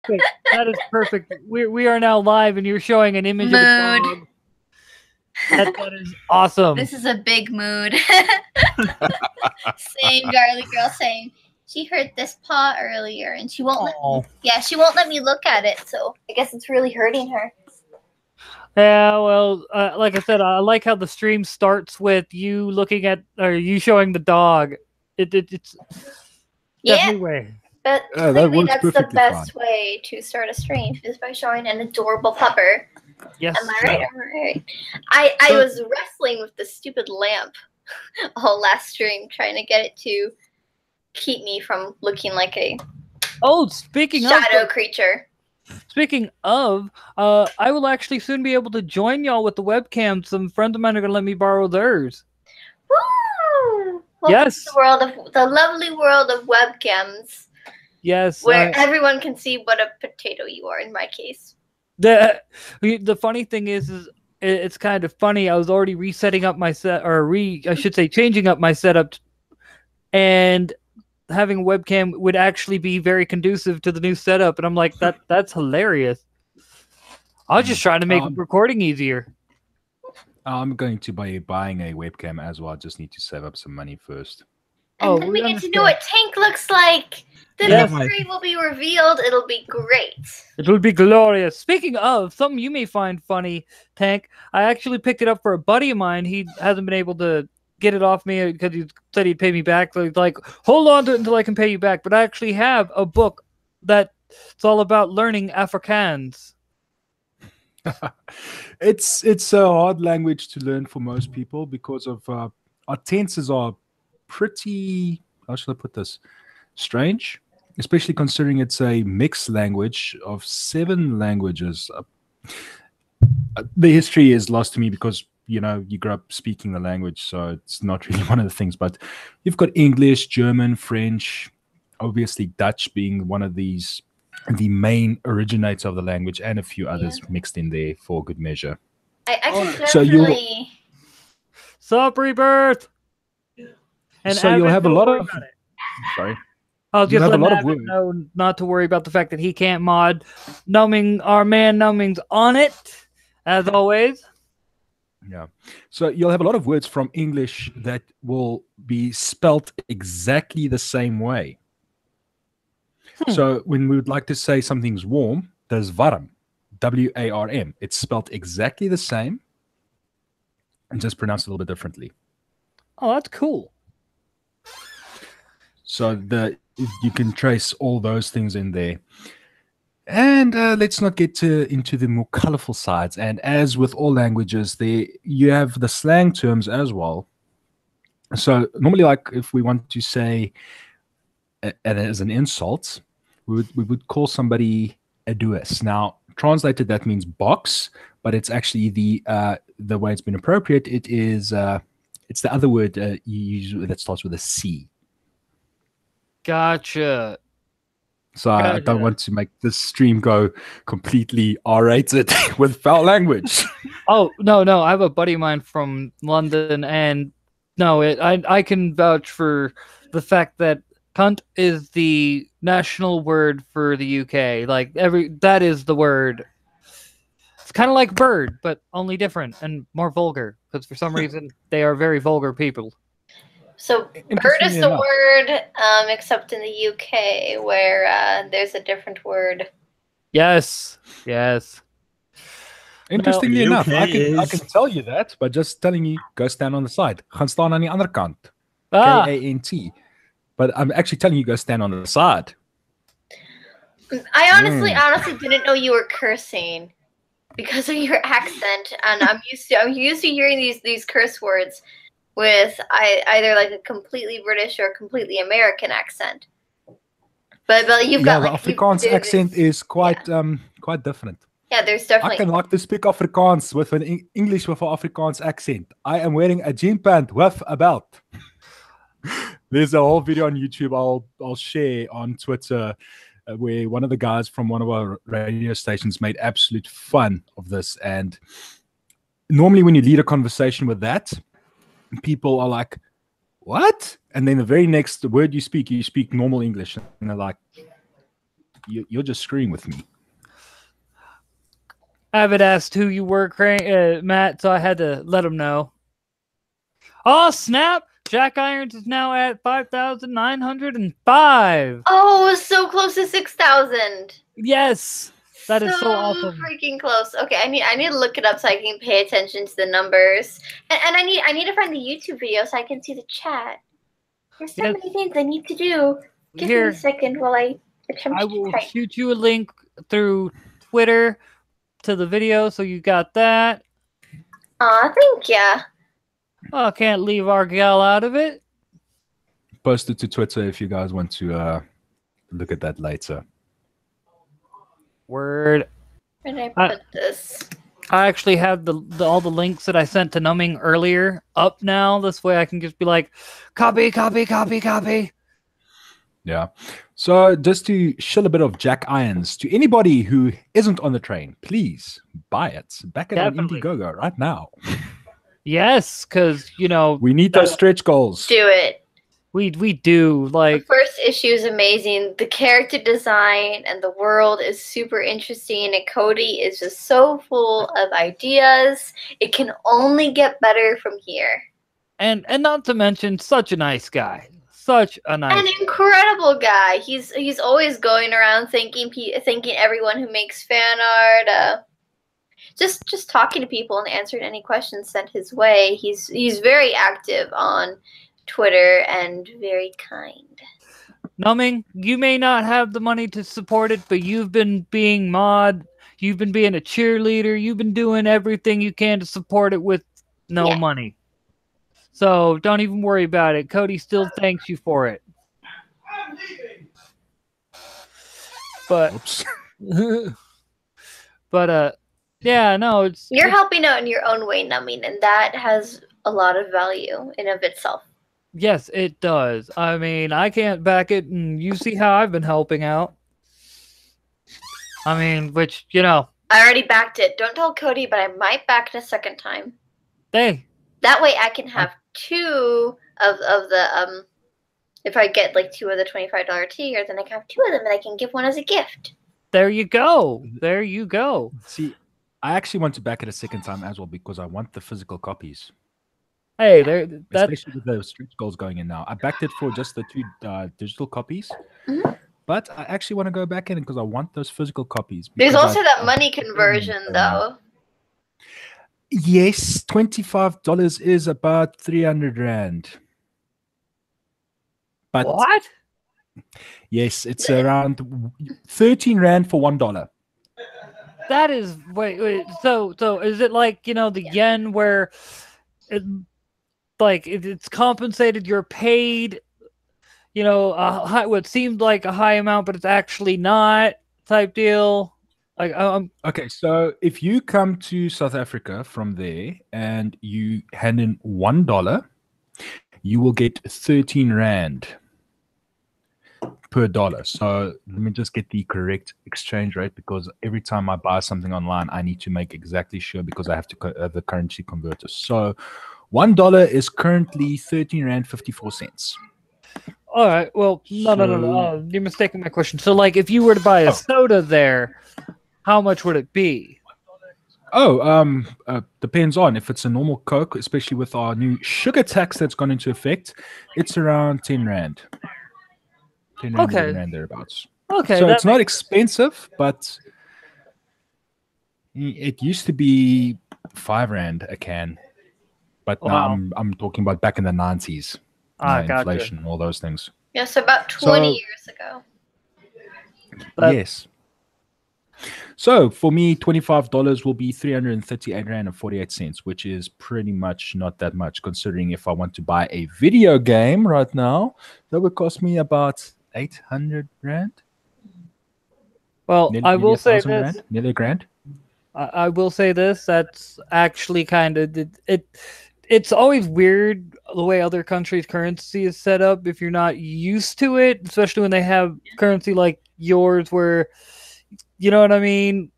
Wait, that is perfect. We are now live, and you're showing an image of a Mood. dog. That is awesome. This is a big mood. Same girly girl saying she hurt this paw earlier, and she won't let me. Yeah, she won't let me look at it. So I guess it's really hurting her. Yeah, well, like I said, I like how the stream starts with you looking at or you showing the dog. It's definitely way. But that clearly works that's the perfectly best fine. way to start a stream is by showing an adorable pupper. Yes. Am I right? Am I right? I was wrestling with the stupid lamp all last stream, trying to get it to keep me from looking like a speaking shadow of creature. Speaking of, I will actually soon be able to join y'all with the webcam. Some friends of mine are going to let me borrow theirs. Woo! Yes. The lovely world of webcams. Yes. Where everyone can see what a potato you are, in my case. The funny thing is it's kind of funny. I was already resetting up my set, or I should say changing up my setup, and having a webcam would actually be very conducive to the new setup, and I'm like, that's hilarious. I was just trying to make recording easier. I'm going to be buying a webcam as well. I just need to save up some money first. And then we get to know what Tank looks like. The mystery will be revealed. It'll be great. It will be glorious. Speaking of, something you may find funny, Tank, I actually picked it up for a buddy of mine. He hasn't been able to get it off me because he said he'd pay me back. So he's like, hold on to it until I can pay you back. But I actually have a book that's all about learning Afrikaans. It's a hard language to learn for most people because of our tenses are pretty, how should I put this, strange, especially considering it's a mixed language of 7 languages. The history is lost to me because you grew up speaking the language, so it's not really one of the things. But you've got English, German, French, obviously Dutch being one of these, the main originator of the language, and a few others mixed in there for good measure. I can definitely. Sup, Rebirth. And so you'll have a lot of. Sorry. I'll just let Evan know not to worry about the fact that he can't mod. Numbing, our man Numbing's on it, as always. Yeah. So you'll have a lot of words from English that will be spelt exactly the same way. So when we would like to say something's warm, there's warm, W-A-R-M. It's spelt exactly the same and just pronounced a little bit differently. Oh, that's cool. So you can trace all those things in there. And let's not get into the more colorful sides. And as with all languages, you have the slang terms as well. So normally, like if we want to say as an insult, we would call somebody a duas. Now, translated, that means box, but it's actually the way it's been appropriate. It's the other word you use that starts with a C. Gotcha. So I don't want to make this stream go completely R-rated with foul language. Oh, no. I have a buddy of mine from London, and no, I can vouch for the fact that cunt is the national word for the UK. Like that is the word. It's kind of like bird, but only different and more vulgar, because for some reason they are very vulgar people. So bird is the word, except in the UK, where there's a different word. Yes. Interestingly enough, I can tell you that by just telling you, go stand on the side. Gaan staan aan die ander kant. K-A-N-T. But I'm actually telling you, go stand on the side. I honestly didn't know you were cursing because of your accent, and I'm used to hearing these curse words with either like a completely British or a completely American accent. But you've got the Afrikaans accent is quite different. Yeah, there's definitely. I can like to speak Afrikaans with an English with an Afrikaans accent. I am wearing a jean pant with a belt. There's a whole video on YouTube I'll share on Twitter where one of the guys from one of our radio stations made absolute fun of this. And normally when you lead a conversation with that, people are like, what? And then the very next word you speak normal English. And they're like, you're just screwing with me. Avid asked who you were, Matt, so I had to let him know. Oh, snap! Jack Irons is now at 5,905. Oh, it was so close to 6,000. Yes, that is so awesome. Freaking close. Okay, I need to look it up so I can pay attention to the numbers, and I need to find the YouTube video so I can see the chat. There's so many things I need to do. Give me a second while I attempt I to will type. shoot you a link through Twitter to the video, so you got that. Aw, thank ya. Oh, can't leave our gal out of it. Post it to Twitter if you guys want to look at that later. Word. Where did I put this? I actually have all the links that I sent to Numbing earlier up now. This way I can just be like, copy, copy, copy, copy. Yeah. So just to shill a bit of Jack Irons to anybody who isn't on the train, please buy it. Back it on Indiegogo right now. Yes, because, you know, we need those stretch goals. Do it. We do. Like, the first issue is amazing. The character design and the world is super interesting. And Cody is just so full of ideas. It can only get better from here. And not to mention, such a nice guy. Such a nice, an incredible guy. He's always going around thanking everyone who makes fan art. Just talking to people and answering any questions sent his way. He's very active on Twitter and very kind. Numbing, you may not have the money to support it, but you've been being mod. You've been being a cheerleader. You've been doing everything you can to support it with no money. So don't even worry about it. Cody still thanks you for it. But, yeah, no, you're helping out in your own way, Numbing, and that has a lot of value in of itself. Yes, it does. I mean, I can't back it, and you see how I've been helping out. I mean, which, you know. I already backed it. Don't tell Cody, but I might back it a second time. Hey. That way I can have two of the, if I get like two of the $25 tier, then I can have two of them and I can give one as a gift. There you go. There you go. See, I actually want to back it a second time as well because I want the physical copies. Hey, especially with the stretch goals going in now. I backed it for just the two digital copies, but I actually want to go back in because I want those physical copies. There's also that money conversion, though. Yes, $25 is about 300 Rand. But what? Yes, it's around 13 Rand for $1. That is wait. So is it like, you know, the yen where it's compensated? You're paid, you know, what seemed like a high amount, but it's actually not type deal. Like, okay, so if you come to South Africa from there and you hand in $1, you will get 13 Rand per dollar. So let me just get the correct exchange rate because every time I buy something online, I need to make exactly sure because I have to have the currency converter. So $1 is currently 13 Rand 54 cents. All right. Well, no. You're mistaking my question. So, like, if you were to buy a soda there, how much would it be? Depends on if it's a normal Coke, especially with our new sugar tax that's gone into effect. It's around 10 Rand. 10 Rand, 11 Rand thereabouts. Okay. So it's not expensive, but it used to be 5 Rand a can. But now I'm talking about back in the 90s. Inflation and all those things. Yes, about 20 years ago. Yes. So for me, $25 will be 338 Rand and 48 cents, which is pretty much not that much considering if I want to buy a video game right now, that would cost me about 800 Rand. Well, I will say this. Rand, nearly a grand. I will say this. That's actually kind of it's always weird the way other countries' currency is set up if you're not used to it, especially when they have currency like yours where, you know what I mean?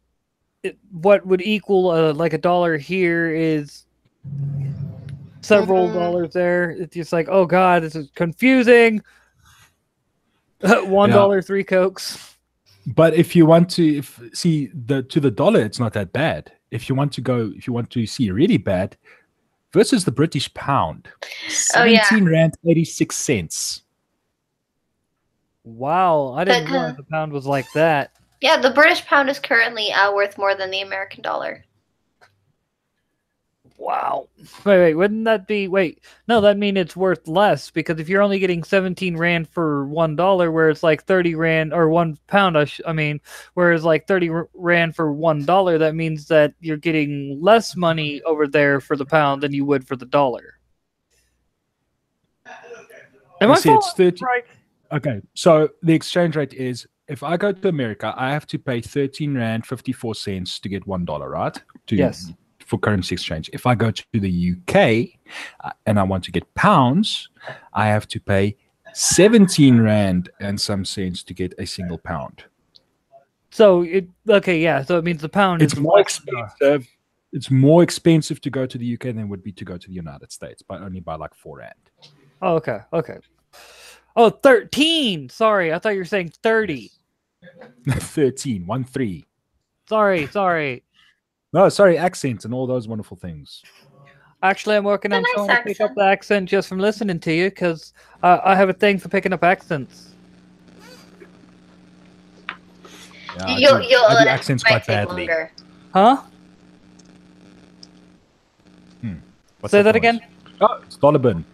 What would equal like $1 here is several dollars there. It's just like, oh God, this is confusing. $1, 3 Cokes. But if you want to see the dollar, it's not that bad. If you want to see really bad, versus the British pound, Oh, yeah. 17 rand 86 cents. Wow, I didn't But, realize the pound was like that. Yeah, the British pound is currently worth more than the American dollar. Wow. Wait, wouldn't that be... Wait, no, that mean it's worth less, because if you're only getting 17 rand for $1, where it's like 30 rand, or 1 pound, I mean, whereas like 30 rand for $1, that means that you're getting less money over there for the pound than you would for the dollar. Am I See, it's following 30. right? Okay, so the exchange rate is, if I go to America, I have to pay 13 rand 54 cents to get $1, right? Yes. For currency exchange. If I go to the UK and I want to get pounds, I have to pay 17 rand and some cents to get a single pound. So so it means the pound It's is more less. expensive. It's more expensive to go to the UK than it would be to go to the United States, by like 4 rand. Oh, okay. Oh, 13. Sorry, I thought you were saying 30. 13, 1-3. Sorry. No, sorry, accents and all those wonderful things. Actually, I'm working on Nice trying to pick up accent. the accent just from listening to you, because I have a thing for picking up accents. Yeah, You'll I do accents might quite take badly. longer. Huh? What's Say that noise? again? Oh, it's Dollarben.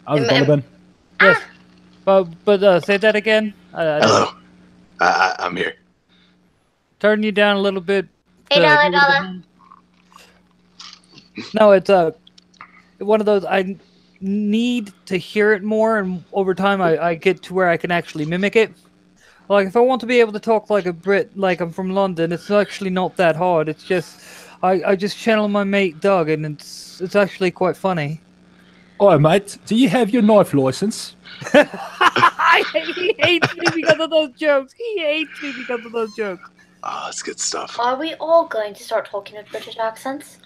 How's Am- Dollarben? Yes. But say that again. Hello. I'm here. Turn you down a little bit. Hey, to Dollar get rid of the Dollar. hum. No, it's one of those I need to hear it more, and over time I get to where I can actually mimic it. Like if I want to be able to talk like a Brit, like I'm from London, it's actually not that hard. It's just I just channel my mate Doug, and it's actually quite funny. Oh, mate, do you have your knife license? He hates me because of those jokes. Oh, that's good stuff. Are we all going to start talking with British accents?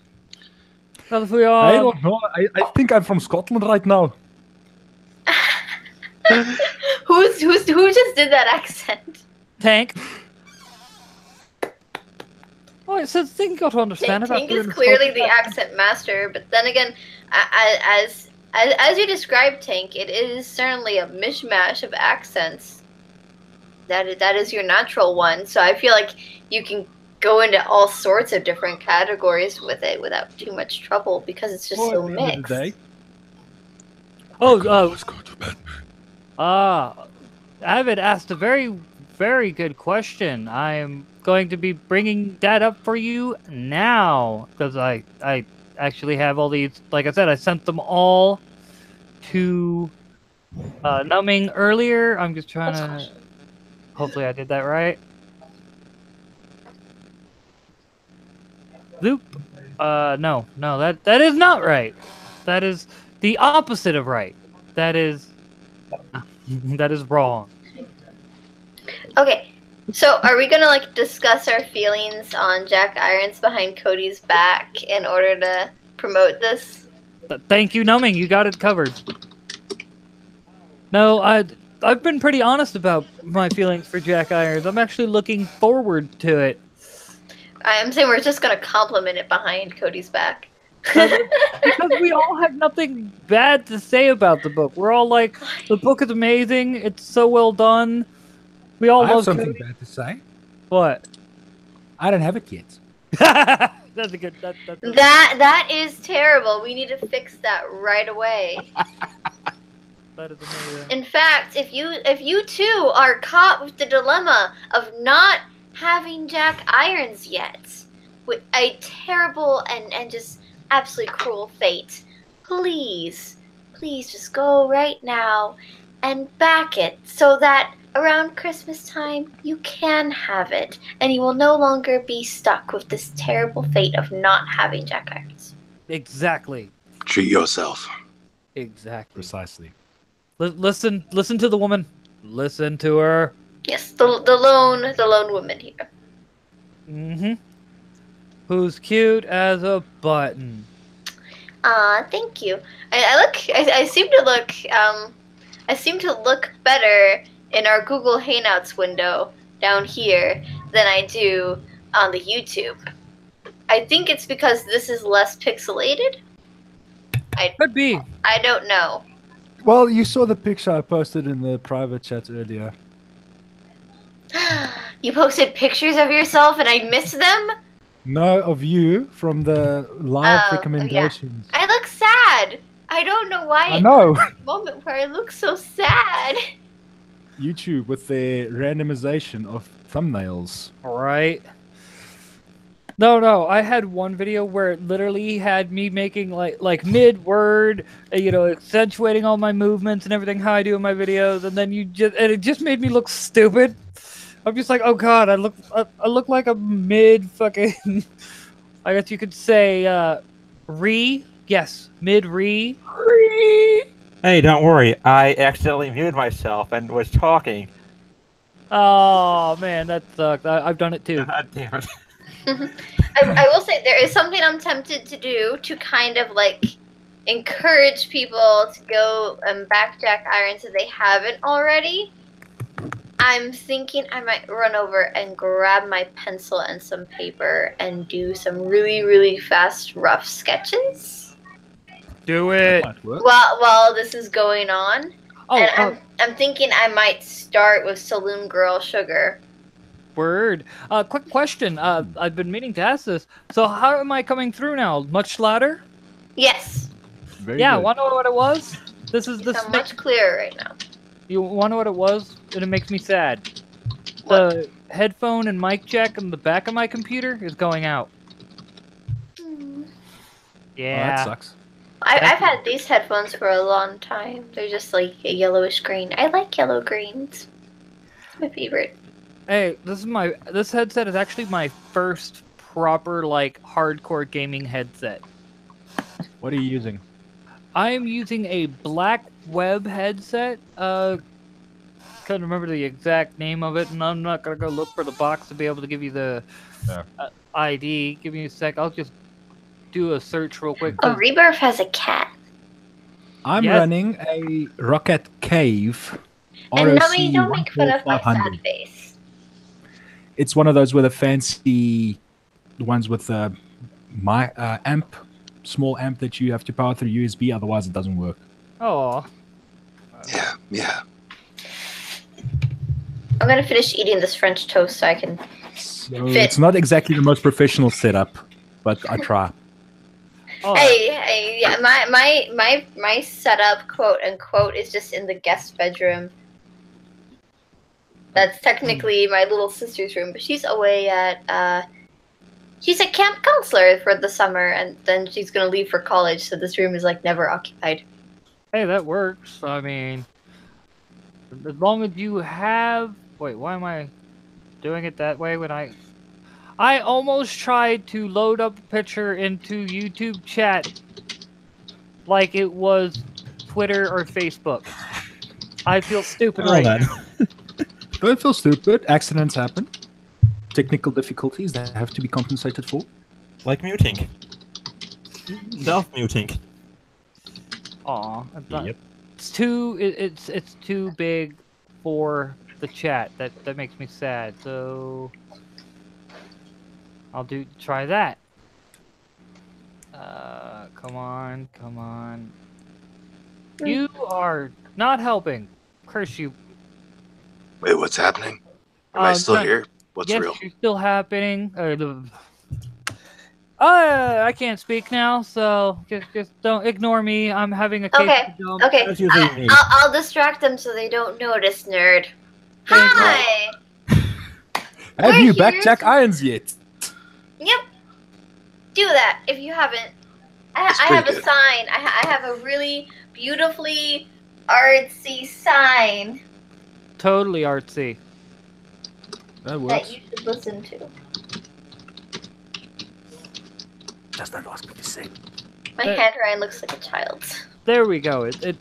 Well, if we I are, don't know. I think I'm from Scotland right now. Who just did that accent? Tank. Oh, it's a thing you got to understand about Tink doing is a clearly Scottish the accent master, but then again, as you described Tink, it is certainly a mishmash of accents. That is your natural one. So I feel like you can go into all sorts of different categories with it without too much trouble because it's just so mixed. Oh, Avid asked a very, very good question. I am going to be bringing that up for you now because I actually have all these. Like I said, I sent them all to Numbing earlier. I'm just trying to. Hopefully, I did that right. Loop. No, that is not right. That is the opposite of right. That is wrong. Okay, so are we gonna like discuss our feelings on Jack Irons behind Cody's back in order to promote this? Thank you, Numbing. You got it covered. No, I've been pretty honest about my feelings for Jack Irons. I'm actually looking forward to it. I'm saying we're just gonna compliment it behind Cody's back. Because we all have nothing bad to say about the book. We're all like, the book is amazing. It's so well done. We all I have love something Cody. bad to say. What? I don't have it yet. That's a good. That is terrible. We need to fix that right away. That is amazing. In fact, if you too are caught with the dilemma of not having Jack Irons yet, with a terrible and just absolutely cruel fate, please just go right now and back it so that around Christmas time you can have it and you will no longer be stuck with this terrible fate of not having Jack Irons. Exactly. Treat yourself. Exactly. Precisely. Listen to the woman. Listen to her. Yes, the lone woman here. Mm-hmm. Who's cute as a button. Thank you. I seem to look better in our Google Hangouts window down here than I do on the YouTube. I think it's because this is less pixelated. Could be. I don't know. Well, you saw the picture I posted in the private chat earlier. You posted pictures of yourself and I missed them? No, of you from the live Oh, recommendations. I look sad. I don't know why. I know. Moment where I look so sad. YouTube with their randomization of thumbnails. Right. No. I had one video where it literally had me making like mid word, accentuating all my movements and everything how I do in my videos, and then it just made me look stupid. I'm just like, oh god, I look like a mid fucking. I guess you could say mid re. Hey, don't worry. I accidentally muted myself and was talking. Oh man, that sucks. I've done it too. God damn it. I will say there is something I'm tempted to do to kind of like encourage people to go and backjack irons if they haven't already. I'm thinking I might run over and grab my pencil and some paper and do some really, really fast, rough sketches Do it. Might work. while this is going on. Oh, And I'm thinking I might start with Saloon Girl Sugar. word. Quick question. I've been meaning to ask this. So how am I coming through now? Much louder? Yes, Very Yeah. good. Want to know what it was? This is you the. sound much clearer right now. You want to know what it was? And it makes me sad. What? The headphone and mic jack on the back of my computer is going out. Oh, Yeah. that sucks. I've had these headphones for a long time. They're just like a yellowish green. I like yellow greens. It's my favorite. Hey, this headset is actually my first proper like hardcore gaming headset. What are you using? I'm using a black web headset. Can't remember the exact name of it, and I'm not gonna go look for the box to be able to give you the Yeah. ID. Give me a sec. I'll just do a search real quick. Oh, Rebirth has a cat. I'm Yes. running a Rocket Cave. And no, ROC don't make fun of my 14500. sad face. It's one of those with a fancy ones with my amp, small amp that you have to power through USB, otherwise it doesn't work. Oh, Yeah. I'm gonna finish eating this French toast so I can. So Fit. it's not exactly the most professional setup, but I try. oh. Hey, yeah, my setup, quote unquote, is just in the guest bedroom. That's technically my little sister's room, but she's away at she's a camp counselor for the summer, and then she's gonna leave for college, so this room is like never occupied. Hey, that works. I mean, as long as you have. Wait, why am I doing it that way when I almost tried to load up a picture into YouTube chat like it was Twitter or Facebook. I feel stupid Well right then. now. Don't feel stupid. Accidents happen. Technical difficulties that have to be compensated for. Like muting. Self-muting. Aw, it's not- Yep. it's too it's too big for the chat. That makes me sad. So I'll try that. Come on. You are not helping. Curse you. Wait, what's happening? Am I still no- here? What's yes, real? you're still happening. I can't speak now, so just don't ignore me. I'm having a case Okay, to dump. Okay, That's usually me. I'll distract them so they don't notice, nerd. Thank you. Hi. Have We're you here backjack to- irons yet? Yep. Do that if you haven't. That's I have pretty a good. sign. I have a really beautifully artsy sign That that Totally artsy. works. you should listen to. Just don't ask me to sing. My handwriting looks like a child's. There we go. The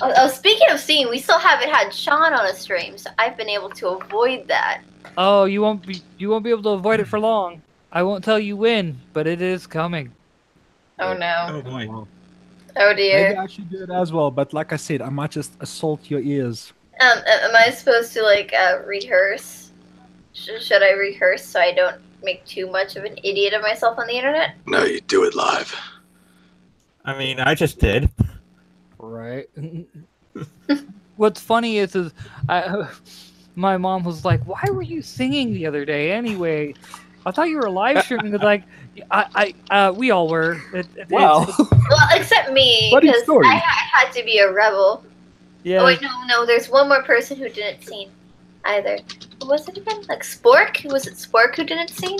Oh, speaking of singing, we still haven't had Sean on a stream, so I've been able to avoid that. Oh, you won't be able to avoid it for long. I won't tell you when, but it is coming. Oh no. Oh boy. Oh Maybe dear. I should do it as well, but like I said, I might just assault your ears. Am I supposed to like rehearse? Should I rehearse so I don't make too much of an idiot of myself on the internet? No, you do it live. I mean, I just did. Right. What's funny is my mom was like, "Why were you singing the other day anyway? I thought you were live streaming." Like, we all were. Wow. Well, except me, Funny because story. I had to be a rebel. Yeah. Oh wait, no. There's one more person who didn't sing either. Who was it again? Like Spork? Was it Spork who didn't sing?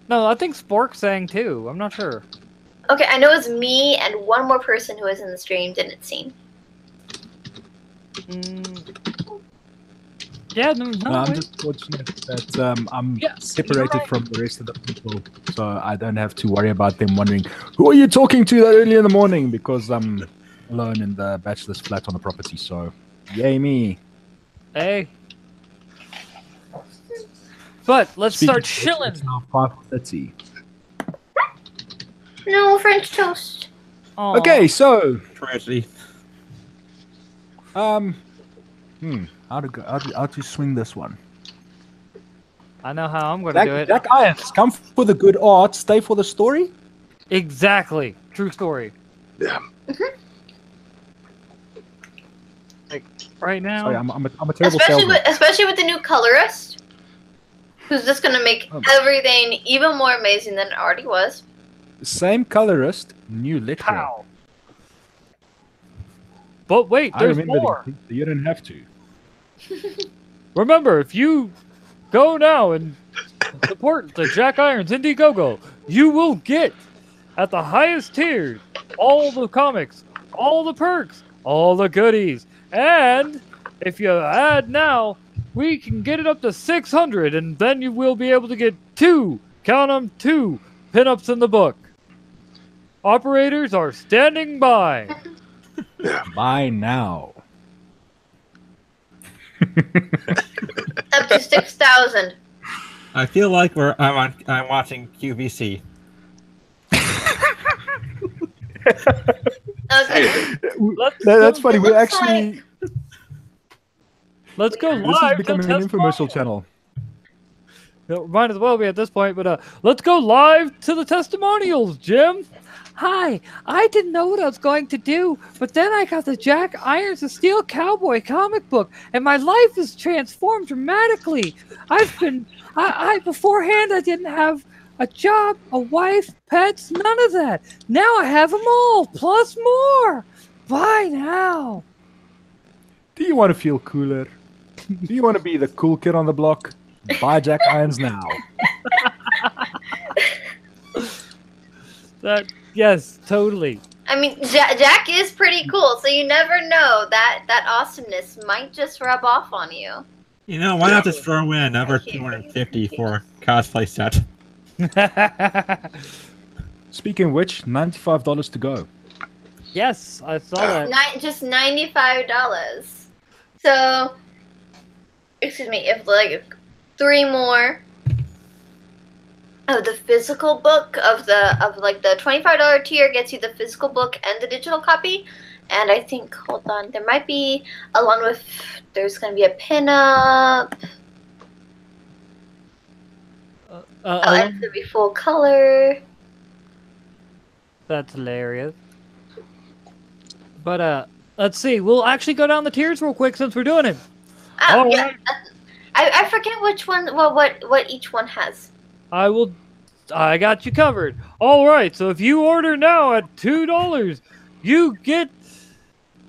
No, I think Spork sang too. I'm not sure. Okay, I know it was me and one more person who was in the stream didn't sing. Yeah, no, I'm just fortunate that I'm separated from the rest of the people, so I don't have to worry about them wondering, who are you talking to that early in the morning? Because I'm alone in the bachelor's flat on the property, so yay me. Hey. But let's start Speaking of chilling. which, it's now 5:30. No French toast. Aw. Okay, so Tragedy. how to swing this one? I know how I'm going to do it. Jack Irons, come for the good art, stay for the story. Exactly. True story. Yeah. Like, right now. Sorry, I'm a terrible salesman. Especially with the new colorist, who's just gonna make everything even more amazing than it already was. Same colorist, new lettering. Pow. But wait, I there's remember more. you don't have to. Remember, if you go now and support the Jack Irons Indiegogo, you will get, at the highest tier, all the comics, all the perks, all the goodies. And if you add now, we can get it up to 600, and then you will be able to get 2, count them, 2 pinups in the book. Operators are standing by. Buy now. Up to 6,000. I feel like I'm watching QVC. Okay. That's funny. It We're looks actually. Let's go This live. is becoming an to infomercial testimonials. channel. It might as well be at this point, but let's go live to the testimonials, Jim. Hi, I didn't know what I was going to do, but then I got the Jack Irons of Steel Cowboy comic book, and my life has transformed dramatically. I beforehand I didn't have a job, a wife, pets, none of that. Now I have them all, plus more. Buy now. Do you want to feel cooler? Do you want to be the cool kid on the block? Buy Jack Irons now. Yes, totally. I mean, Jack is pretty cool, so you never know that awesomeness might just rub off on you. You know, why not just throw in another 250 for a cosplay set? Speaking of which, $95 to go. Yes, I saw that. Just $95. So, excuse me, if like 3 more of the physical book of the $25 tier gets you the physical book and the digital copy, and I think, hold on, there might be along with, there's going to be a pinup. It's going to be full color. That's hilarious. But let's see. We'll actually go down the tiers real quick since we're doing it. Oh, All yeah. right. I forget which one. Well, what each one has. I got you covered. All right. So if you order now at $2, you get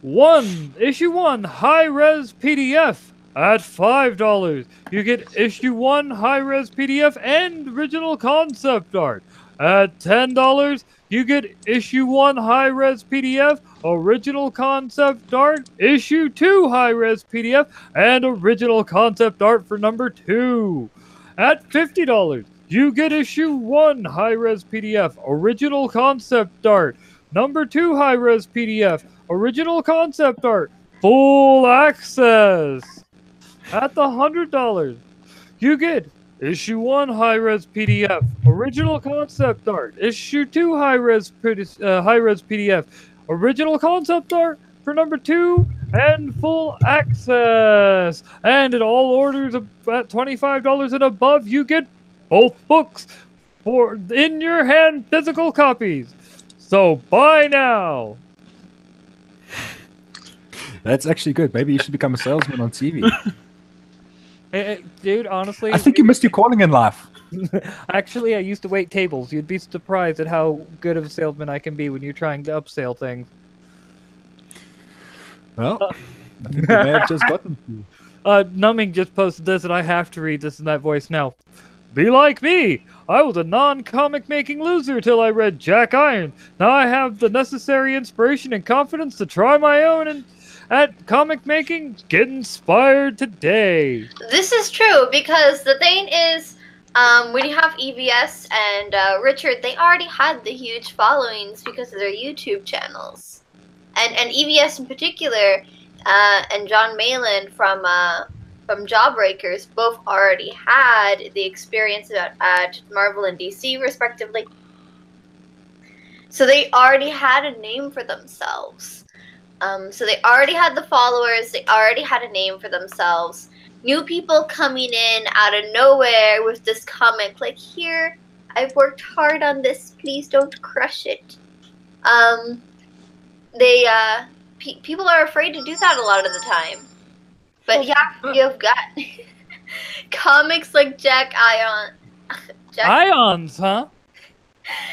issue 1 high-res PDF at $5. You get issue 1 high-res PDF and original concept art at $10. You get issue 1 high-res PDF, original concept art, issue 2 high-res PDF, and original concept art for number 2. At $50, you get issue 1 high-res PDF, original concept art, number 2 high-res PDF, original concept art, full access. At the $100, you get issue 1 high-res PDF, original concept art, issue 2 high-res PDF, original concept art for number 2, and full access. And at all orders at $25 and above, you get both books for in your hand physical copies. So buy now. That's actually good. Maybe you should become a salesman on TV. Hey, dude, honestly, I think you missed your calling in life. actually, I used to wait tables. You'd be surprised at how good of a salesman I can be when you're trying to upsell things. Well, I think you may have just gotten to you. Numbing just posted this, and I have to read this in that voice now. Be like me! I was a non-comic making loser till I read Jack Iron. Now I have the necessary inspiration and confidence to try my own and at comic making. Get inspired today. This is true because the thing is, when you have EVS and Richard, they already had the huge followings because of their YouTube channels, and EVS in particular, and John Malin from Jawbreakers both already had the experience at Marvel and DC respectively. So they already had a name for themselves. So they already had the followers. They already had a name for themselves. New people coming in out of nowhere with this comic, like, here, I've worked hard on this. Please don't crush it. People are afraid to do that a lot of the time. But yeah, you've got comics like Jack Ion. Ions, huh?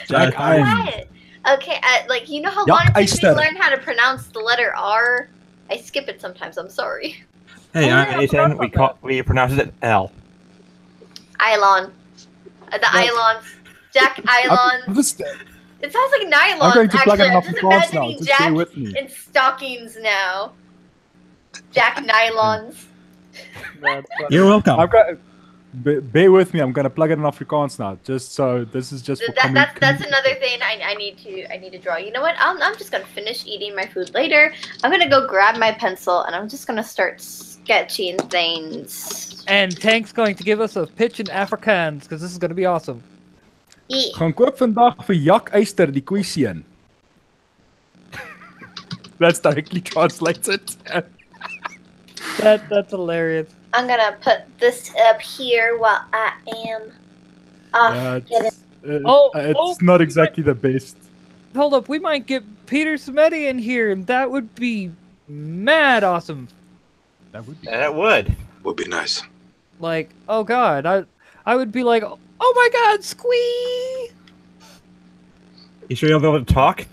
Jack Iron. Okay, like, you know how Jack long it takes me to Eister. learn how to pronounce the letter R? I skip it sometimes, I'm sorry. Hey, I'm Ethan. We pronounce it L. Ilon. The Ilons. Jack Ilons. It sounds like nylon. I'm going to plug in actually. enough I'm just France now. imagining Just Jack stay with me. in stockings now. Jack Nylons. You're welcome. I've got. Bear with me. I'm going to plug it in Afrikaans now. Just so this is just. For That's another thing I need to draw. You know what? I'm just gonna finish eating my food later. I'm gonna go grab my pencil and I'm just gonna start sketching things. And Tank's going to give us a pitch in Afrikaans because this is going to be awesome. Yeah. Gaan koop vandag vir Jak Eister die koeiseen. That's directly translated. That's hilarious. I'm gonna put this up here while I am off. It's not exactly the best. Hold up, we might get Peter Samedi in here, and that would be mad awesome. That would be. That would. Would be nice. Like, oh god, I would be like, oh my god, Squee! You sure you'll be able to talk?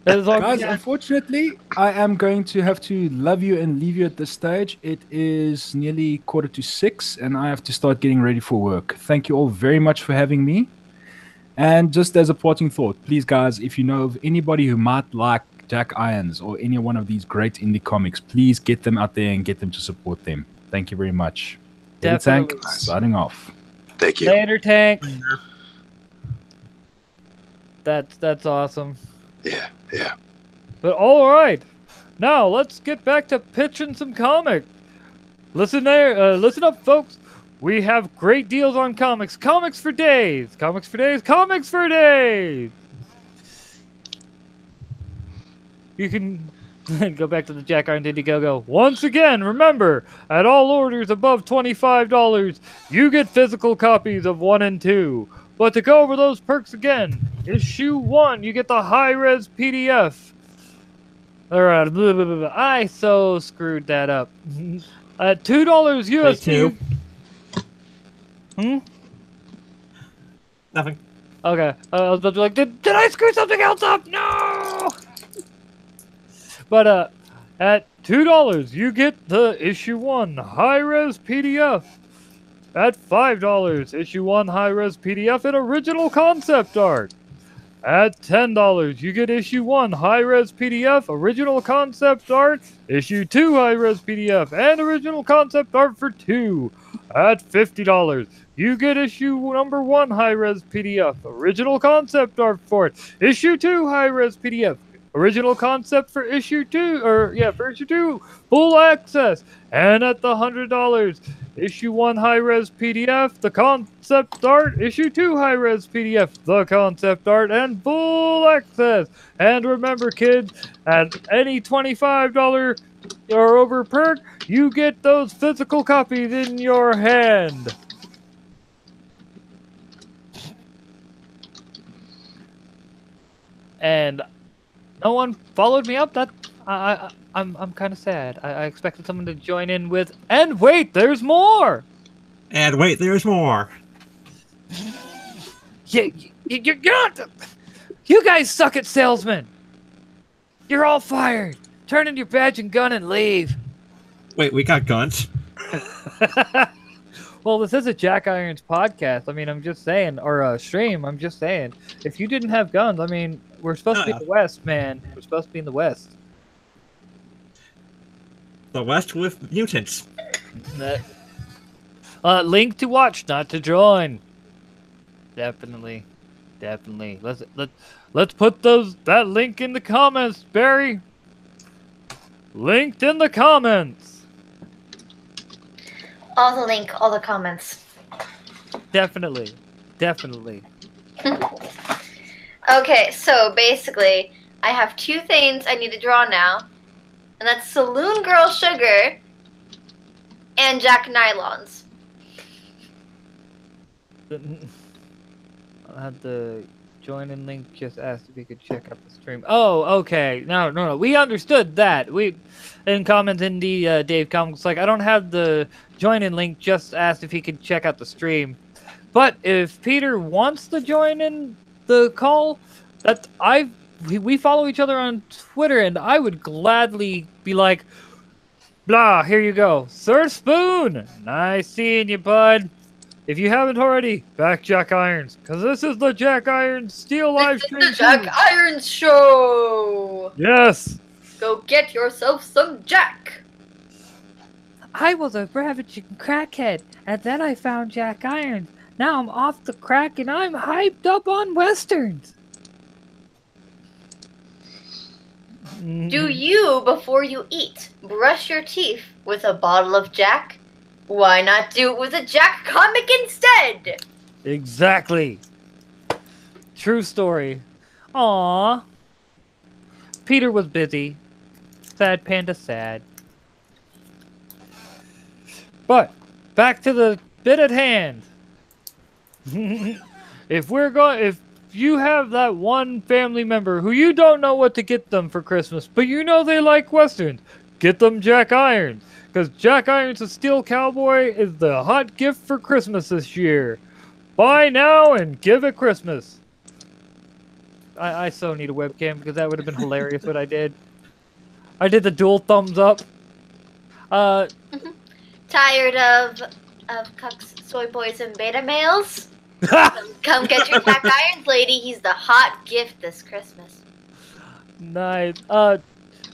Guys, unfortunately, I am going to have to love you and leave you at this stage. It is nearly 5:45, and I have to start getting ready for work. Thank you all very much for having me. And just as a parting thought, please, guys, if you know of anybody who might like Jack Irons or any one of these great indie comics, please get them out there and get them to support them. Thank you very much. Definitely. Tank, signing off. Thank you. Later, Tank. That's awesome. Yeah. But all right, now let's get back to pitching some comics. Listen there, listen up, folks. We have great deals on comics. Comics for days. Comics for days. Comics for days. You can go back to the Jack Iron Indiegogo. Once again, remember, at all orders above $25, you get physical copies of 1 and 2. But to go over those perks again, issue 1, you get the high-res PDF. Alright, I so screwed that up. At $2 USD. Nothing. Okay, I was about to be like, did I screw something else up? No! But at $2, you get the issue 1 high-res PDF. At $5, issue 1 high-res PDF and original concept art. At $10, you get issue 1 high-res PDF, original concept art, issue 2 high-res PDF, and original concept art for 2. At $50, you get issue number 1 high-res PDF, original concept art for it, issue 2 high-res PDF, original concept for issue 2, for issue 2, full access. And at the $100, issue 1 high-res PDF, the concept art, issue 2 high-res PDF, the concept art, and full access. And remember, kids, at any $25 or over perk, you get those physical copies in your hand. And no one followed me up. I'm kind of sad. I expected someone to join in with. And wait, there's more. And wait, there's more. Yeah, you're not. You guys suck at salesmen. You're all fired. Turn in your badge and gun and leave. Wait, we got guns. Well, this is a Jack Irons podcast. I mean, I'm just saying, or a stream. I'm just saying, if you didn't have guns, I mean, we're supposed to be in the West, man. We're supposed to be in the West. The West with mutants. Link to watch, not to join. Definitely. Let's put that link in the comments, Barry. Linked in the comments. All the comments. Definitely. Okay, so basically, I have 2 things I need to draw now, and that's Saloon Girl Sugar and Jack Nylons. I had the join in link just asked if you could check out the stream. Oh, okay. No. We understood that. We in comments in the Dave Comics, like, I don't have the join in link, just asked if he could check out the stream. But if Peter wants to join in the call, we follow each other on Twitter, and I would gladly be like, blah, here you go. Sir Spoon, nice seeing you, bud. If you haven't already, back Jack Irons, because this is the Jack Irons Steel live stream. This is the Jack Irons show. Yes. Go get yourself some Jack. I was a ravaging crackhead, and then I found Jack Irons. Now I'm off the crack, and I'm hyped up on westerns. Do you, before you eat, brush your teeth with a bottle of Jack? Why not do it with a Jack comic instead? Exactly. True story. Aww. Peter was busy. Sad panda sad. But back to the bit at hand. If you have that one family member who you don't know what to get them for Christmas, but you know they like westerns, get them Jack Irons. Because Jack Irons the Steel Cowboy is the hot gift for Christmas this year. Buy now and give it Christmas. I so need a webcam because that would have been hilarious what I did. I did the dual thumbs up. Tired of cucks, soy boys, and beta males? Come get your Jack Irons, lady. He's the hot gift this Christmas. Nice.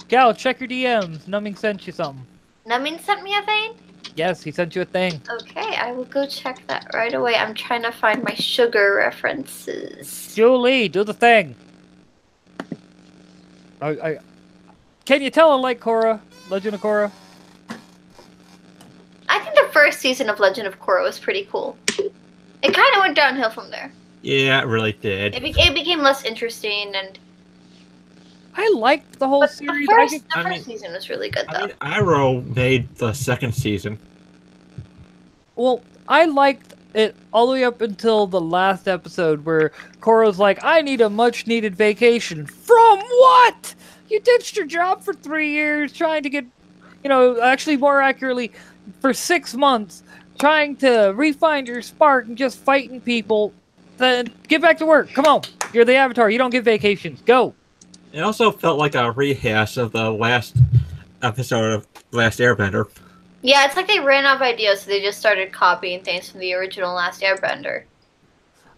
Gal, check your DMs. Numbing sent you something. Numbing sent me a thing? Yes, he sent you a thing. Okay, I will go check that right away. I'm trying to find my sugar references. Julie, do the thing. Can you tell I like Korra? Legend of Korra? I think the first season of Legend of Korra was pretty cool. It kind of went downhill from there. Yeah, it really did. It became less interesting, and I liked the whole series. The first season was really good, though. Arrow made the second season. Well, I liked it all the way up until the last episode where Korra's like, I need a much-needed vacation. From what? You ditched your job for 3 years trying to get, actually more accurately, for 6 months, trying to refine your spark and just fighting people. Then get back to work. Come on. You're the Avatar. You don't get vacations. Go. It also felt like a rehash of the last episode of Last Airbender. Yeah, it's like they ran out of ideas, so they just started copying things from the original Last Airbender.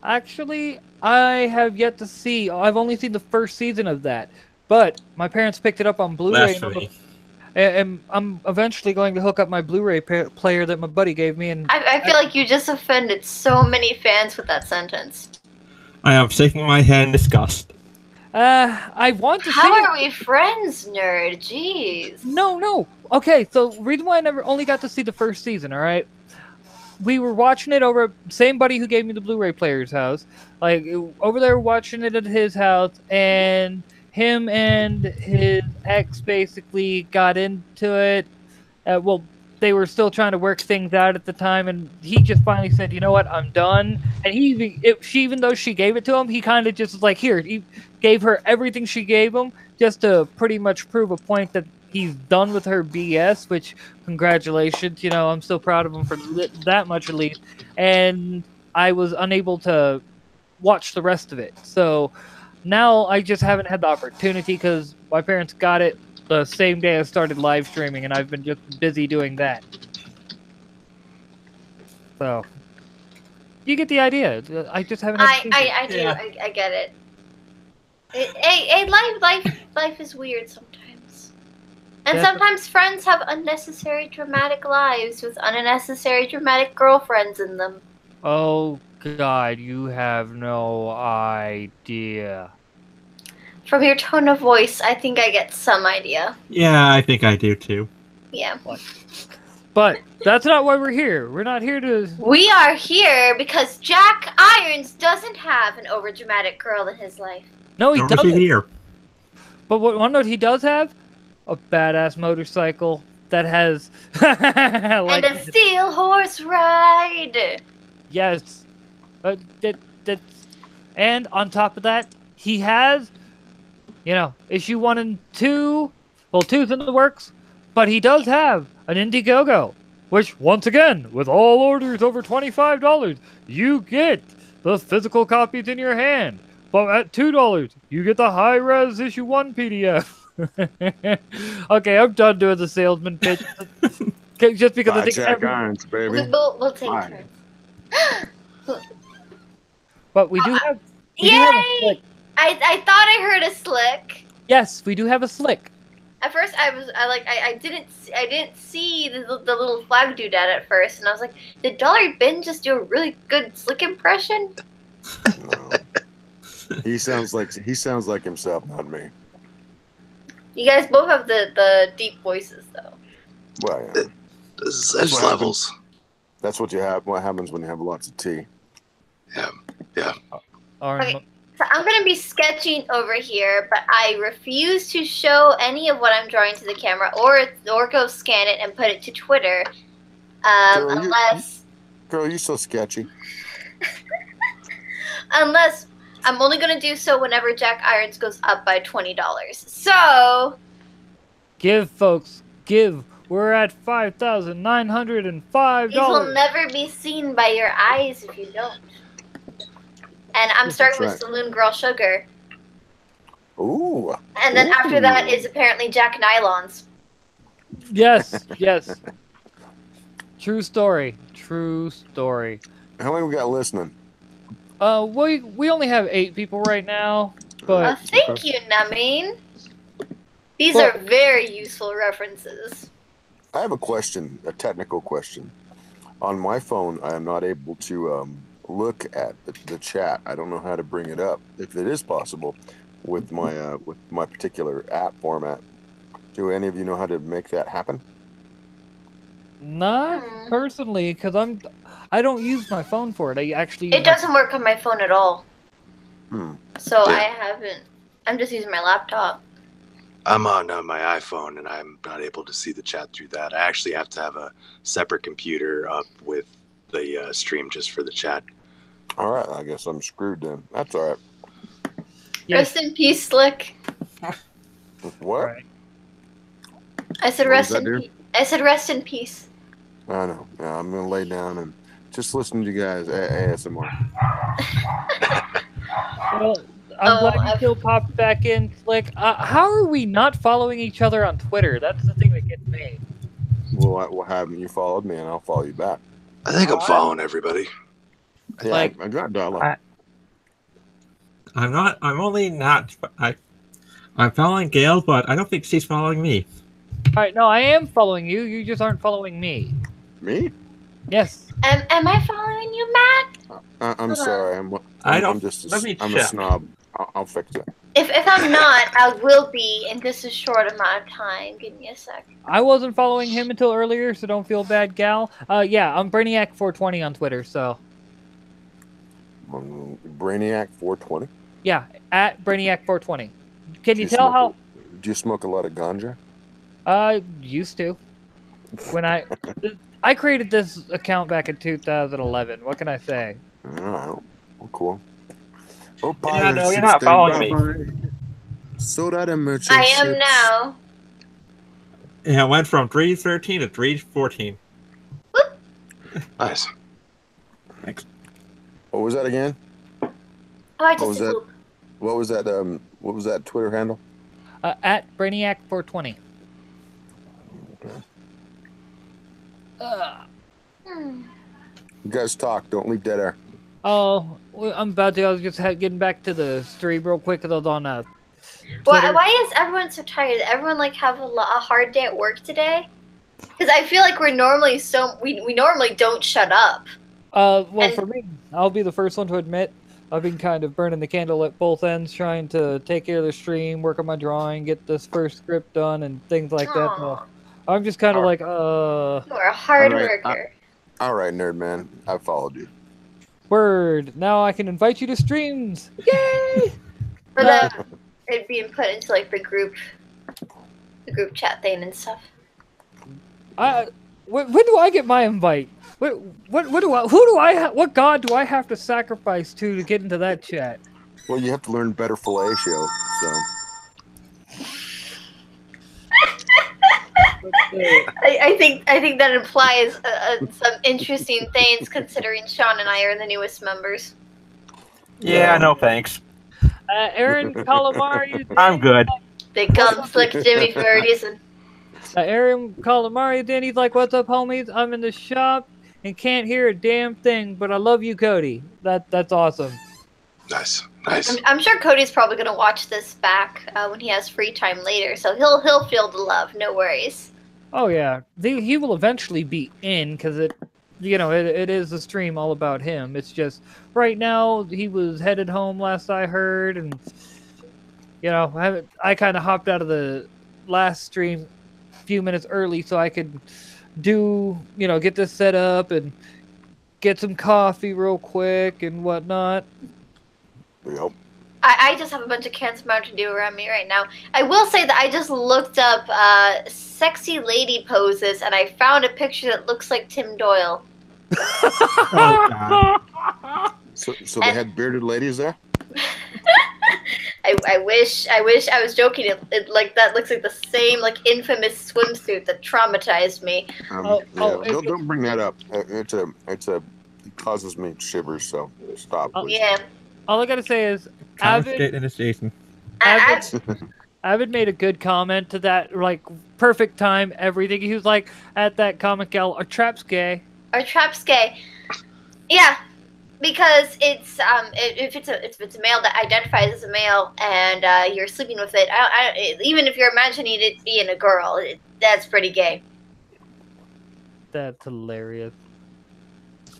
Actually, I have yet to see. I've only seen the first season of that. But my parents picked it up on Blu-ray. And I'm eventually going to hook up my Blu-ray player that my buddy gave me. And I feel like you just offended so many fans with that sentence. I am shaking my head in disgust. I want to How see it. are we friends, nerd? Jeez. No. Okay, so reason why I never only got to see the first season, all right? We were watching it over same buddy who gave me the Blu-ray player's house. Like over there watching it at his house, and him and his ex basically got into it. Well, they were still trying to work things out at the time, and he just finally said, "You know what? I'm done." And even though she gave it to him, he kind of just was like, "Here." He gave her everything she gave him, just to pretty much prove a point that he's done with her BS. Which, congratulations, I'm so proud of him for that much at least. And I was unable to watch the rest of it, so now I just haven't had the opportunity because my parents got it the same day I started live streaming, and I've been just busy doing that. So, you get the idea. I just haven't. I do. Yeah. I get it. Life is weird sometimes, and Definitely. sometimes friends have unnecessary dramatic lives with unnecessary dramatic girlfriends in them. Oh God, you have no idea. From your tone of voice, I think I get some idea. Yeah, I think I do too. Yeah. But that's not why we're here. We're not here to. We are here because Jack Irons doesn't have an overdramatic girl in his life. No, he Don't see doesn't. here. But one note he does have: a badass motorcycle that has. And a steel horse ride. Yes. And on top of that, he has, issue 1 and 2. Well, 2's in the works, but he does have an Indiegogo, which, once again, with all orders over $25, you get the physical copies in your hand. But at $2, you get the high-res issue 1 PDF. Okay, I'm done doing the salesman pitch. Just because I think Jack Irons, baby. We'll take Fine. turns. But we do have. We Yay! do have a slick. I thought I heard a slick. Yes, we do have a slick. At first, I didn't see the little flag dude at first, and I was like, did Dollar Bin just do a really good slick impression? No. He sounds like himself, not me. You guys both have the deep voices, though. Well, yeah. There's what levels. That's what you have. What happens when you have lots of tea? Yeah. Okay. So I'm going to be sketching over here, but I refuse to show any of what I'm drawing to the camera or go scan it and put it to Twitter unless Girl, you so sketchy. unless I'm only going to do so whenever Jack Irons goes up by $20. So Give, folks, give. We're at $5,905. these will never be seen by your eyes if you don't. And I'm starting with right. Saloon Girl Sugar. Ooh. And then after that Ooh. is apparently Jack Nylons. Yes. True story. How many we got listening? We only have 8 people right now, but Thank you, Namin. These Well- are very useful references. I have a question, a technical question. On my phone, I am not able to look at the chat. I don't know how to bring it up, if it is possible, with my particular app format. Do any of you know how to make that happen? not personally, because I don't use my phone for it. I actually It doesn't work on my phone at all. So Yeah. I haven't. I'm just using my laptop. I'm on my iPhone, and I'm not able to see the chat through that. I actually have to have a separate computer up with the stream just for the chat. All right, I guess I'm screwed then. That's all right. Yes. Rest in peace, Slick. What? Right. I said What rest does in that do? peace. I said rest in peace. I know. Yeah, I'm gonna lay down and just listen to you guys ASMR. Well, I'm glad you I've- still popped back in, Slick. How are we not following each other on Twitter? That's the thing that gets me. Well, haven't you followed me, and I'll follow you back. I think I'm following everybody. Yeah, Like- I got dialogue. I'm not. I'm only not. I'm following Gail, but I don't think she's following me. All right, no, I am following you. You just aren't following me. Me? Yes. Am I following you, Matt? I'm sorry. I'm I don't- just. let me I'm a check. snob. I'll fix it. If I'm not, I will be in just a short amount of time. Give me a sec. I wasn't following him until earlier, so don't feel bad, gal. Yeah, I'm Brainiac420 on Twitter, so. Brainiac 420. Yeah, at Brainiac420. Can you tell how? Do you smoke a lot of ganja? Used to. When I created this account back in 2011. What can I say? All right. Well, cool. Oh, Yeah, no, you're not following me. Soda de mucho I am chips. now. Yeah, it went from 313 to 314. Nice. What was that again? Oh, I What was just that? What was that? What was that Twitter handle? At Brainiac420. You guys talk. Don't leave dead air. Oh, I'm about to. I was just getting back to the stream real quick because I was on Why is everyone so tired? Everyone like have a hard day at work today? Because I feel like we're normally we normally don't shut up. Well, And- for me, I'll be the first one to admit I've been kind of burning the candle at both ends, trying to take care of the stream, work on my drawing, get this first script done, and things like that. Aw. So I'm just kind of like, You are a hard All right, worker. All right, nerd man. I followed you. word. Now I can invite you to streams. Yay! But it being put into like the group chat thing and stuff. When do I get my invite? What god do I have to sacrifice to get into that chat? Well, you have to learn better fellatio. So I think that implies some interesting things considering Sean and I are the newest members. Yeah, no thanks. Aaron Calamari. I'm good. They call him Slick Jimmy for a reason. Aaron Calamari, then he's like, "What's up, homies? I'm in the shop and can't hear a damn thing, but I love you, Cody." That's awesome. Nice. Nice. I'm sure Cody's probably gonna watch this back when he has free time later, so he'll feel the love. No worries. Oh yeah, he will eventually be in because it is a stream all about him. It's just right now he was headed home last I heard, and I kind of hopped out of the last stream a few minutes early so I could get this set up and get some coffee real quick and whatnot. yep. I just have a bunch of cancer mountain to do around me right now. I will say that I just looked up sexy lady poses and I found a picture that looks like Tim Doyle. Oh, God. So they had bearded ladies there. I wish I was joking. It like that looks like the same like infamous swimsuit that traumatized me. Don't bring that up. It causes me shivers. So stop. Please. Yeah. All I gotta say is Confiscate initiation. Avid made a good comment to that, like perfect time, everything. He was like at that comic gal, "Our trap's gay." Our trap's gay. Yeah, because it's if it's a male that identifies as a male and you're sleeping with it, even if you're imagining it being a girl, that's pretty gay. That's hilarious.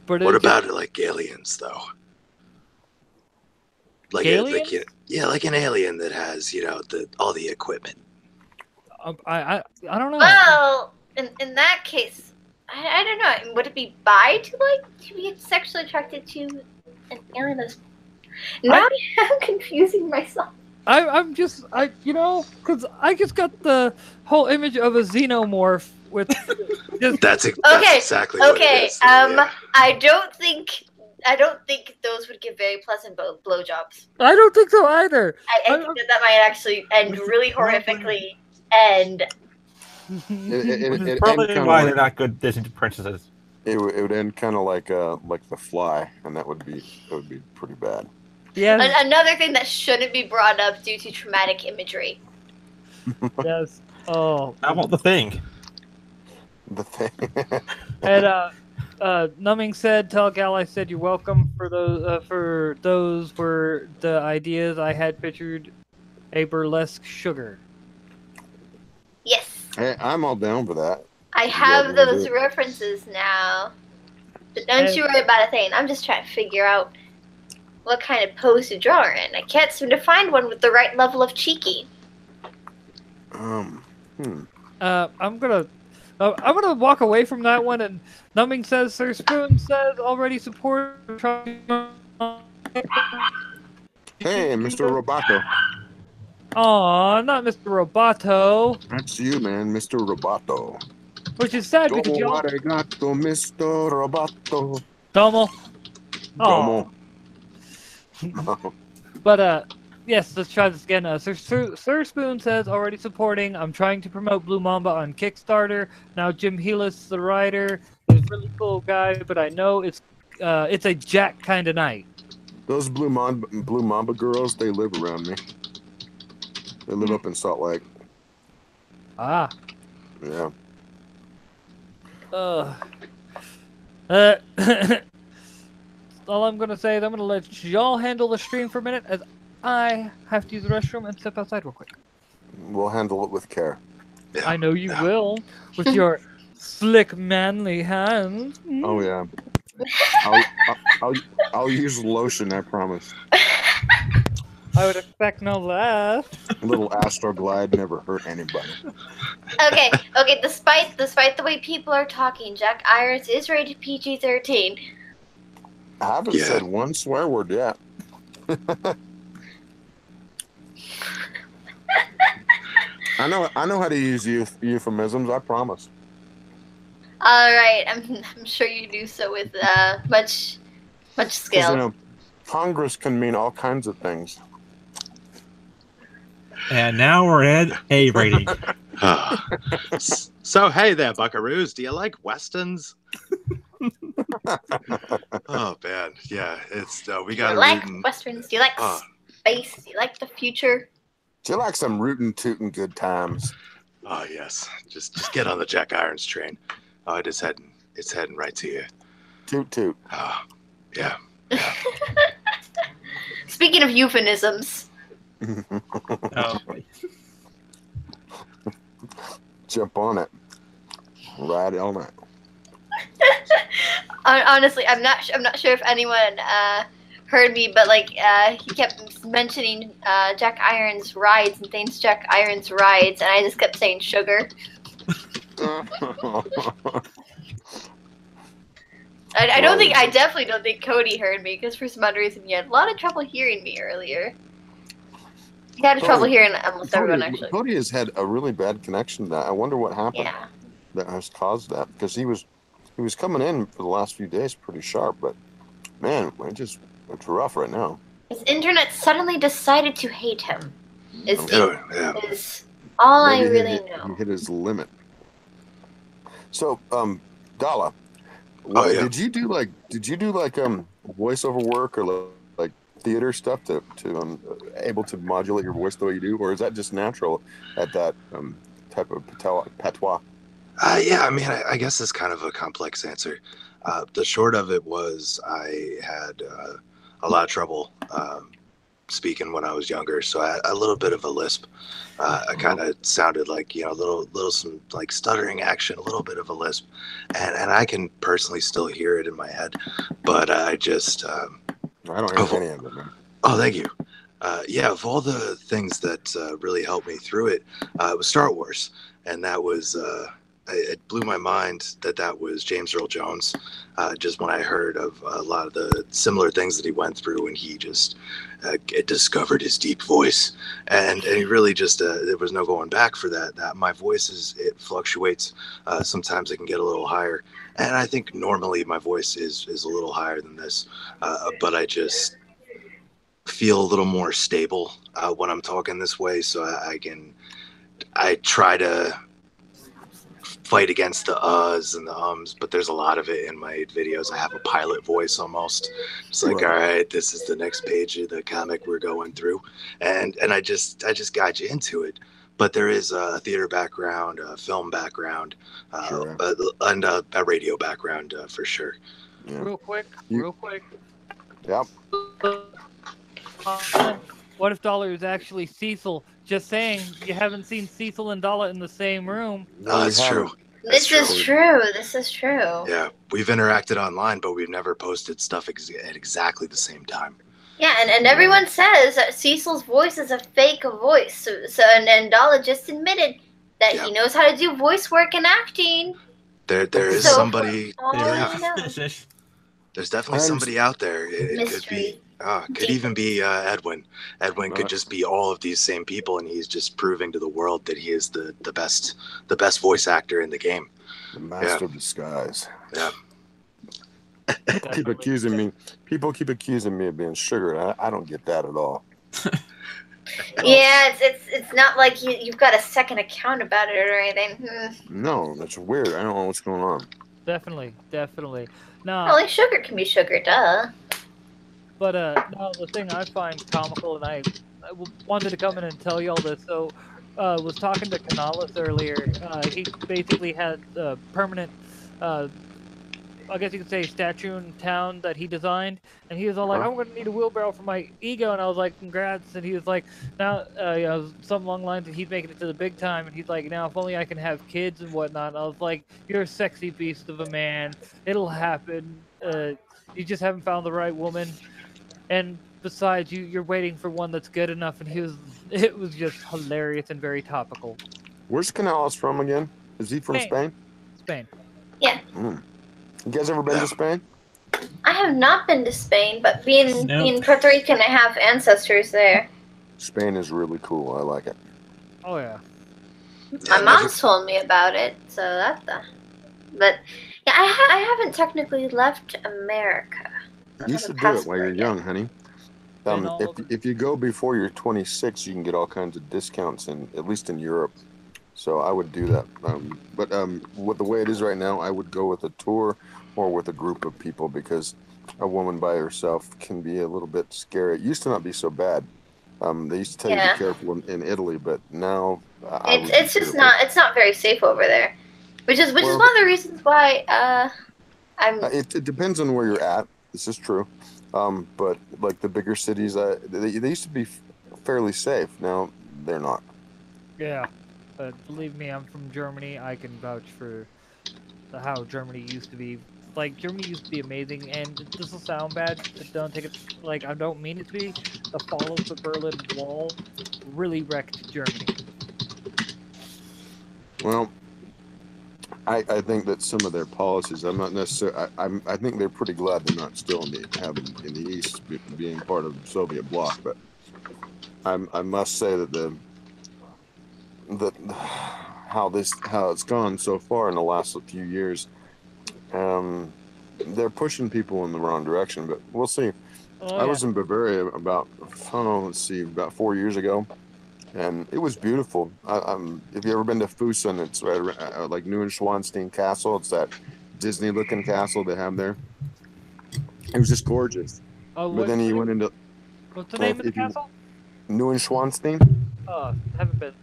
But What about it like aliens though? Like aliens? like an alien that has all the equipment. I don't know. Well, in that case, I don't know. Would it be bi to be sexually attracted to an alien? Now I'm confusing myself. I'm just because I just got the whole image of a xenomorph with. That's exactly what it is. Yeah. I don't think those would give very pleasant blowjobs. I don't think so either. I think that might actually end really horrifically. And It Probably end why kinda they're not good Disney princesses. It would end kind of like The Fly, and that would be pretty bad. Yes. another thing that shouldn't be brought up due to traumatic imagery. Yes. Oh. How about the thing? The thing. And Numbing said, "Tell Gal I said you're welcome for those were the ideas I had pictured a burlesque sugar." Yes, Hey, I'm all down for that. I have we'll those do it. references now. But don't you worry about a thing. I'm just trying to figure out what kind of pose to draw her in. I can't seem to find one with the right level of cheeky. I'm gonna walk away from that one. And Numbing says, Sir Spoon says, already support. Hey, Mr. Roboto. Aw, not Mr. Roboto. That's you, man, Mr. Roboto. Which is sad because Domo y'all. arigato, Mr. Roboto. Domo. Domo. But yes, let's try this again. Sir Spoon says already supporting. I'm trying to promote Blue Mamba on Kickstarter. Now Jim Helis, the writer, is a really cool guy, but I know it's a Jack kind of night. Those Blue Mamba girls, they live around me. They live up in Salt Lake. Ah. Yeah. All I'm gonna say is I'm gonna let y'all handle the stream for a minute, as I have to use the restroom and step outside real quick. We'll handle it with care. Yeah. I know you will, with your slick, manly hands. Oh yeah. I'll use lotion, I promise. I would expect no less. A little Astroglide never hurt anybody. Okay. Despite the way people are talking, Jack Irons is rated PG-13. I haven't said one swear word yet. I know how to use euphemisms, I promise. All right, I'm sure you do so with much skill. You know, Congress can mean all kinds of things. And now we're at A rating. So hey there, buckaroos. Do you like westerns? Oh man, yeah. It's we got Do you like westerns? Do you like space? Do you like the future? Do you like some rootin' tootin' good times? Oh yes. Just get on the Jack Irons train. Oh, it's heading right to you. Toot toot. Yeah. Speaking of euphemisms. Oh. Jump on it. Ride it all night. Honestly, I'm not sure if anyone heard me, but like he kept mentioning Jack Irons rides and things Jack Irons rides, and I just kept saying sugar. I definitely don't think Cody heard me, because for some odd reason he had a lot of trouble hearing me earlier. He had trouble hearing almost everyone, actually. Cody has had a really bad connection. I wonder what happened that has caused that, because he was coming in for the last few days pretty sharp, but man, it's rough right now. His internet suddenly decided to hate him. Is all I really know. He hit his limit. So, Dala, did you do like voiceover work or like theater stuff to able to modulate your voice the way you do, or is that just natural at that type of patois? Yeah, I mean, I guess it's kind of a complex answer. The short of it was I had a lot of trouble speaking when I was younger, so I had a little bit of a lisp. I kind of sounded like, little some like stuttering action, a little bit of a lisp, and I can personally still hear it in my head, but I just I don't hear any of it, man. Oh, thank you. Yeah, of all the things that really helped me through it, it was Star Wars, and that was it blew my mind that was James Earl Jones. Just when I heard of a lot of the similar things that he went through, and he just discovered his deep voice, and he really just there was no going back for that. That my voice it fluctuates. Sometimes it can get a little higher, and I think normally my voice is a little higher than this, but I just feel a little more stable when I'm talking this way, so I try to fight against the uhs and the ums, but there's a lot of it in my videos. I have a pilot voice almost. It's like, all right, this is the next page of the comic we're going through, and I just guide you into it. But there is a theater background, a film background, and a radio background for sure. Yeah. Real quick. Yep. What if Dollar is actually Cecil? Just saying, you haven't seen Cecil and Dollar in the same room. No, that's true. This is true. Yeah, we've interacted online, but we've never posted stuff at exactly the same time. Yeah, and everyone says that Cecil's voice is a fake voice. And Dala just admitted that he knows how to do voice work and acting. There is So, somebody. for all Yeah, we know, there's definitely somebody out there. It could mystery. be. Could even be Edwin. Edwin could just be all of these same people, and he's just proving to the world that he is the best voice actor in the game. The master of disguise. Yeah. Keep accusing me. People keep accusing me of being sugar. I don't get that at all. Yeah, it's not like you've got a second account about it or anything. No, that's weird. I don't know what's going on. Definitely. No, Only sugar can be sugar, duh. but no, the thing I find comical, and I wanted to come in and tell you all this. So, was talking to Canalis earlier. He basically had a permanent, I guess you could say, statue in town that he designed, and he was all like, "I'm going to need a wheelbarrow for my ego," and I was like, "Congrats!" And he was like, "Now, something along the lines that he's making it to the big time," and he's like, "Now, if only I can have kids and whatnot." And I was like, "You're a sexy beast of a man. It'll happen. You just haven't found the right woman, and besides, you're waiting for one that's good enough." And it was just hilarious and very topical. Where's Canales from again? Is he from Spain? Spain. Yeah. You guys ever been to Spain? I have not been to Spain, but being Puerto Rican, I have ancestors there. Spain is really cool. I like it. Oh yeah. My mom's told me about it, so that's But yeah, I haven't technically left America. You should do it while you're young, honey. If you go before you're 26, you can get all kinds of discounts at least in Europe. So I would do that. But with the way it is right now, I would go with a tour or with a group of people because a woman by herself can be a little bit scary. It used to not be so bad. They used to tell you to be careful in Italy, but now it's not very safe over there, which is one of the reasons why It depends on where you're at. This is true, but like the bigger cities, they used to be fairly safe. Now they're not. Yeah. But believe me, I'm from Germany. I can vouch for how Germany used to be. Like, Germany used to be amazing, and this will sound bad, but don't take it, like, I don't mean it to be. The fall of the Berlin Wall really wrecked Germany. Well, I think that some of their policies, I'm not necessarily, I think they're pretty glad they're not still in the East, being part of the Soviet bloc, but I must say that how it's gone so far in the last few years, they're pushing people in the wrong direction, but we'll see. I was in Bavaria about 4 years ago, and it was beautiful. If you ever been to Fussen, it's right around, like Neuschwanstein Castle. It's that Disney looking castle they have there. It was just gorgeous. But then you went into what's the name of the castle? Neuschwanstein. Haven't been.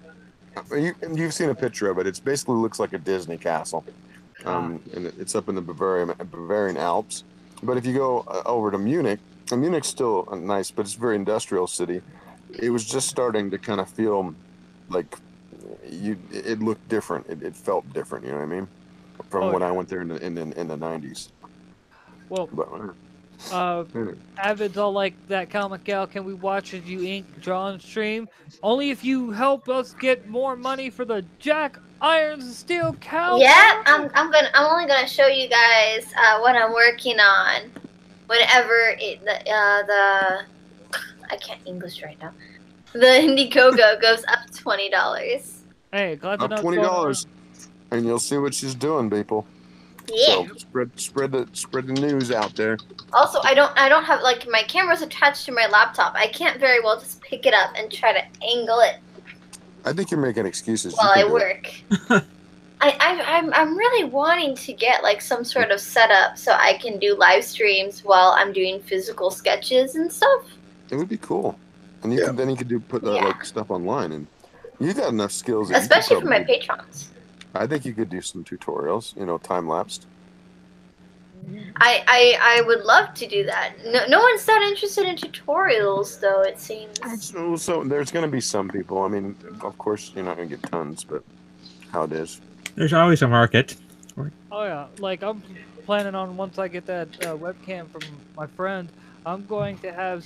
You've seen a picture of it. It basically looks like a Disney castle, and it's up in the Bavarian Alps. But if you go over to Munich, and Munich's still nice, but it's a very industrial city. It was just starting to kind of feel like it looked different. It felt different. You know what I mean? From when I went there in the 90s. Well, Avid's all like, "That comic gal, can we watch as you ink draw and stream? Only if you help us get more money for the Jack Irons Steel Cow." Yeah, I'm only gonna show you guys what I'm working on. Whenever I can't English right now. The Indiegogo goes up $20. Hey, glad to know. $20, and you'll see what she's doing, people. Yeah. So spread the news out there. Also, I don't have, like, my camera's attached to my laptop. I can't very well just pick it up and try to angle it I think you're making excuses. while I work. I'm really wanting to get like some sort of setup so I can do live streams while I'm doing physical sketches and stuff. It would be cool, and you could put like stuff online, and you got enough skills. Especially for my patrons. I think you could do some tutorials, time lapsed. I would love to do that. No one's that interested in tutorials, though, it seems. So there's going to be some people. I mean, of course, you're not going to get tons, but how it is. There's always a market. Oh yeah, like I'm planning on, once I get that webcam from my friend, I'm going to have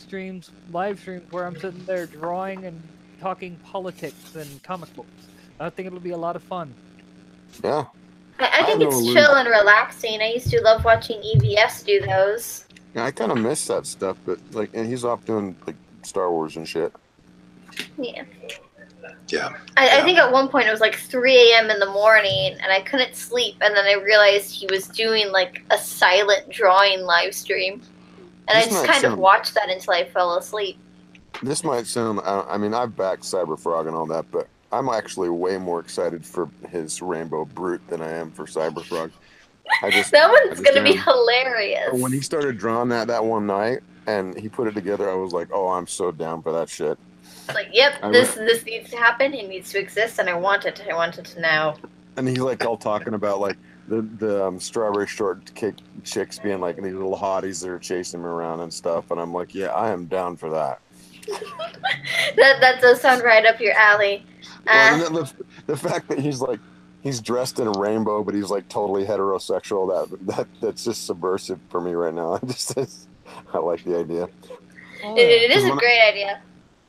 live streams where I'm sitting there drawing and talking politics and comic books. I think it'll be a lot of fun. Yeah. I think have no it's illusion. chill and relaxing. I used to love watching EVS do those. Yeah, I kind of miss that stuff, but like, and he's off doing like Star Wars and shit. Yeah. Yeah. I think at one point it was like 3 a.m. in the morning and I couldn't sleep, and then I realized he was doing like a silent drawing live stream. And I This just might kind of sound- watched that until I fell asleep. This might sound, I mean, I've backed Cyberfrog and all that, but I'm actually way more excited for his Rainbow Brute than I am for Cyberfrog. That I one's just gonna be am. hilarious. When he started drawing that one night and he put it together, I was like, oh, I'm so down for that shit. Like, yep, I this needs to happen. It needs to exist, and I want it. I want it now. And he's like all talking about like the strawberry shortcake chicks being like these little hotties that are chasing him around and stuff. And I'm like, yeah, I am down for that. That does sound right up your alley. Well, and the fact that he's dressed in a rainbow, but he's like totally heterosexual. That's just subversive for me right now. I like the idea. Oh, It is a When I- great idea.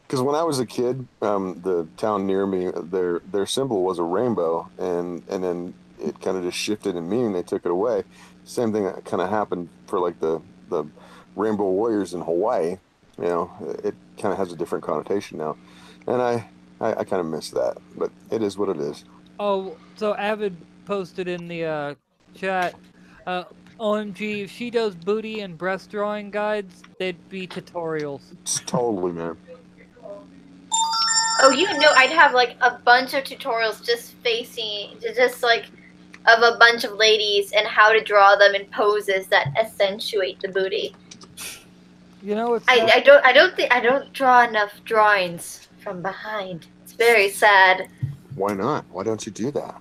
Because when I was a kid, the town near me, their symbol was a rainbow, and then it kind of just shifted in meaning. They took it away. Same thing that kind of happened for like the Rainbow Warriors in Hawaii. You know, it kind of has a different connotation now, and I kind of miss that. But it is what it is. Oh, so Avid posted in the chat. OMG, if she does booty and breast drawing guides, they'd be tutorials. It's totally, man. Oh, I'd have like a bunch of tutorials just like of a bunch of ladies and how to draw them in poses that accentuate the booty. You know, it's I don't draw enough drawings from behind. It's very sad. Why not? Why don't you do that?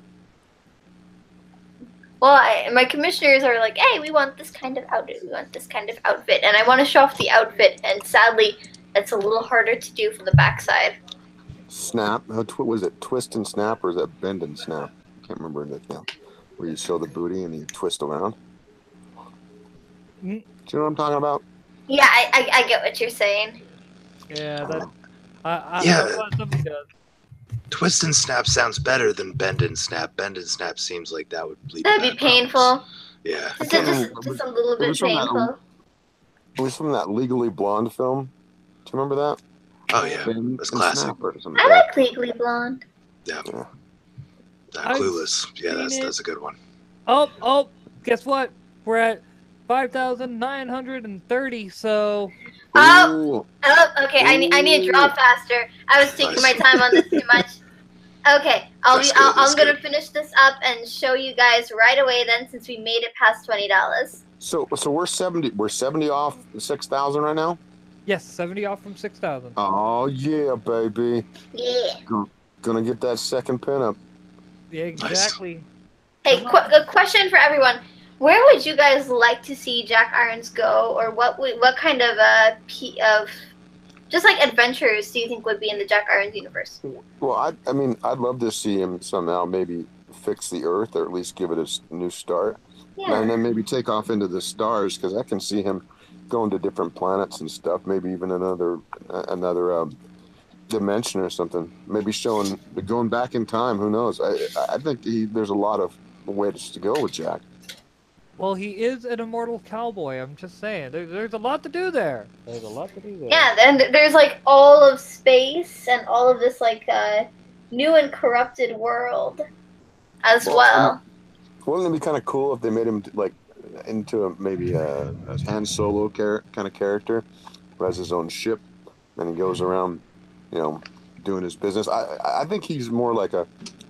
Well, my commissioners are like, hey, we want this kind of outfit. We want this kind of outfit. And I want to show off the outfit. And sadly, it's a little harder to do from the backside. Snap. Was it twist and snap or is that bend and snap? I can't remember it now. Where you show the booty and you twist around. Do you know what I'm talking about? Yeah, I get what you're saying. yeah, that. I Yeah. that's what somebody does. Twist and snap sounds better than bend and snap. Bend and snap seems like that would lead to That'd be bad problems. painful. Yeah. Just a little It bit was from that- painful. It was from that Legally Blonde film. Do you remember that? Oh yeah. Bend That's and classic. snap or something. I like Legally Blonde. I've Clueless. Yeah, seen it. that's a good one. Oh, guess what? We're at 5,930. So Oh, Ooh. oh, okay. I need to draw faster. I was taking my time on this too much. Okay, That's good, that's I'm gonna good. finish this up and show you guys right away. Then, since we made it past $20. So we're 70 off 6,000 right now? yes, 70 off from 6,000. Oh yeah, baby. Yeah. Gonna get that second pin up. Yeah, exactly. Hey, a question for everyone: where would you guys like to see Jack Irons go, or what kind of just like adventures do you think would be in the Jack Irons universe? Well, I mean, I'd love to see him somehow maybe fix the Earth or at least give it a new start. Yeah. And then maybe take off into the stars because I can see him going to different planets and stuff. Maybe even another dimension or something. Maybe going back in time. Who knows? I think there's a lot of ways to go with Jack. Well, he is an immortal cowboy. I'm just saying. There's a lot to do there. There's a lot to do there. Yeah, and there's like all of space and all of this like new and corrupted world as well. Wouldn't it be kind of cool if they made him like into maybe a Han Solo kind of character who has his own ship and he goes around, doing his business? I think he's more like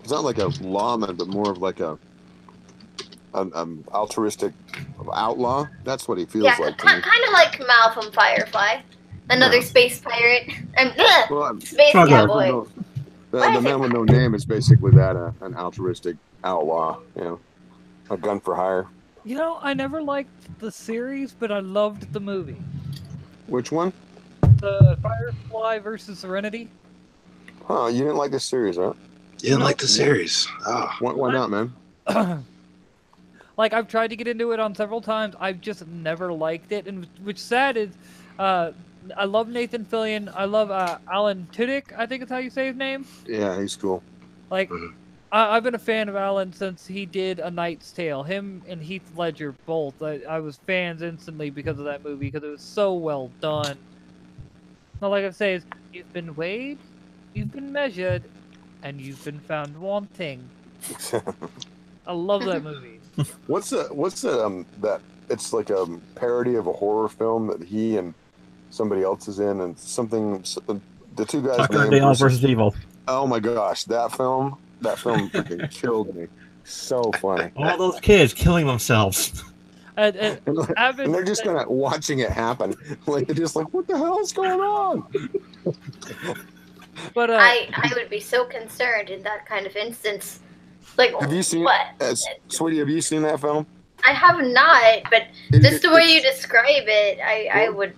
he's not like a lawman, but more of like an altruistic outlaw. That's what he feels Yeah, like to kind me. of like Mal from Firefly, another Yeah. space pirate, and Well, space Fuck off. cowboy. the man with no name is basically that an altruistic outlaw, a gun for hire. You know, I never liked the series, but I loved the movie. Which one? The Firefly versus Serenity. Huh? You didn't like this series, huh? You didn't No. like the series. Oh. Why not, man? Like, I've tried to get into it on several times. I've just never liked it. And what's sad is I love Nathan Fillion. I love Alan Tudyk. I think is how you say his name. Yeah, he's cool. Like, Mhm. I've been a fan of Alan since he did A Knight's Tale. Him and Heath Ledger both. I was fans instantly because of that movie because it was so well done. All I can say is, you've been weighed, you've been measured, and you've been found wanting. I love that movie. What's that? It's like a parody of a horror film that he and somebody else is in, and something. The two guys. Tucker and Dale versus Evil. Oh my gosh, that film freaking killed me. So funny. All those kids killing themselves. And And they're just kind of watching it happen. Like they're just like, what the hell is going on? But I would be so concerned in that kind of instance. Like, Have you seen? what? Sweetie, have you seen that film? I have not, but just the way you describe it, I would.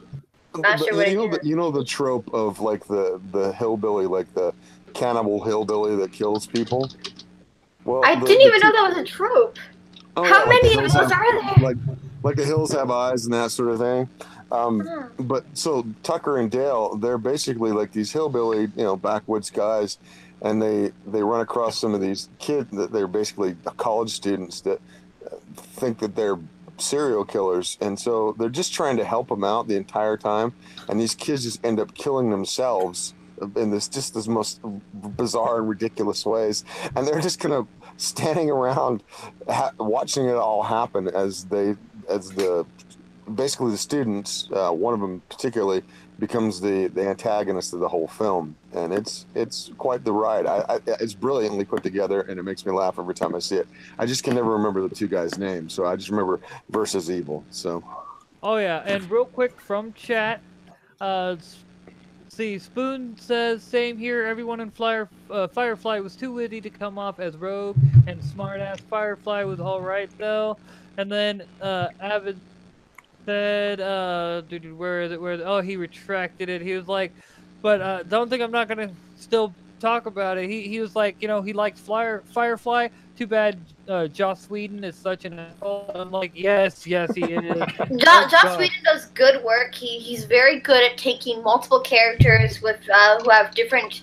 Not sure what you know the trope of like the hillbilly, like the cannibal hillbilly that kills people. Well, I didn't even know that was a trope. Oh, How yeah, many the of hills those have- are there? Like the hills have eyes and that sort of thing. But so Tucker and Dale, they're basically like these hillbilly, backwoods guys, and they run across some of these kids that they're basically college students that think that they're serial killers, and so they're just trying to help them out the entire time, and these kids just end up killing themselves in this most bizarre and ridiculous ways, and they're just kind of standing around watching it all happen as basically the students, one of them particularly, becomes the antagonist of the whole film, and it's quite the ride. It's brilliantly put together, and it makes me laugh every time I see it. I just can never remember the two guys' names, so I just remember versus Evil. So, oh yeah, and real quick from chat, see, Spoon says same here. Everyone in Firefly was too witty to come off as Rogue, and smartass Firefly was all right though. And then Avid said, where is it? Oh, he retracted it. He was like, but don't think I'm not gonna still talk about it. He was like, he likes Firefly. Too bad Joss Whedon is such an asshole. I'm like, yes, he is. Joss Whedon does good work. He's very good at taking multiple characters with who have different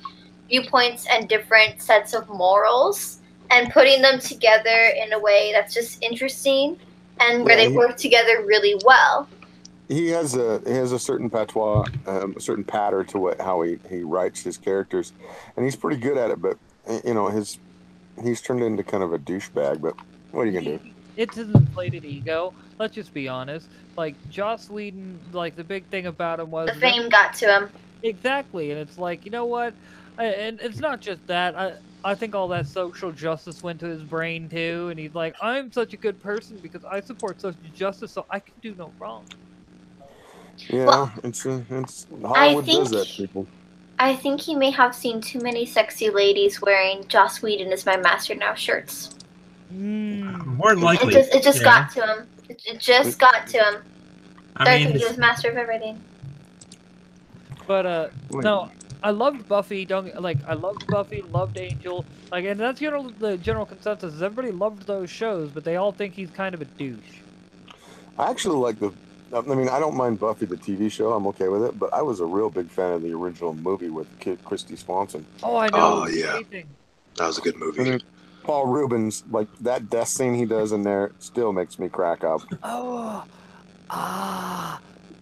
viewpoints and different sets of morals and putting them together in a way that's just interesting and where they work together really well. he has a certain patois, a certain pattern to how he writes his characters, and he's pretty good at it. But he's turned into kind of a douchebag. But what are you gonna do? It's his inflated ego. Let's just be honest. Like Joss Whedon, like the big thing about him was The fame got to him. exactly, and it's like, you know what? And it's not just that. I think all that social justice went to his brain too, and he's like, I'm such a good person because I support social justice, so I can do no wrong. Yeah, Well, it's Hollywood does that, think- people. I think he may have seen too many sexy ladies wearing Joss Whedon is my master now shirts. More than likely. It just yeah. got to him. It just got to him. I Started mean, thinking he was master of everything. But no, I loved Buffy. I loved Buffy, loved Angel. Like, and that's the general consensus. Is everybody loved those shows, but they all think he's kind of a douche. I actually like I mean, I don't mind Buffy the TV show. I'm okay with it. But I was a real big fan of the original movie with Christy Swanson. Oh, I know. Oh, yeah. Amazing. That was a good And movie. then Paul Rubens, like that death scene he does in there, still makes me crack up. Oh,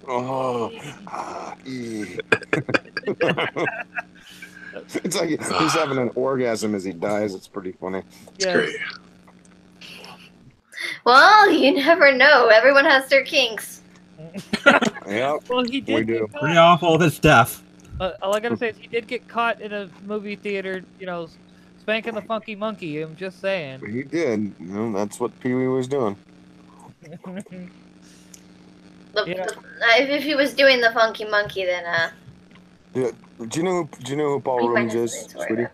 Oh, it's like he's having an orgasm as he dies. It's pretty funny. It's yeah. great. Well, you never know. Everyone has their kinks. Yep. Well, he did. We do. Get caught. pretty awful with his death. All I gotta say is he did get caught in a movie theater, spanking the funky monkey. I'm just saying. He did. That's what Pee Wee was doing. Yeah. If he was doing the funky monkey, then Yeah. Do you know who Paul He might Rubens have is, something to worry sweetie?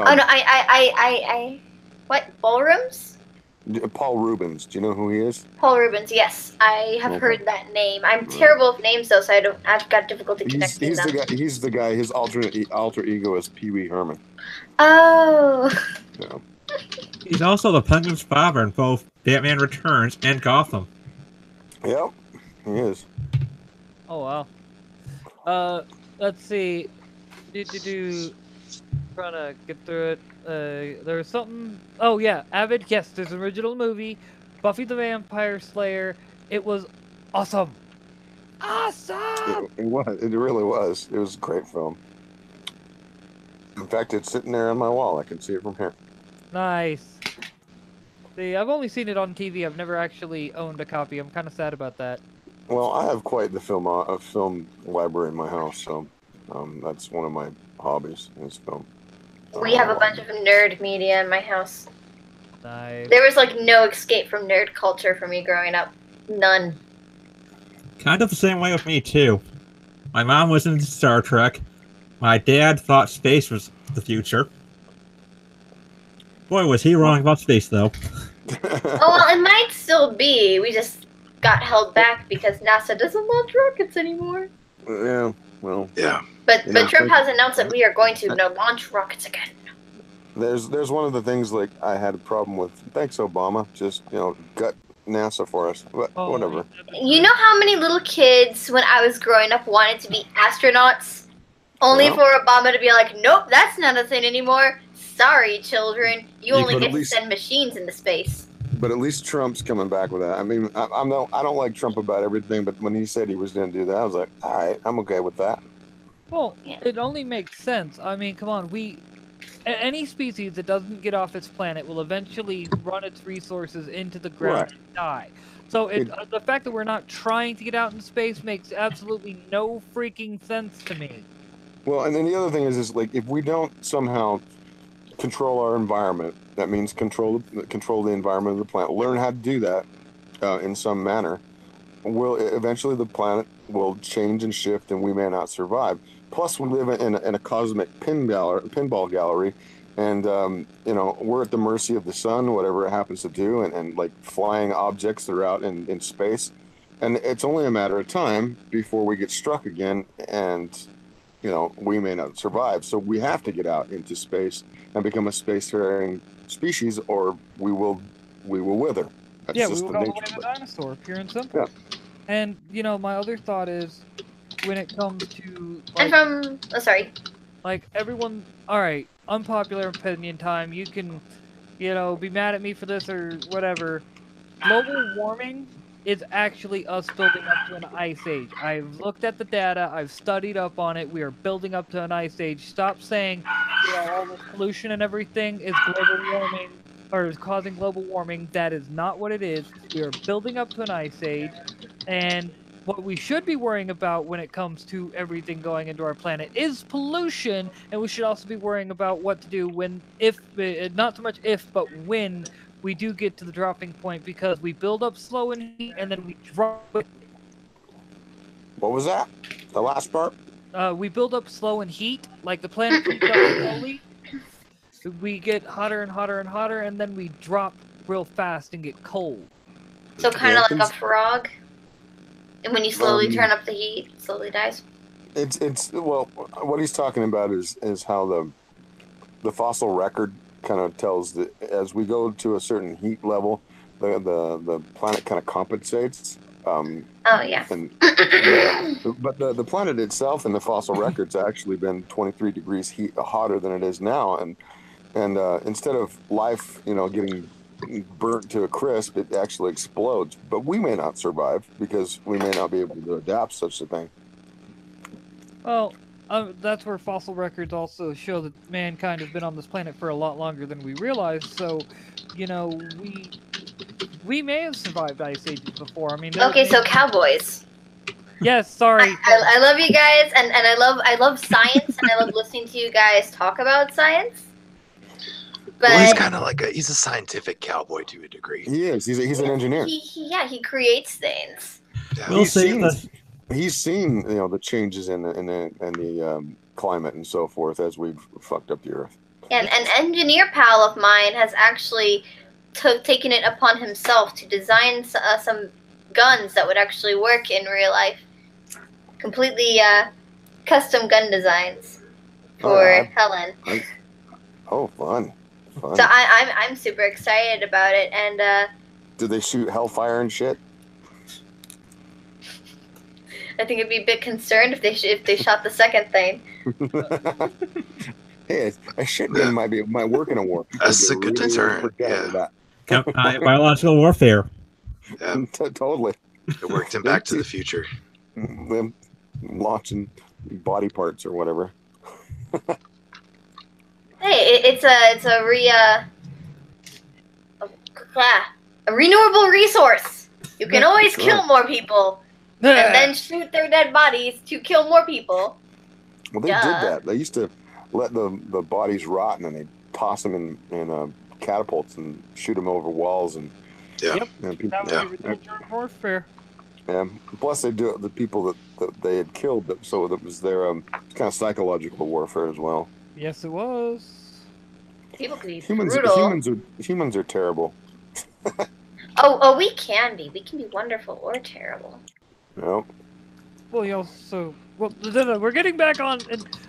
oh no, I what ballrooms? Paul Rubens. Do you know who he is? Paul Rubens. Yes, I have Okay. heard that name. I'm terrible with names though, so I've got difficulty He's connecting them. the guy. He's the guy. His alter ego is Pee Wee Herman. Oh. Yeah. He's also the Penguin's father in both Batman Returns and Gotham. Yep. He is. Oh wow. Let's see. Trying to get through it. There was something. Oh yeah, Avid. Yes, there's an original movie, Buffy the Vampire Slayer. It was awesome. Awesome. It was. It really was. It was a great film. In fact, it's sitting there on my wall. I can see it from here. Nice. See, I've only seen it on TV. I've never actually owned a copy. I'm kind of sad about that. Well, I have quite the film library in my house, so that's one of my hobbies is film. We have a bunch of nerd media in my house. Nice. There was like no escape from nerd culture for me growing up. None. Kind of the same way with me, too. My mom was into Star Trek. My dad thought space was the future. Boy, was he wrong about space, though. Oh, well, it might still be. We just got held back because NASA doesn't launch rockets anymore. Yeah, well. Yeah. But Trump has announced that we are going to launch rockets again. There's one of the things like I had a problem with. Thanks, Obama. Just gut NASA for us. But whatever. You know how many little kids when I was growing up wanted to be astronauts, only for Obama to be like, "Nope, that's not a thing anymore. Sorry, children. You only get to send machines into space." But at least Trump's coming back with that. I mean, I don't like Trump about everything, but when he said he was going to do that, I was like, all right, I'm okay with that. Well, it only makes sense. I mean, come on, any species that doesn't get off its planet will eventually run its resources into the ground and die. So the fact that we're not trying to get out in space makes absolutely no freaking sense to me. Well, and then the other thing is like if we don't somehow control our environment, that means control the environment of the planet. Learn how to do that in some manner. Eventually the planet will change and shift, and we may not survive. Plus, we live in a cosmic pinball gallery, and we're at the mercy of the sun, whatever it happens to do, and like flying objects that are out in space, and it's only a matter of time before we get struck again, and we may not survive. So we have to get out into space and become a spacefaring species, or we will wither. That's we will go like a dinosaur, pure and simple. Yeah. And my other thought is, when it comes to like everyone, all right, unpopular opinion time. You can, be mad at me for this or whatever. Global warming is actually us building up to an ice age. I've looked at the data. I've studied up on it. We are building up to an ice age. Stop saying, all this pollution and everything is global warming or is causing global warming. That is not what it is. We are building up to an ice age, and what we should be worrying about when it comes to everything going into our planet is pollution, and we should also be worrying about what to do not so much if, but when we do get to the dropping point, because we build up slow and heat, and then we drop it. What was that? The last part? We build up slow and heat, like the planet heats up slowly. We get hotter and hotter and hotter, and then we drop real fast and get cold. So kind of like a frog? And when you slowly turn up the heat, it slowly dies? Well, what he's talking about is how the fossil record kind of tells that as we go to a certain heat level, the planet kind of compensates. Yeah. But the planet itself in the fossil record's actually been 23 degrees hotter than it is now, and instead of life, getting burnt to a crisp, it actually explodes. But we may not survive because we may not be able to adapt such a thing. Well, that's where fossil records also show that mankind has been on this planet for a lot longer than we realize. So, we may have survived ice ages before. I mean, so cowboys. Yes, sorry. I love you guys, and I love science, and I love listening to you guys talk about science. But he's kind of like he's a scientific cowboy to a degree. He is. He's an engineer. He creates things. Yeah. He's seen the changes in the climate and so forth as we've fucked up the earth. And an engineer pal of mine has actually taken it upon himself to design some guns that would actually work in real life. Completely custom gun designs for Helen. Fun. So I'm super excited about it, and do they shoot hellfire and shit? I think I'd be a bit concerned if they shot the second thing. Hey, a shitgun might work in a war. That's a good Really deterrent, forget yeah. that. Biological warfare. Yeah, Totally. it worked in Back to the Future. Them launching body parts or whatever. Hey, it's a renewable resource. You can always kill more people and then shoot their dead bodies to kill more people. Well, they did that. They used to let the bodies rot and then they toss them in catapults and shoot them over walls and. Yeah. Yep. And people, That was original warfare. plus, they do it the people that they had killed, so that was their kind of psychological warfare as well. Yes, it was. People could be Humans are terrible. Oh, we can be. We can be wonderful or terrible. Yep. Well, you also. Well, we're getting back on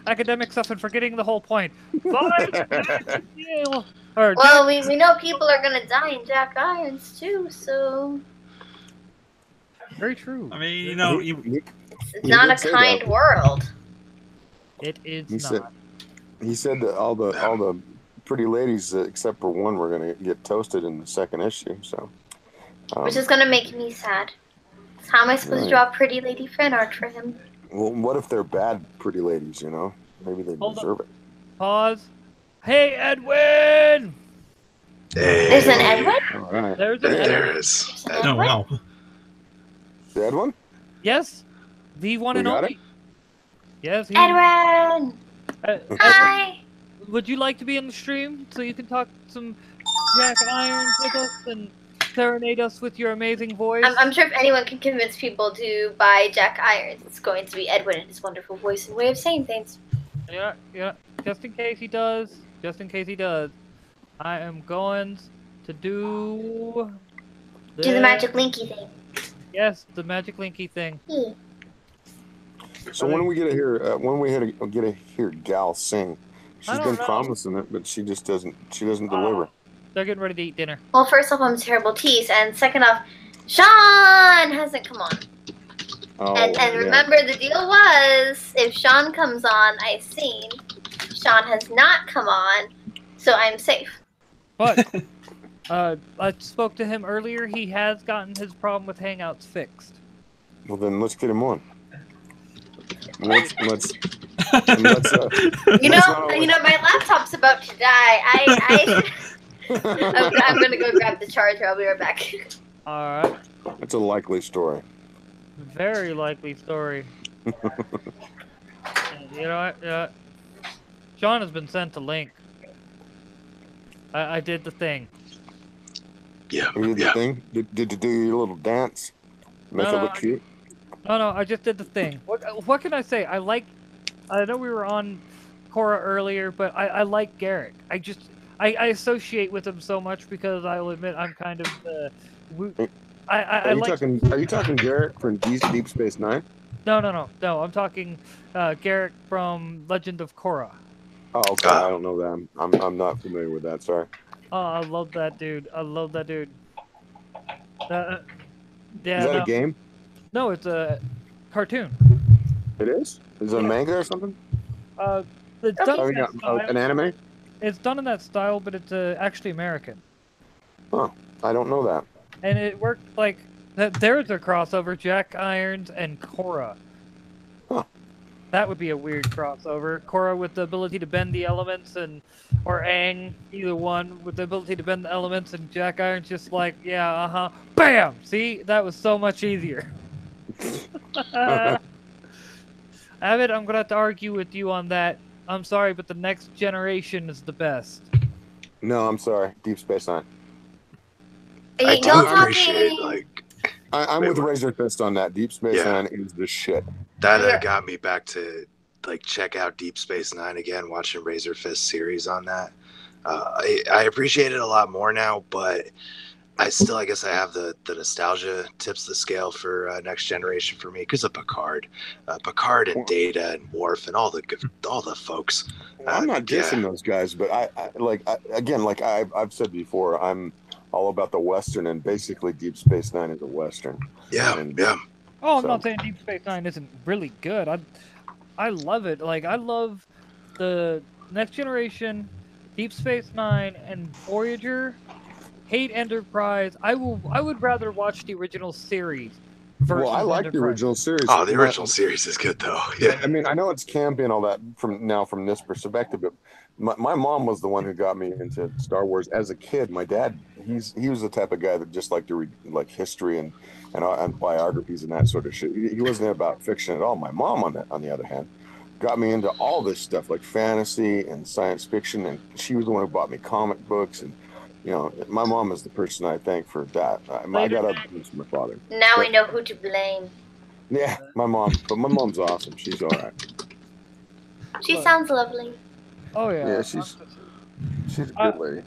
academic stuff and forgetting the whole point. Well, we know people are gonna die in Jack Irons too, so very true. I mean, it's not a kind world. It is not. He said that all the pretty ladies, except for one, were gonna get toasted in the second issue. So, which is gonna make me sad. How am I supposed to draw pretty lady fan art for him? Well, what if they're bad pretty ladies? You know, maybe they deserve it. Pause. Hey, Edwin! Hey. There's an Edwin? All right. There is. Oh, wow. The Edwin? Yes. The one We and got only. it? Edwin! Yes. Hi! Would you like to be in the stream so you can talk some Jack Irons with us and serenade us with your amazing voice? I'm sure if anyone can convince people to buy Jack Irons, it's going to be Edwin and his wonderful voice and way of saying things. Yeah. Just in case he does, I am going to do the magic linky thing. Yes, the magic linky thing. So when we get to hear Gal sing, she's been promising it, but she just doesn't deliver. They're getting ready to eat dinner. Well, first off, I'm terrible tease, and second off, Sean hasn't come on. Oh, and remember, the deal was, if Sean comes on, I sing. Sean has not come on, so I'm safe. But I spoke to him earlier. He has gotten his problem with Hangouts fixed. Well, then let's get him on. Let's you know, my laptop's about to die. I'm gonna go grab the charger. I'll be right back. All right. That's a likely story. Very likely story. You know what? Sean has been sent a link. I did the thing. Yeah. You did the thing? Did you do your little dance? Make it look cute? No, I just did the thing. What can I say? I know we were on Korra earlier, but I like Garrick. I associate with him so much because I'll admit I'm kind of Are you talking Garrick from Deep Space Nine? No. I'm talking Garrick from Legend of Korra. Oh, okay. I don't know that. I'm not familiar with that. Sorry. Oh, I love that dude. Yeah, Is that a game? No, it's a cartoon. It is? Is it a manga or something? It's done in that style. An anime? It's done in that style, but it's actually American. Huh. I don't know that. And it worked like there's a crossover, Jack Irons and Korra. Huh. That would be a weird crossover. Korra with the ability to bend the elements, or Aang, either one, with the ability to bend the elements, and Jack Irons just like, yeah, bam! See? That was so much easier. Avid, I'm gonna have to argue with you on that. I'm sorry, but the next generation is the best. No, I'm sorry. Deep Space Nine. I do appreciate, I'm with Razor Fist on that. Deep Space Nine is the shit. That got me back to check out Deep Space Nine again, watching Razor Fist series on that. I appreciate it a lot more now, but I guess I have the nostalgia tips the scale for Next Generation for me because of Picard and Data and Worf and all the folks. Well, I'm not dissing those guys, but I've said before, I'm all about the Western, and basically Deep Space Nine is a Western. Yeah. Oh, I'm So- not saying Deep Space Nine isn't really good. I love it. Like I love the Next Generation, Deep Space Nine, and Voyager. Hate Enterprise. I would rather watch the original series versus Well, I like the Enterprise. original series. Oh, the My- original series is good though. Yeah. I mean, I know it's campy and all that from this perspective, but my mom was the one who got me into Star Wars as a kid. My dad, he was the type of guy that just liked to read like history and biographies and that sort of shit. He wasn't about fiction at all. My mom, on the other hand, got me into all this stuff like fantasy and science fiction, and she was the one who bought me comic books. And you know, my mom is the person I thank for that. I got other things from my father. Now we know who to blame. Yeah, my mom, but my mom's awesome. She's all right. She Look. sounds lovely. Oh yeah. Yeah, she's a good lady.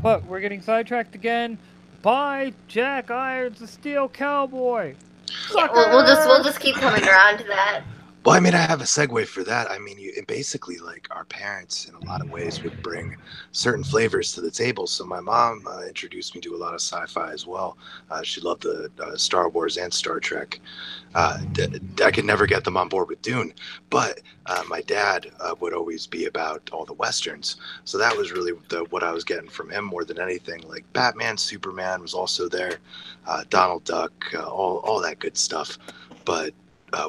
But we're getting sidetracked again. By Jack Irons, the Steel Cowboy. Yeah, we'll just keep coming around to that. Well, I mean, I have a segue for that. I mean, basically, like, our parents, in a lot of ways, would bring certain flavors to the table. So my mom introduced me to a lot of sci-fi as well. She loved the Star Wars and Star Trek. I could never get them on board with Dune, but my dad would always be about all the Westerns. So that was really what I was getting from him more than anything. Like Batman, Superman was also there, Donald Duck, all that good stuff. But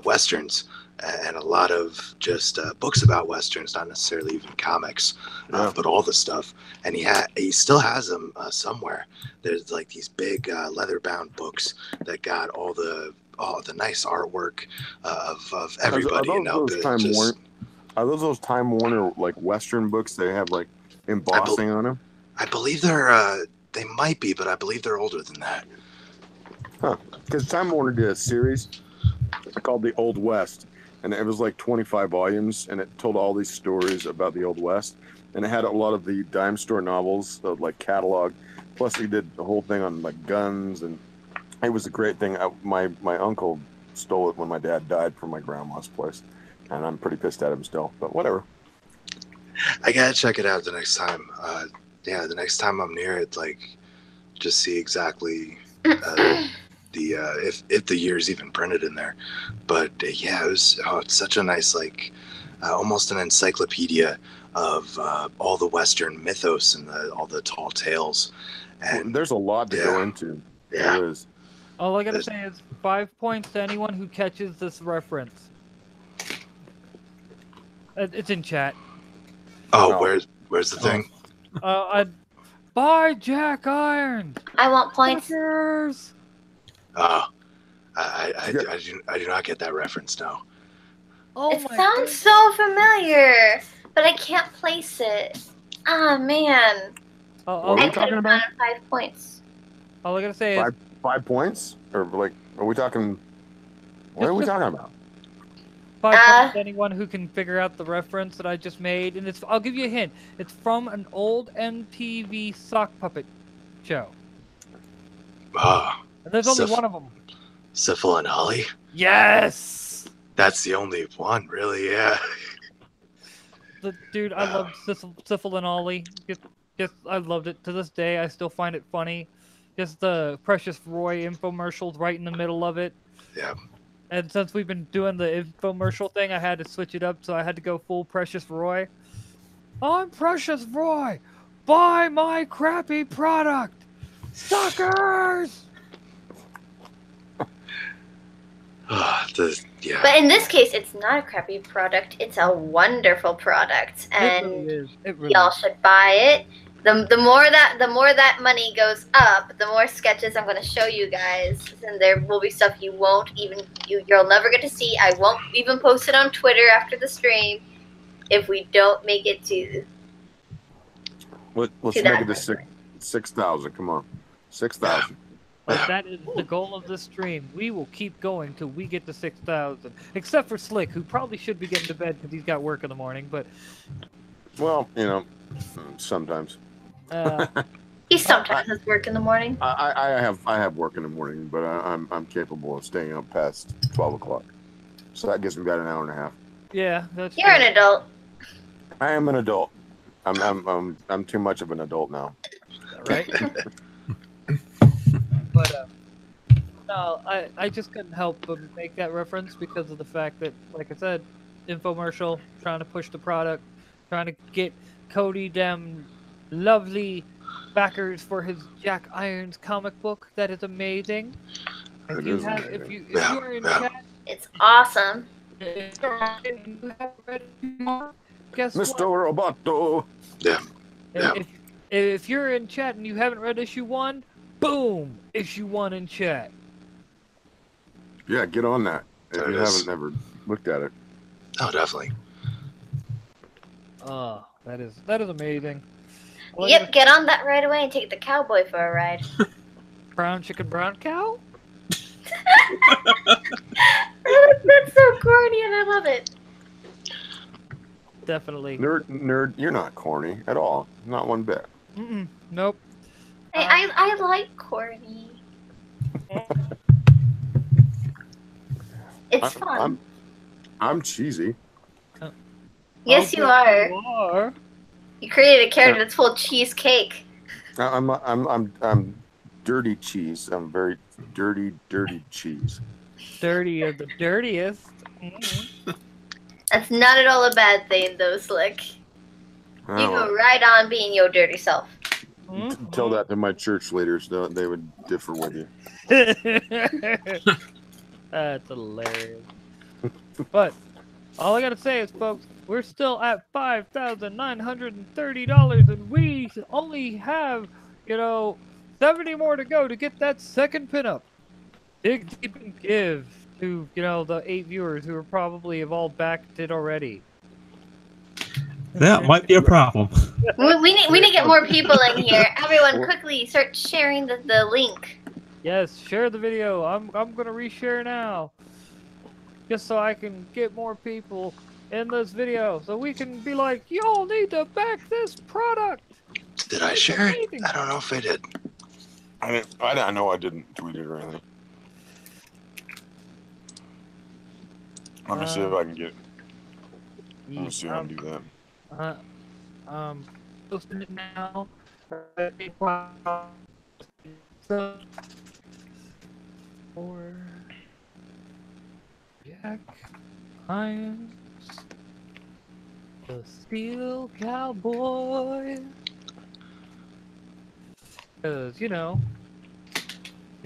Westerns, and a lot of just books about Westerns, not necessarily even comics, but all the stuff. And he still has them somewhere. There's like these big leather-bound books that got all the nice artwork of everybody. Are those Time Warner like Western books? They have like embossing on them. I believe they might be, but I believe they're older than that. Huh? Because Time Warner did a series called The Old West. And it was like 25 volumes, and it told all these stories about the Old West. And it had a lot of the dime store novels, like catalog. Plus, he did the whole thing on like guns, and it was a great thing. My uncle stole it when my dad died from my grandma's place, and I'm pretty pissed at him still. But whatever. I gotta check it out the next time. The next time I'm near it, like, just see exactly. If the year's even printed in there, but yeah, it's such a nice, like, almost an encyclopedia of all the Western mythos and all the tall tales. And there's a lot to go into. Yeah. There is. All I gotta say is 5 points to anyone who catches this reference. It's in chat. Oh, No. where's the thing? By Jack Irons. I want points. Fuckers. Oh, I do not get that reference now. Oh It my sounds so familiar, but I can't place it. Ah, man. What are we I could talking have about? gotten 5 points. All I gotta say is 5 points, or like, are we talking? What are we talking about? 5 points to anyone who can figure out the reference that I just made, and I'll give you a hint. It's from an old MTV sock puppet show. Oh, And there's only Sif- one of them. Syphil and Holly. Yes. That's the only one, really. Yeah. Dude, I loved Syphil and Ollie. Just I loved it. To this day, I still find it funny. Just the Precious Roy infomercials right in the middle of it. Yeah. And since we've been doing the infomercial thing, I had to switch it up, so I had to go full Precious Roy. I'm Precious Roy. Buy my crappy product. Suckers! Yeah. But in this case, it's not a crappy product. It's a wonderful product, It really and is. It really y'all is. should buy it. The more that money goes up, the more sketches I'm going to show you guys, and there will be stuff you'll never get to see. I won't even post it on Twitter after the stream if we don't make it to. Let's To make that. it to 6,000. Come on, 6,000. But that is the goal of this stream. We will keep going till we get to 6,000. Except for Slick, who probably should be getting to bed because he's got work in the morning. But Well, you know, sometimes. He sometimes has work in the morning. I have work in the morning, but I'm capable of staying up past 12 o'clock. So that gives me about an hour and a half. yeah, that's You're an adult. I am an adult. I'm too much of an adult now. right. But No, I just couldn't help but make that reference because of the fact that, like I said, infomercial, trying to push the product, trying to get Cody them lovely backers for his Jack Irons comic book. That is amazing. It If you is have, amazing. if you Yeah, are in yeah. chat, It's awesome. if you're and you haven't read issue one, guess Mr. what? Roboto. Yeah. Yeah. If you're in chat and you haven't read issue one, boom, issue one in chat. Yeah, get on that if There you it is. haven't ever looked at it. Oh, definitely. Oh, that is amazing. Well, Yep, get on that right away and take the cowboy for a ride. Brown chicken, brown cow. That's so corny and I love it. Definitely. Nerd, you're not corny at all. Not one bit. Nope. Hey, I like corny. It's fun. I'm cheesy. Yes, you are. You are. You created a character that's full of cheesecake. I'm dirty cheese. I'm very dirty cheese. Dirty of the dirtiest. Mm. That's not at all a bad thing, though, Slick. You go right on being your dirty self. Tell that to my church leaders. They would differ with you. That's hilarious. But all I gotta say is, folks, we're still at $5,930, and we only have, 70 more to go to get that second pinup. Dig deep and give to, the 8 viewers who are probably have all backed it already. That might be a problem. We need to get more people in here. Everyone, quickly start sharing the link. Yes, share the video. I'm gonna reshare now, just so I can get more people in this video, so we can be like, y'all need to back this product. Did I share it? I don't know if I did. I know I didn't tweet it or anything. Let me see if I can get. Let me see if I can do that. Posting it now. For Jack Irons, the Steel Cowboy. Because, he's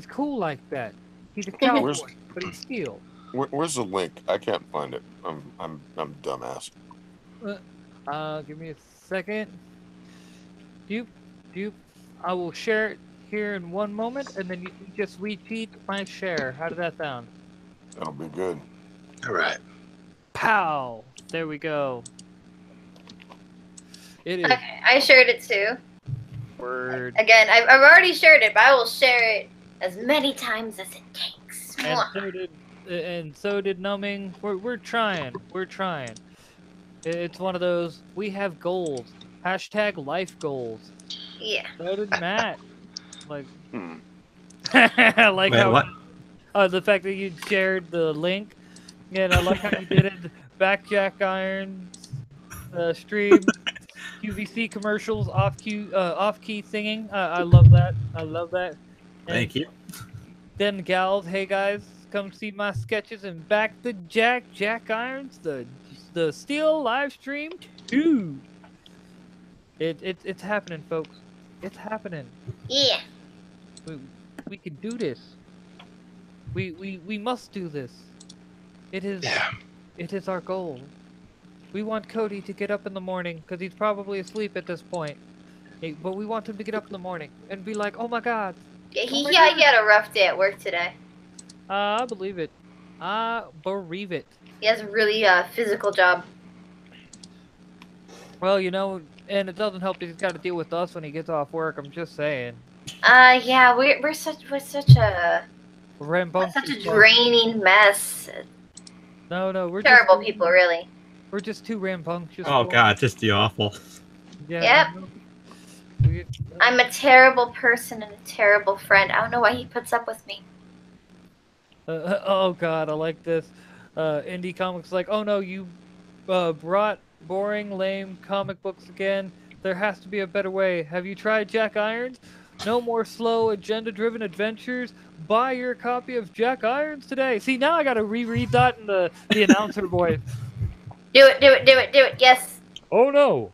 cool like that. He's a cowboy, but he's steel. Where's the link? I can't find it. I'm dumbass. Give me a second. Doop. I will share it here in one moment, and then you can just retweet my share. How does that sound? That'll be good. All right. Pow! There we go. It is. Okay, I shared it too. Word. Again, I've already shared it, but I will share it as many times as it takes. And so did Numbing. We're trying. We're trying. It's one of those. We have goals. Hashtag life goals. Yeah. So did Matt. Like. Wait, what? The fact that you shared the link, and I like how you did it. Back Jack Irons stream, QVC commercials, off key singing. I love that. I love that. Thank you. Then gals, hey guys, come see my sketches and back the Jack Irons, the Steel live stream too. It's happening, folks. It's happening. Yeah. We can do this. We must do this. It is. Yeah. It is our goal. We want Cody to get up in the morning because he's probably asleep at this point. But we want him to get up in the morning and be like, "Oh my God." Yeah, he had a rough day at work today. I believe it. I bereave it. He has a really physical job. Well, and it doesn't help that he's got to deal with us when he gets off work. I'm just saying. Yeah, we're such a Rambunctious. such a draining mess. No, we're Terrible just, people, really. We're just too rambunctious. Oh god, just the awful. Yeah. Yep. I'm a terrible person and a terrible friend. I don't know why he puts up with me. Oh god, I like this. Indie Comics like, oh no, you brought boring, lame comic books again. There has to be a better way. Have you tried Jack Irons? No more slow, agenda-driven adventures. Buy your copy of Jack Irons today. See, now I gotta reread that in the announcer voice. Do it. Yes. Oh no!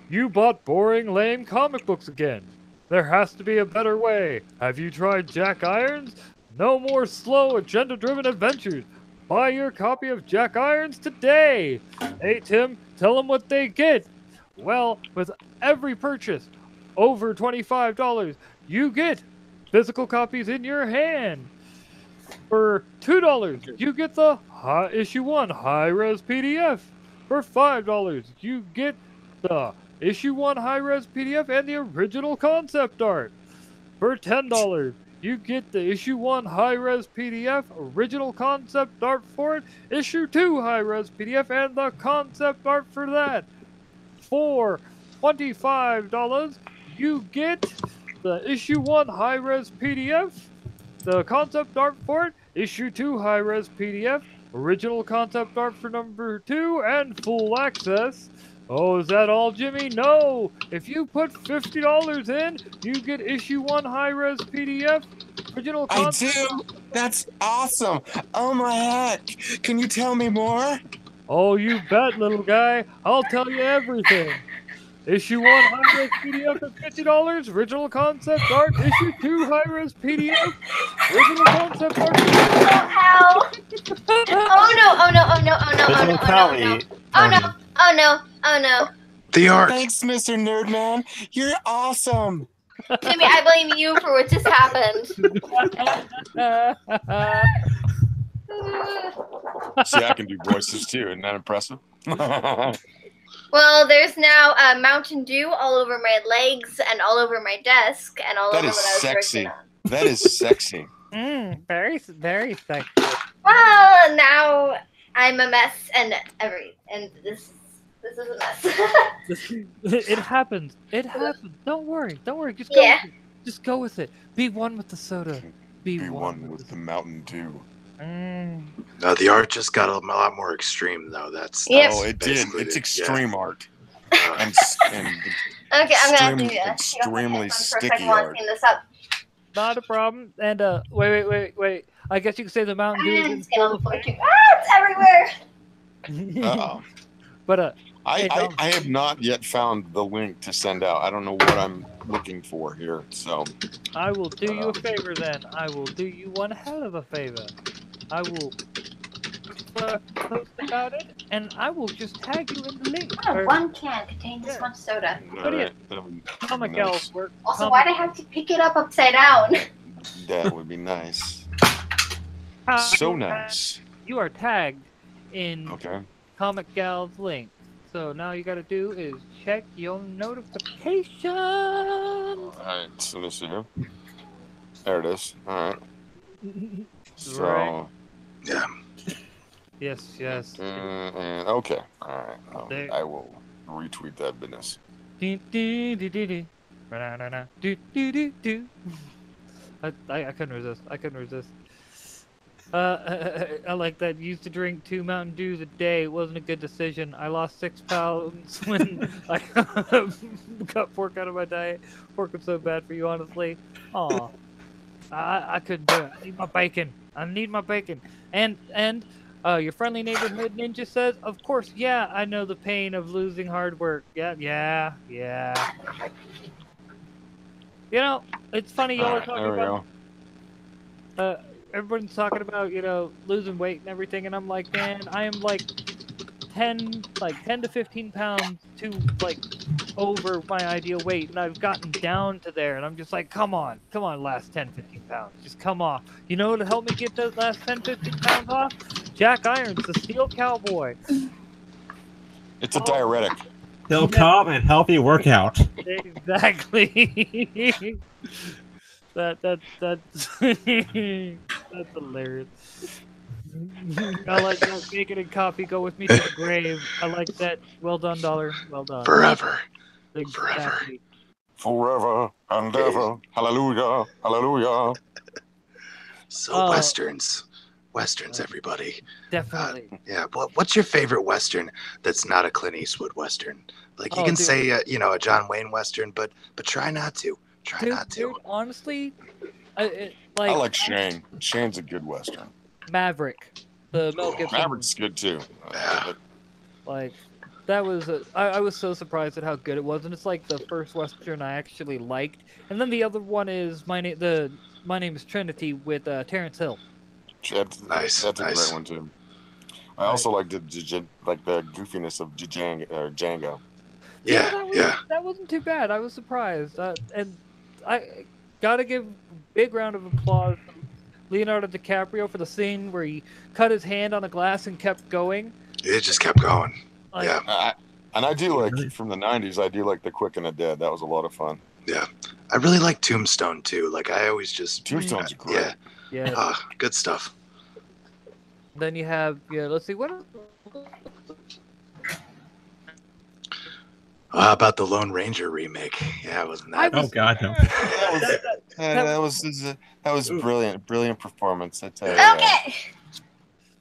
You bought boring, lame comic books again. There has to be a better way. Have you tried Jack Irons? No more slow, agenda-driven adventures. Buy your copy of Jack Irons today. Hey, Tim, tell them what they get. Well, with every purchase over $25, you get physical copies in your hand. For $2, you get the issue 1 high-res PDF. For $5, you get the issue 1 high-res PDF and the original concept art. For $10, you get the issue 1 high-res PDF, original concept art for it, issue 2 high-res PDF, and the concept art for that. For $25, you get the issue 1 high-res PDF, the concept art for it, issue 2 high-res PDF, original concept art for number 2, and full access. Oh, is that all, Jimmy? No! If you put $50 in, you get issue 1 high-res PDF, original concept. I do? That's awesome! Oh my heck! Can you tell me more? Oh, you bet, little guy. I'll tell you everything. Issue 1 high-res PDF at $50, original concept art, issue 2 high-res PDF, original concept art. How? Oh no. The art. Thanks, Mr. Nerdman. You're awesome. Jimmy, I blame you for what just happened. See, I can do voices too. Isn't that impressive? Well, there's now Mountain Dew all over my legs and all over my desk and all That over is what I was sexy. working on. That is sexy. Very sexy. Well, now I'm a mess and this is a mess. It happens. It happens. Don't worry. Just go. Yeah. With it. Just go with it. Be one with the soda. Be one with the Mountain Dew. No, the art just got a lot more extreme, though. That's Yep. Oh, it did. basically It's it, extreme art. yeah. And Okay, I'm gonna have to extremely sticky I want to art. clean this up. Not a problem. And wait. I guess you could say the Mountain Dew is It's on the floor too. It's everywhere. Uh-oh. But I have not yet found the link to send out. I don't know what I'm looking for here. So I will do you a favor then. I will do you one hell of a favor. I will post about it, and I will just tag you in the link. One can contain this much soda. What do you- Comic nice. Gals work. Also, why'd I have to pick it up upside down? That would be nice. So nice. You are tagged in Okay. Comic Gal's link. So now you gotta do is check your notifications. Alright, so let's see here. There it is. Alright. So Right. Yeah. Yes. and okay. Alright. There. I will retweet that business. I couldn't resist. I like that. Used to drink 2 Mountain Dews a day. It wasn't a good decision. I lost 6 pounds when I cut pork out of my diet. Pork was so bad for you, honestly. Aw. I couldn't do it. I need my bacon. And your friendly neighborhood ninja says, of course, yeah, I know the pain of losing hard work. Yeah. You know, it's funny y'all are Alright, talking there we about go. everyone's talking about, losing weight and everything, and I'm like, man, I am like 10 to 15 pounds too over my ideal weight, and I've gotten down to there, and I'm just like, come on, last 10, 15 pounds, just come off. You know what'll help me get those last 10, 15 pounds off? Jack Irons, the Steel Cowboy. It's a diuretic. Still calm and healthy workout. Exactly. That's hilarious. I like that. Bacon and coffee go with me to the grave. I like that. Well done, Dollar. Well done. Forever. Exactly. Forever and ever. Hallelujah. Hallelujah. So Westerns, everybody. Definitely. Yeah. What's your favorite Western that's not a Clint Eastwood Western? Like you Oh, can dude. say, a John Wayne Western, but try not to. Try Dude, not to. honestly, I like Shane. Shane's a good Western. Maverick, the Mel Gibson. Maverick's good too. Yeah. Like, that was I was so surprised at how good it was, and it's like the first Western I actually liked. And then the other one is My Name is Trinity with Terrence Hill. Nice. That's a great one too. I also like the goofiness of Django. Yeah. That wasn't too bad. I was surprised, and I gotta give big round of applause to Leonardo DiCaprio for the scene where he cut his hand on a glass and kept going. It just kept going. Like, Yeah. And I do like from the '90s. I do like The Quick and the Dead. That was a lot of fun. Yeah. I really like Tombstone too. Like I always just Tombstone's great. yeah. Good stuff. Then you have let's see what. How about the Lone Ranger remake? Yeah, wasn't that? Oh God, no. That was brilliant performance. I tell you. Okay.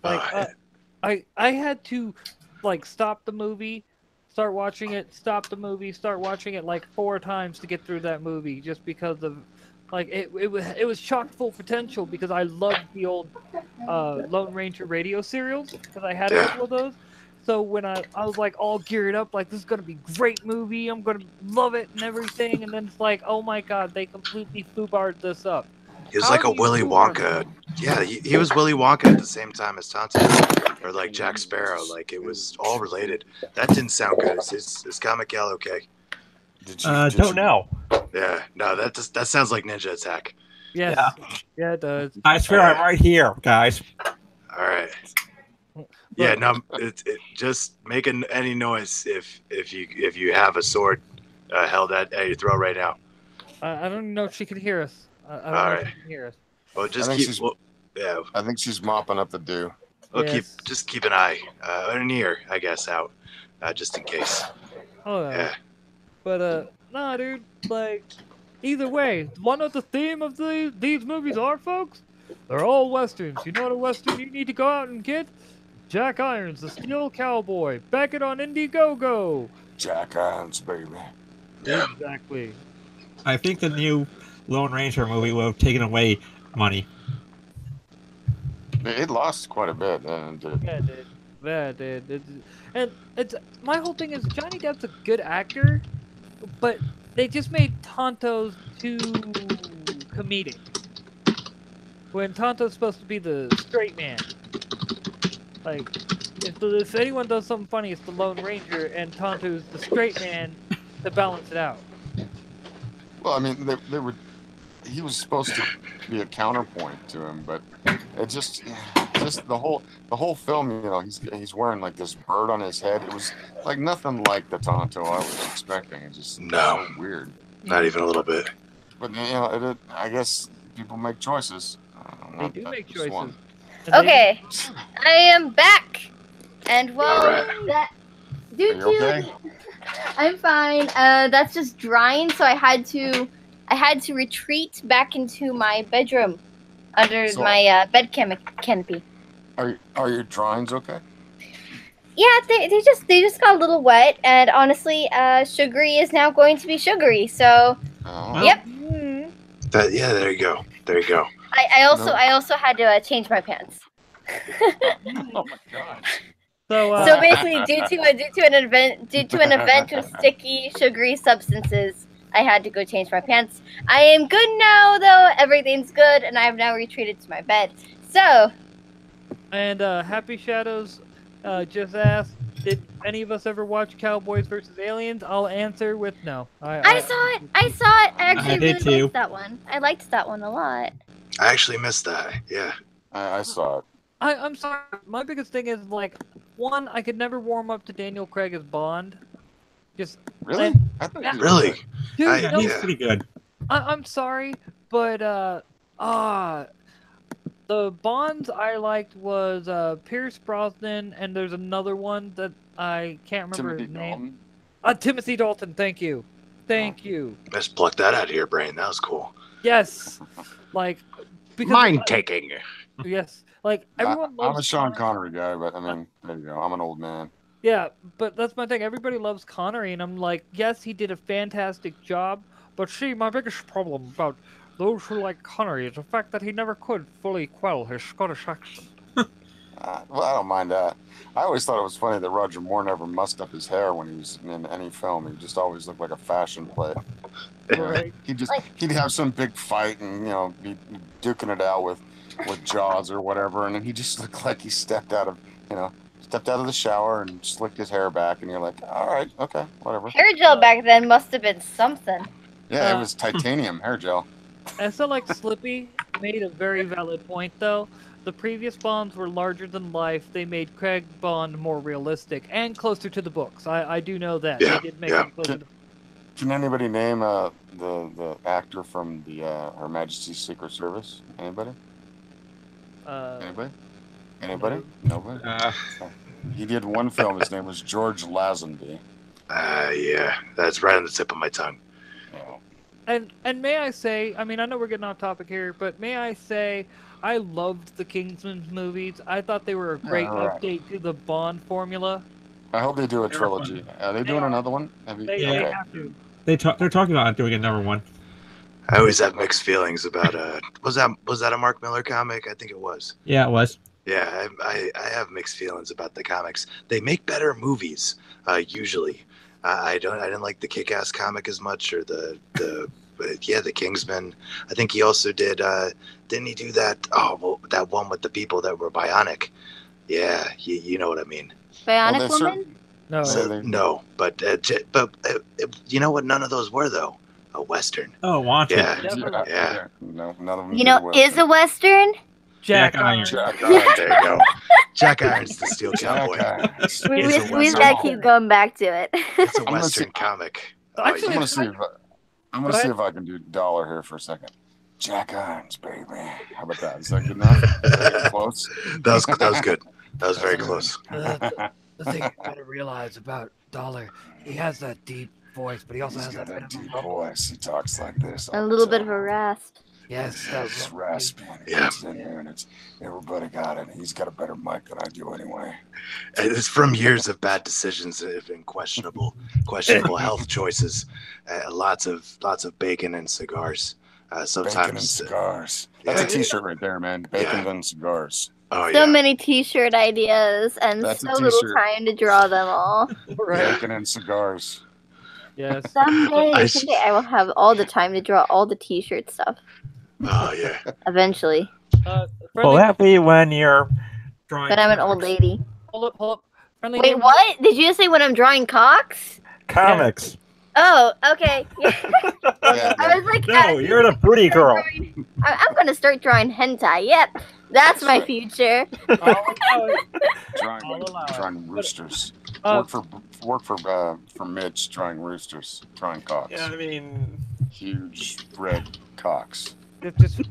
Like I had to like stop the movie, start watching it, stop the movie, start watching it like 4 times to get through that movie just because of like it was chock full of potential because I loved the old Lone Ranger radio serials because I had a couple of those. So when I was like all geared up, like this is gonna be a great movie, I'm gonna love it and everything, and then it's like, oh my god, they completely foobarred this up. He was like a Willy Wonka. Yeah, he was Willy Wonka at the same time as Tonto, or like Jack Sparrow. Like it was all related. That didn't sound good. Is Scott McHale okay? Don't know. Yeah, no, that sounds like Ninja Attack. Yes. Yeah, it does. I swear I'm right here, guys. All right. Yeah, no, it just make any noise if you have a sword held at your throat right now. I don't even know if she can hear us. I don't know if she can hear us. Well, just I think she's mopping up the dew. We'll keep an eye, an ear, I guess, out, just in case. Oh yeah. But nah, dude. Like, either way, one of the theme of these movies are, folks. They're all westerns. You know what a western you need to go out and get? Jack Irons, the Steel Cowboy. Back it on Indiegogo. Jack Irons, baby. Yeah. Exactly. I think the new Lone Ranger movie will have taken away money. It lost quite a bit. Yeah, it did. And it's my whole thing is Johnny Depp's a good actor, but they just made Tonto too comedic. When Tonto's supposed to be the straight man. Like, if anyone does something funny, it's the Lone Ranger, and Tonto's the straight man to balance it out. Well, I mean, he was supposed to be a counterpoint to him, but it just the whole film, you know, he's wearing like this bird on his head. It was like nothing like the Tonto I was expecting. It just so weird. Not even a little bit. But you know, I guess people make choices. They do make choices. Okay, I am back, and well, Right. Okay? I'm fine. That's just drying, so I had to retreat back into my bedroom under my bed canopy. Are your drawings okay? Yeah, they just got a little wet, and honestly, Sugary is now going to be Sugary. So, yep. There you go. There you go. I also had to change my pants. Oh my god. So basically, due to an event with sticky, sugary substances, I had to go change my pants. I am good now, though. Everything's good, and I have now retreated to my bed. So. And Happy Shadows just asked, did any of us ever watch Cowboys vs. Aliens? I'll answer with no. I saw it. I actually really liked that one. I liked that one a lot. I actually missed that. Yeah. I saw it. I'm sorry. My biggest thing is, like, one, I could never warm up to Daniel Craig as Bond. Just really? I thought you really? Dude, He's pretty good. I'm sorry, but the Bonds I liked was Pierce Brosnan, and there's another one that I can't remember his name. Timothy Dalton. Thank you. Thank you. Just pluck that out of your brain. That was cool. Yes. Like, because mind taking. Yes. Like, everyone loves I'm a Sean Connery guy, but I mean, there you go. I'm an old man. Yeah, but that's my thing. Everybody loves Connery, and I'm like, yes, he did a fantastic job, But see, my biggest problem about those who like Connery is the fact that he never could fully quell his Scottish accent. Well, I don't mind that. I always thought it was funny that Roger Moore never mussed up his hair when he was in any film. He just always looked like a fashion play. Right. He'd have some big fight and be duking it out with Jaws or whatever, and then he just looked like he stepped out of the shower and slicked his hair back, and you're like, all right, okay, whatever. Hair gel back then must have been something. Yeah, it was titanium hair gel. I feel like Slippy made a very valid point, though. The previous Bonds were larger than life. They made Craig Bond more realistic and closer to the books. I do know that. Yeah, They did make him closer to... Can anybody name the actor from the Her Majesty's Secret Service? Anybody? Anybody? Nobody? He did one film. His name was George Lazenby. Yeah, that's right on the tip of my tongue. And may I say, I mean, I know we're getting off topic here, but may I say, I loved the Kingsman movies. I thought they were a great update to the Bond formula. I hope they do a trilogy. Are they doing another one? They have to. They're talking about doing another one. I always have mixed feelings about was that a Mark Miller comic? I think it was. Yeah, it was. Yeah, I have mixed feelings about the comics. They make better movies usually. I didn't like the Kick-Ass comic as much, or the Kingsman. I think he also did. Didn't he do that? Oh, well, that one with the people that were bionic. Yeah, you know what I mean. Bionic Woman? No. No, but you know what? None of those were though. A Western. Oh, Wanted. Yeah. No, none of them. You know, is a Western? Jack Iron. Jack Iron. There you go. Jack Iron's the Steel Cowboy. We gotta keep going back to it. It's a Western comic. I'm gonna see if I can do dollar here for a second. Jack Irons, baby. How about that? Is that good enough? Close. That was good. That was very close. The thing you gotta realize about Dollar, he has that deep voice, but he also He's has got that that deep voice. He talks like this. A little bit of a rasp. Yes, It's raspy. Yeah. It's in here, and everybody got it. He's got a better mic than I do anyway. It's from years of bad decisions and questionable health choices. Lots of bacon and cigars. Sometimes Bacon and cigars. That's a T-shirt right there, man. Bacon and cigars. Oh So yeah. many T-shirt ideas and That's a so little t-shirt. time to draw them all. right. Bacon and cigars. Yes. Someday I will have all the time to draw all the T-shirt stuff. Oh yeah. Eventually, Well, Friendly, that'd be when you're drawing. but I'm an old lady. hold up. Friendly Wait, neighbor- what? Did you just say when I'm drawing cocks? Comics. Oh, okay. Yeah, I was like, No, you're the pretty girl. I'm gonna start drawing hentai. Yep, that's my future. drawing roosters. Uh, Work for Mitch drawing roosters, drawing cocks. Yeah, I mean, Huge red cocks. just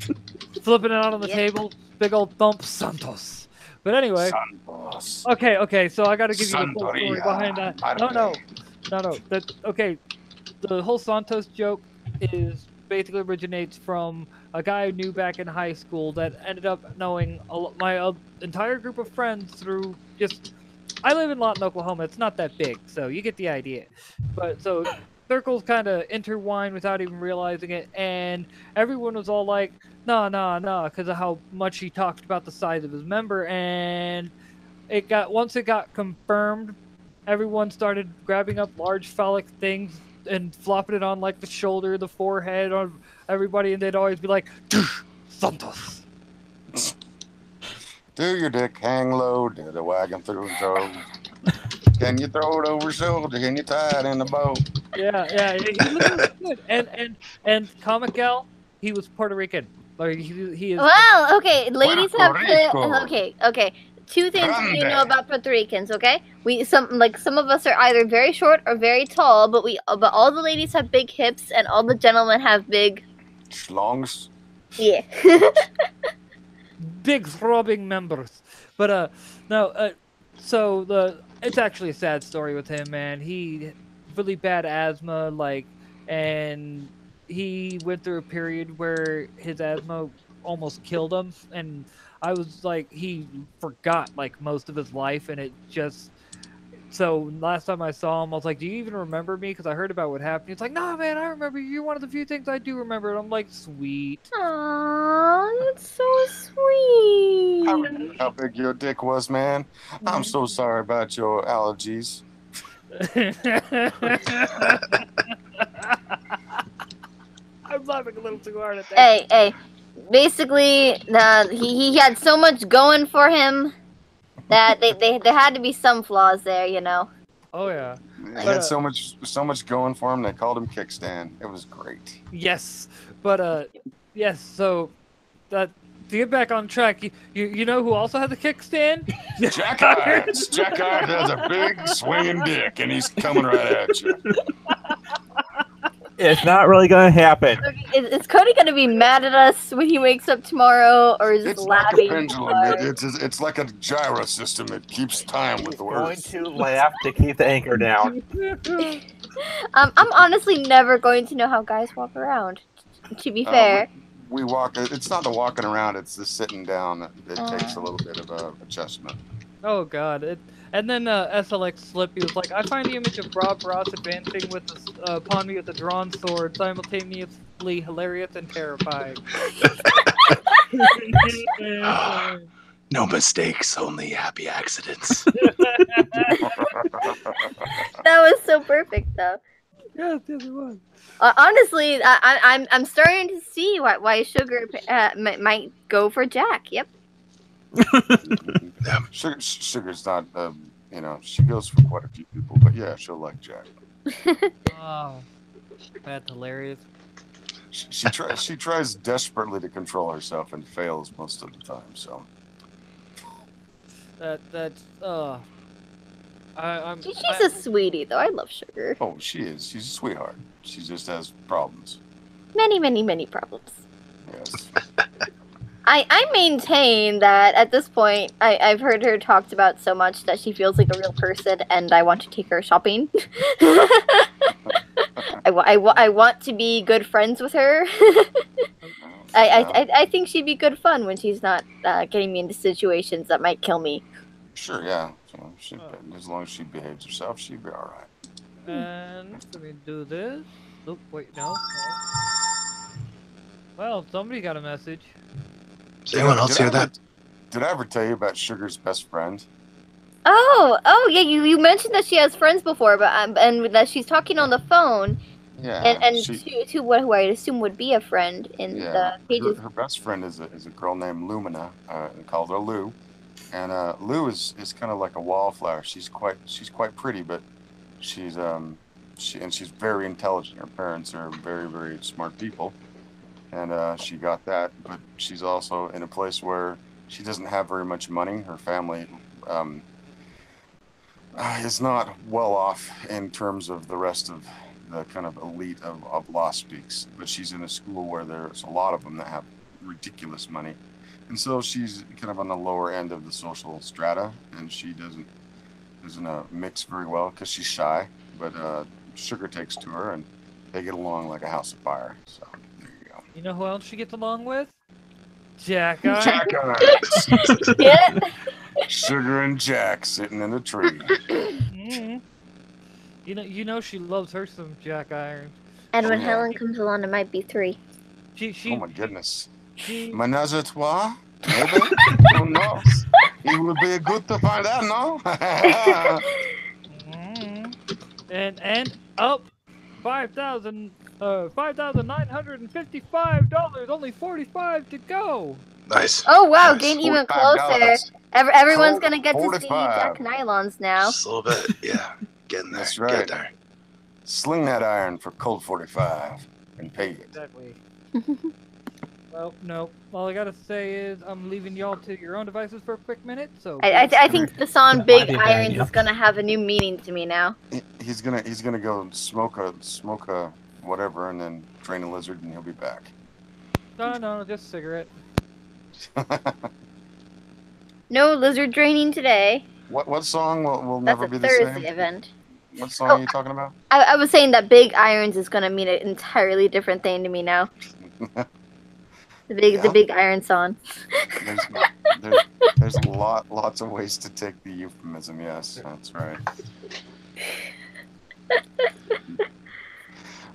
flipping it out on the Yeah. table. Big old thump Santos. But anyway, Santos. okay. So I got to give you the full story Santoria. behind that. No. That okay. The whole Santos joke basically originates from a guy I knew back in high school that ended up knowing my entire group of friends through just. I live in Lawton, Oklahoma. It's not that big, so you get the idea. But so circles kind of intertwine without even realizing it, and everyone was all like, "No," because of how much he talked about the size of his member, and once it got confirmed, everyone started grabbing up large phallic things and flopping it on like the shoulder, the forehead, on everybody, and they'd always be like, "Santos." Do your dick hang low? Do the wagon through the road? Can you throw it over shoulder? Can you tie it in the boat? Yeah, he looked good. And Comic Gal, he was Puerto Rican. Like he is. Well, okay, ladies have Puerto Rico. okay. Two things you Grande. know about Puerto Ricans, okay? Some of us are either very short or very tall, but all the ladies have big hips and all the gentlemen have big. Schlongs. Yeah. Big throbbing members. But it's actually a sad story with him, man. He really bad asthma, and he went through a period where his asthma almost killed him, and I was like, he forgot most of his life, and it just so last time I saw him, I was like, "Do you even remember me?" Because I heard about what happened. He's like, "Nah, man, I remember you. You're one of the few things I do remember." And I'm like, "Sweet." Aww, that's so sweet. How big your dick was, man. I'm so sorry about your allergies. I'm laughing a little too hard at that. Hey. Basically, he had so much going for him that there had to be some flaws there, you know. Oh yeah. He had so much going for him. They called him Kickstand. It was great. Yes, but yes. So that to get back on track, you know who also has a kickstand? Jack Irons. Jack Irons has a big swinging dick, and he's coming right at you. It's not really going to happen. Is Cody going to be mad at us when he wakes up tomorrow, or is he It's laughing? like a pendulum. It's like a gyro system. It keeps time with the Going words. to laugh to keep the anchor down. I'm honestly never going to know how guys walk around. To be fair. We walk. It's not the walking around. It's the sitting down. It takes a little bit of adjustment. Oh god. And then SLX Slip, he was like, "I find the image of Rob Ross advancing with upon me with a drawn sword, simultaneously hilarious and terrifying." No mistakes, only happy accidents. That was so perfect, though. Yes, it was. Honestly, I'm starting to see why Sugar might go for Jack. Yep. Sugar's not. She goes for quite a few people, but yeah, she'll like Jack. Oh, that's hilarious. She tries desperately to control herself and fails most of the time. So She's a sweetie, though. I love Sugar. oh, she is. She's a sweetheart. She just has problems. Many problems. Yes. I maintain that at this point, I've heard her talked about so much that she feels like a real person, and I want to take her shopping. I want to be good friends with her. I think she'd be good fun when she's not getting me into situations that might kill me. Sure, yeah. So as long as she behaves herself, she'd be all right. And let me do this. Oh, wait, no. Well, somebody got a message. Does anyone else hear that? Did I ever tell you about Sugar's best friend? Oh yeah, you mentioned that she has friends before, but and that she's talking on the phone. Yeah. And to who I assume would be a friend in the pages. Her best friend is a girl named Lumina. They called her Lou. And Lou is kind of like a wallflower. She's quite pretty, but she's she's very intelligent. Her parents are very, very smart people. And she got that, but she's also in a place where she doesn't have very much money. Her family is not well off in terms of the rest of the kind of elite of Lost Speaks. But she's in a school where there's a lot of them that have ridiculous money. And so she's kind of on the lower end of the social strata, and she doesn't mix very well because she's shy. But Sugar takes to her, and they get along like a house of fire. So. You know who else she gets along with? Jack Irons. Jack Irons. Yeah. Sugar and Jack sitting in a tree. Mm-hmm. You know she loves her some Jack Irons. And when Helen comes along, it might be 3. Oh my goodness. She... Menage a trois? Maybe? Who knows? It would be good to find out, no? And up $5,955. Only 45 to go. Nice. Oh wow, Nice. getting even $45. closer. Everyone's gonna get to see 45. Jack Nylons now. Just a little bit. Yeah. Getting there. That's right. Get there. Sling that iron for Colt 45 and pay it. Exactly. Well, no. All I gotta say is I'm leaving y'all to your own devices for a quick minute. So I think the song "Big Might be Irons" bad, yeah. is gonna have a new meaning to me now. He's gonna go smoke a whatever and then train a lizard and he'll be back. No, just a cigarette. No lizard draining today. What song will That's never a be the Thursday same? event. What song are you talking about? I was saying that "Big Irons" is gonna mean an entirely different thing to me now. the big iron song. There's lots of ways to take the euphemism. Yes, that's right.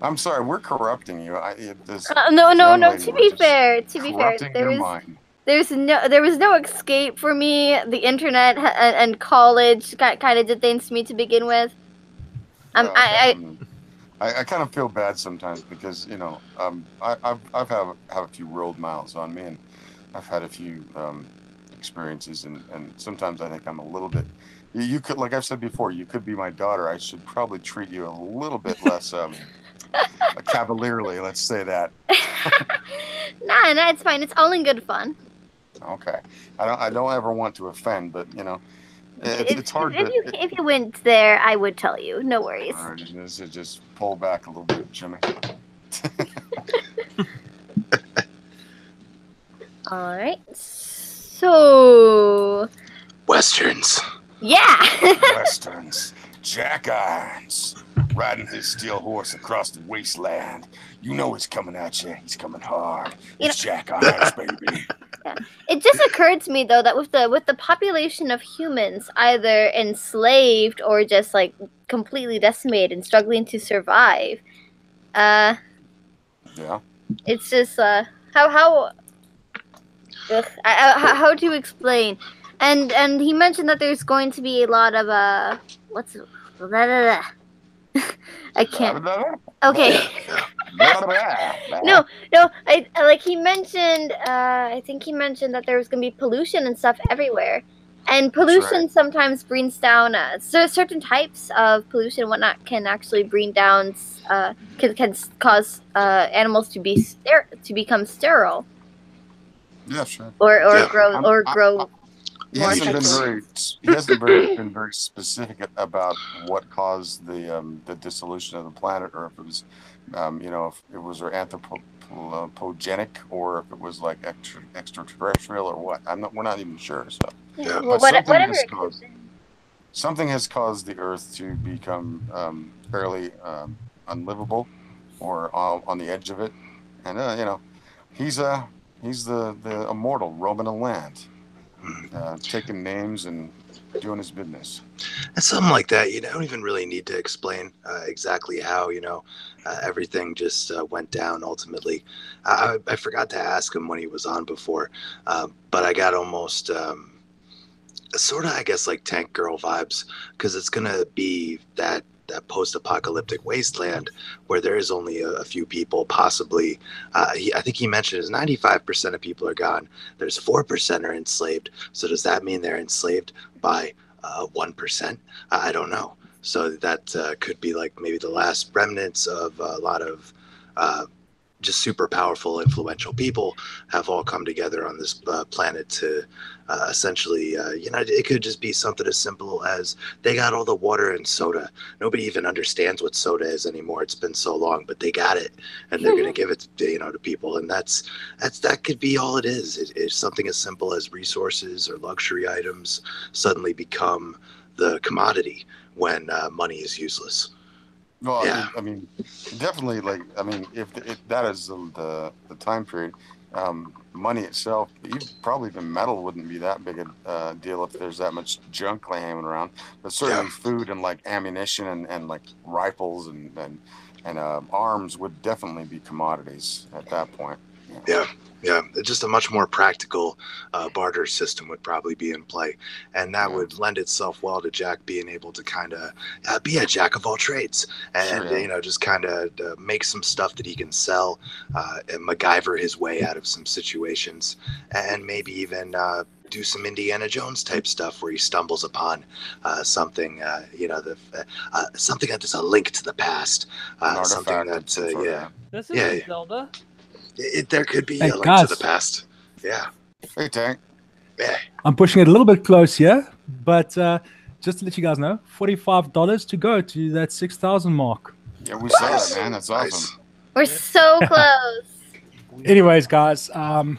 I'm sorry, we're corrupting you. No. To be fair, your mind. there was no escape for me. The internet and college kind of did things to me to begin with. I kind of feel bad sometimes because I've have a few road miles on me, and I've had a few experiences, and sometimes I think I'm a little bit. You could, like I've said before, you could be my daughter. I should probably treat you a little bit less cavalierly. Let's say that. Nah, it's fine. It's all in good fun. Okay, I don't ever want to offend, but it's hard. If you went there, I would tell you. No worries. All right, just pull back a little bit, Jimmy. All right. So. Westerns. Yeah. Westerns. Jack Irons riding his steel horse across the wasteland. You know he's coming at you. He's coming hard. It's Jack Irons, baby. Yeah. It just occurred to me though that with the population of humans either enslaved or just like completely decimated and struggling to survive, yeah, it's just how to explain, and he mentioned that there's going to be a lot of I can't. Okay. No. He mentioned. I think he mentioned that there was going to be pollution and stuff everywhere, and pollution sometimes brings down. So certain types of pollution and whatnot can actually bring down. Can cause animals to become sterile. Yeah, sure. Or grow. He hasn't been very specific about what caused the dissolution of the planet, or if it was, if it was anthropogenic, or if it was like extraterrestrial, or what. We're not even sure. So, yeah. Well, whatever. Something has caused the Earth to become fairly unlivable, or on the edge of it, and he's the immortal roaming the land. Taking names and doing his business. And something like that, you don't even really need to explain exactly how, everything just went down ultimately. I forgot to ask him when he was on before, but I got almost sort of, I guess, like Tank Girl vibes, because it's going to be that post-apocalyptic wasteland where there is only a few people, possibly. I think he mentioned is 95% of people are gone. There's 4% are enslaved. So does that mean they're enslaved by 1%? I don't know. So that could be like maybe the last remnants of a lot of just super powerful, influential people have all come together on this planet to essentially, it could just be something as simple as they got all the water and soda. Nobody even understands what soda is anymore. It's been so long, but they got it, and they're going to give it to people. And that could be all it is. It's something as simple as resources or luxury items suddenly become the commodity when money is useless. Well, yeah. I mean, definitely. If that is the time period, money itself, probably even metal wouldn't be that big a deal if there's that much junk hanging around. But certainly, food and like ammunition and like rifles and arms would definitely be commodities at that point. Yeah, just a much more practical barter system would probably be in play, and that would lend itself well to Jack being able to kind of be a jack of all trades, and just kind of make some stuff that he can sell, and MacGyver his way out of some situations, and maybe even do some Indiana Jones type stuff where he stumbles upon something, something that is a link to the past, something that This is Zelda. There could be a link guys. to the past. Yeah. Hey, Tank. Yeah. I'm pushing it a little bit close here, but just to let you guys know, $45 to go to that 6,000 mark. Yeah, we saw that, man. That's awesome. We're so close. Anyways, guys, I'm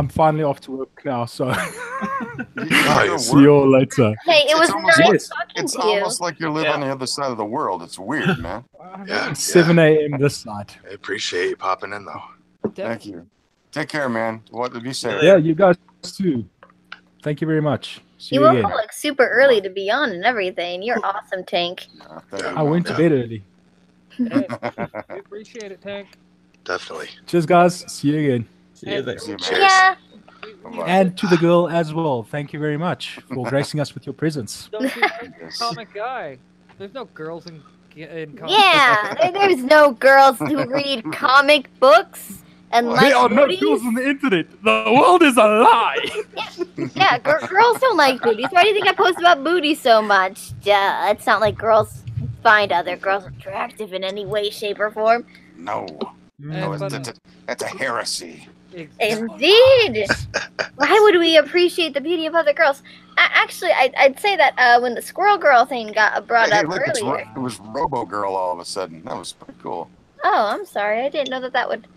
finally off to work now, so see you all later. Hey, it was nice talking It's to you. almost like you live on the other side of the world. It's weird, man. 7 a.m. this side. I appreciate you popping in, though. Thank you. Take care, man. What did you say? Yeah, you guys too. Thank you very much. See You you woke again. up like super early to be on and everything. You're awesome, Tank. Thank you, I went to man. bed early. Hey, we appreciate it, Tank. Definitely. Cheers, guys. See you again. See you there. See you, man. Cheers. Yeah. Bye-bye. And to the girl as well. Thank you very much for gracing us with your presence. Don't you Yes. comic guy. There's no girls in comic. Yeah. There's no girls who read comic books and like booties. the internet. The world is a lie. Yeah, girls don't like booties. Why do you think I post about booties so much? It's not like girls find other girls attractive in any way, shape, or form. No. No, that's a heresy. Indeed. Why would we appreciate the beauty of other girls? Actually, I'd say that when the Squirrel Girl thing got brought Hey, up look, earlier. it was Robo Girl all of a sudden. That was pretty cool. Oh, I'm sorry. I didn't know that would.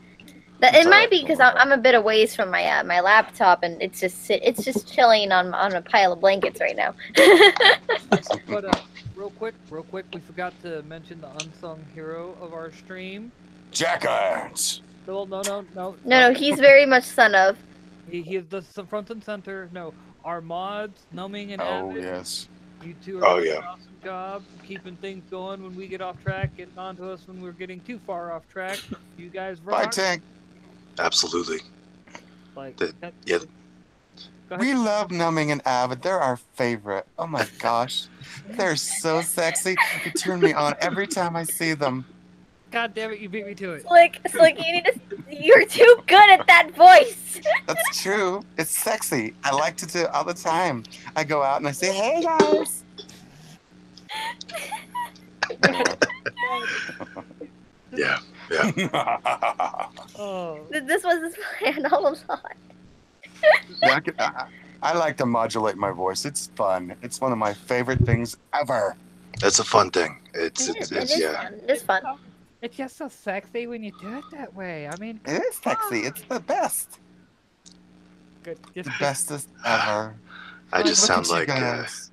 It might be because I'm a bit away from my my laptop, and it's just chilling on a pile of blankets right now. But real quick, we forgot to mention the unsung hero of our stream. Jack Irons. No. No, he's very much son of. He is the front and center. No, our mods, Numbing and Oh, Avid, yes. you two are doing yeah. an awesome job keeping things going when we get off track, getting onto us when we're getting too far off track. You guys Bye, rock. Tank. Absolutely. Like, Yeah. Go ahead. We love Numbing and Avid. They're our favorite. Oh my gosh. They're so sexy. They turn me on every time I see them. God damn it, you beat me to it. Slick, you need to. You're too good at that voice. That's true. It's sexy. I like to do it all the time. I go out and I say, hey guys. Yeah. Oh, This was his plan all along. Yeah, I like to modulate my voice. It's fun. It's one of my favorite things ever. It's a fun thing. It is Yeah. fun. It's fun. it's just so sexy when you do it that way. I mean, It is sexy. It's the best. good. The Just, bestest ever. I just Look sound at you like guys.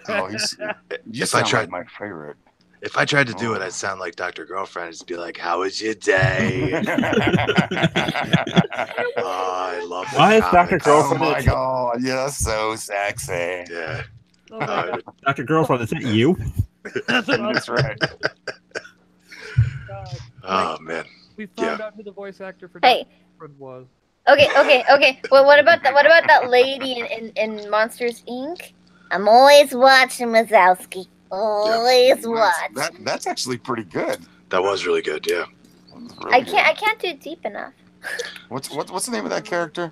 Oh, you if I sound tried like my favorite. if I tried to do it, I'd sound like Dr. Girlfriend. I'd just be like, "How was your day?" Oh, I love it. Why is Dr. Oh Girlfriend? my god, you're so sexy. Yeah. oh my God. Dr. Girlfriend, is that you? That's right. God. Oh man. We found out who the voice actor for Hey. Dr. Girlfriend was. Okay. Well, what about that lady in Monsters Inc? I'm always watching Wazowski. Always watch. That's actually pretty good. That was really good. Yeah. Really I good. can't do it deep enough. What's the name of that character?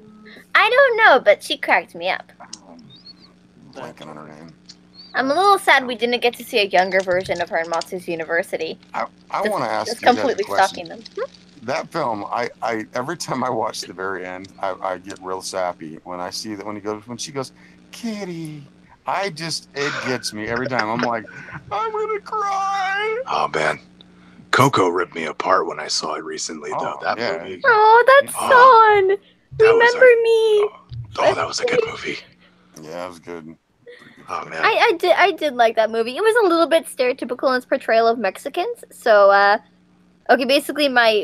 I don't know, but she cracked me up. Blanking on her name. I'm a little sad we didn't get to see a younger version of her in Monsters University. I want to ask Just you guys a completely question. stalking them. That film, I every time I watch the very end, I get real sappy when I see that when she goes, Kitty. It gets me every time. I'm like, I'm gonna cry. Oh man. Coco ripped me apart when I saw it recently, though. Oh, That yeah. movie. Oh, that's Son. That was Remember me? Oh, that was a good movie. Yeah, it was good. Oh man. I did like that movie. It was a little bit stereotypical in its portrayal of Mexicans. So, okay, basically my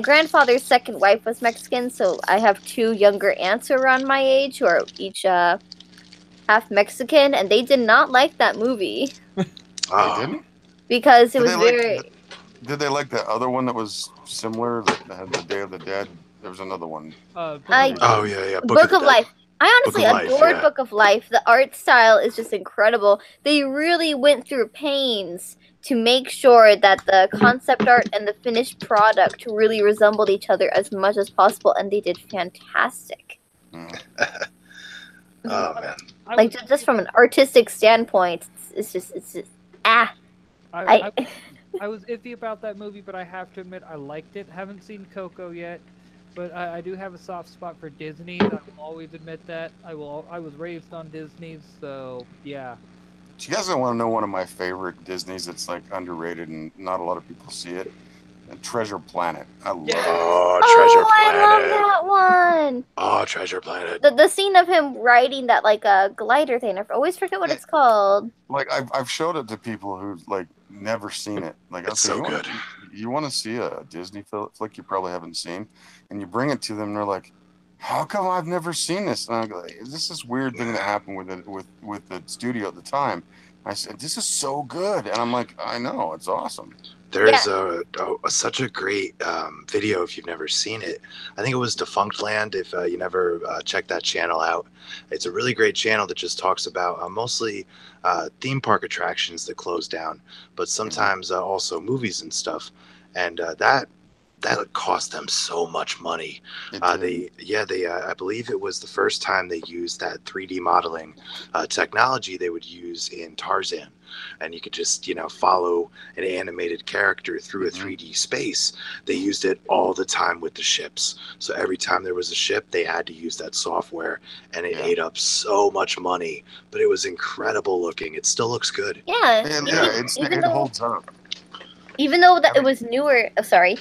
grandfather's second wife was Mexican, so I have two younger aunts who are around my age who are each half Mexican, and they did not like that movie Oh, They didn't? because it Did was they like very. Did they like the other one that was similar that had the Day of the Dead? There was another one. Book of I- Life. Oh yeah. Book of the Dead. Life. I honestly Book of Life, adored yeah. Book of Life. The art style is just incredible. They really went through pains to make sure that the concept art and the finished product really resembled each other as much as possible, and they did fantastic. Oh man. I Like was- just from an artistic standpoint, it's just ah. I was iffy about that movie, but I have to admit I liked it. Haven't seen Coco yet, but I do have a soft spot for Disney. I will always admit that. I was raised on Disney, so yeah. Do you guys want to know one of my favorite Disneys that's like underrated and not a lot of people see it? Treasure Planet. I love it. Oh, Treasure Planet. I love that one. Oh, Treasure Planet. The scene of him riding that like a glider thing. I always forget what it's called. Like I've showed it to people who like never seen it. Like It's so good. you want to see a Disney flick you probably haven't seen, and you bring it to them, and they're like, "How come I've never seen this?" And I go, "Is this weird thing that happened with the studio at the time?" I said, "This is so good," and I'm like, "I know, it's awesome." There's such a great video if you've never seen it. I think it was Defunct Land. If you never checked that channel out, it's a really great channel that just talks about mostly theme park attractions that close down, but sometimes also movies and stuff. And that cost them so much money. They I believe it was the first time they used that 3D modeling technology they would use in Tarzan. And you could just, follow an animated character through a 3D space. They used it all the time with the ships. So every time there was a ship, they had to use that software, and it ate up so much money. But it was incredible looking. It still looks good. Yeah. It holds up. Even though it was newer. Oh, sorry.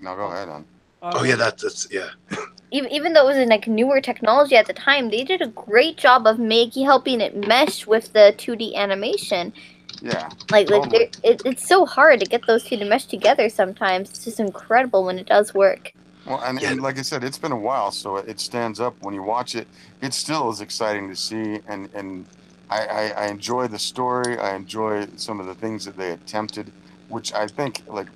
No, go ahead, on. That's yeah. Even though it was like newer technology at the time, they did a great job of helping it mesh with the 2D animation. Yeah. Totally. It's so hard to get those two to mesh together sometimes. It's just incredible when it does work. Well, and like I said, it's been a while, so it stands up. When you watch it, it still is exciting to see, and I enjoy the story. I enjoy some of the things that they attempted, which I think, like,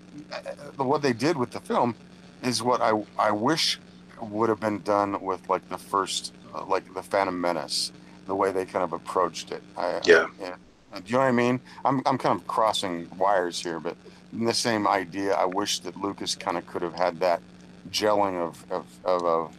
what they did with the film is what I wish would have been done with, like, the first, like, the Phantom Menace, the way they kind of approached it. Do you know what I mean? I'm kind of crossing wires here, but in the same idea, I wish that Lucas kind of could have had that gelling of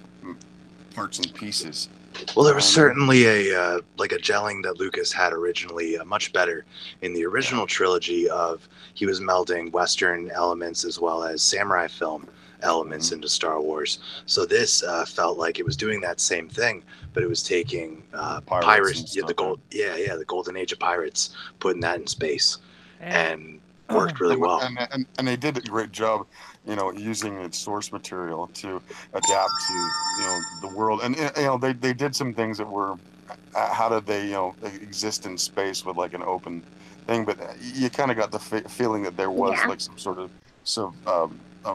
parts and pieces. Well, there was certainly a gelling that Lucas had originally, much better in the original trilogy of he was melding Western elements as well as samurai film elements into Star Wars. So this felt like it was doing that same thing, but it was taking pirates, the golden age of pirates, putting that in space, and worked really well. And they did a great job, using its source material to adapt to, the world. And they did some things that were, how did they, exist in space with like an open thing? But you kind of got the feeling that there was like some sort of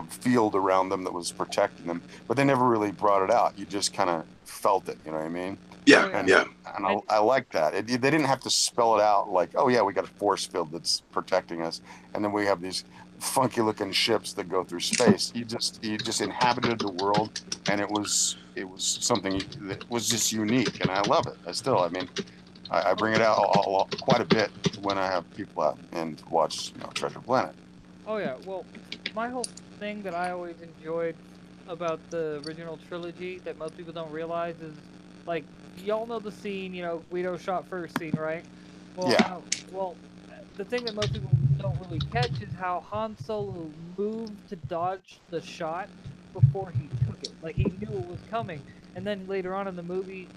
field around them that was protecting them, but they never really brought it out. You just kind of felt it. You know what I mean? And I like that. They didn't have to spell it out like, oh yeah, we got a force field that's protecting us, and then we have these funky looking ships that go through space. You just inhabited the world, and it was something that was just unique, and I love it. I bring it out quite a bit when I have people out and watch Treasure Planet. Oh yeah, well, my whole thing that I always enjoyed about the original trilogy that most people don't realize is, like, y'all know the scene, Guido shot first scene, right? Well, the thing that most people don't really catch is how Han Solo moved to dodge the shot before he took it. Like, he knew it was coming. And then later on in the movie,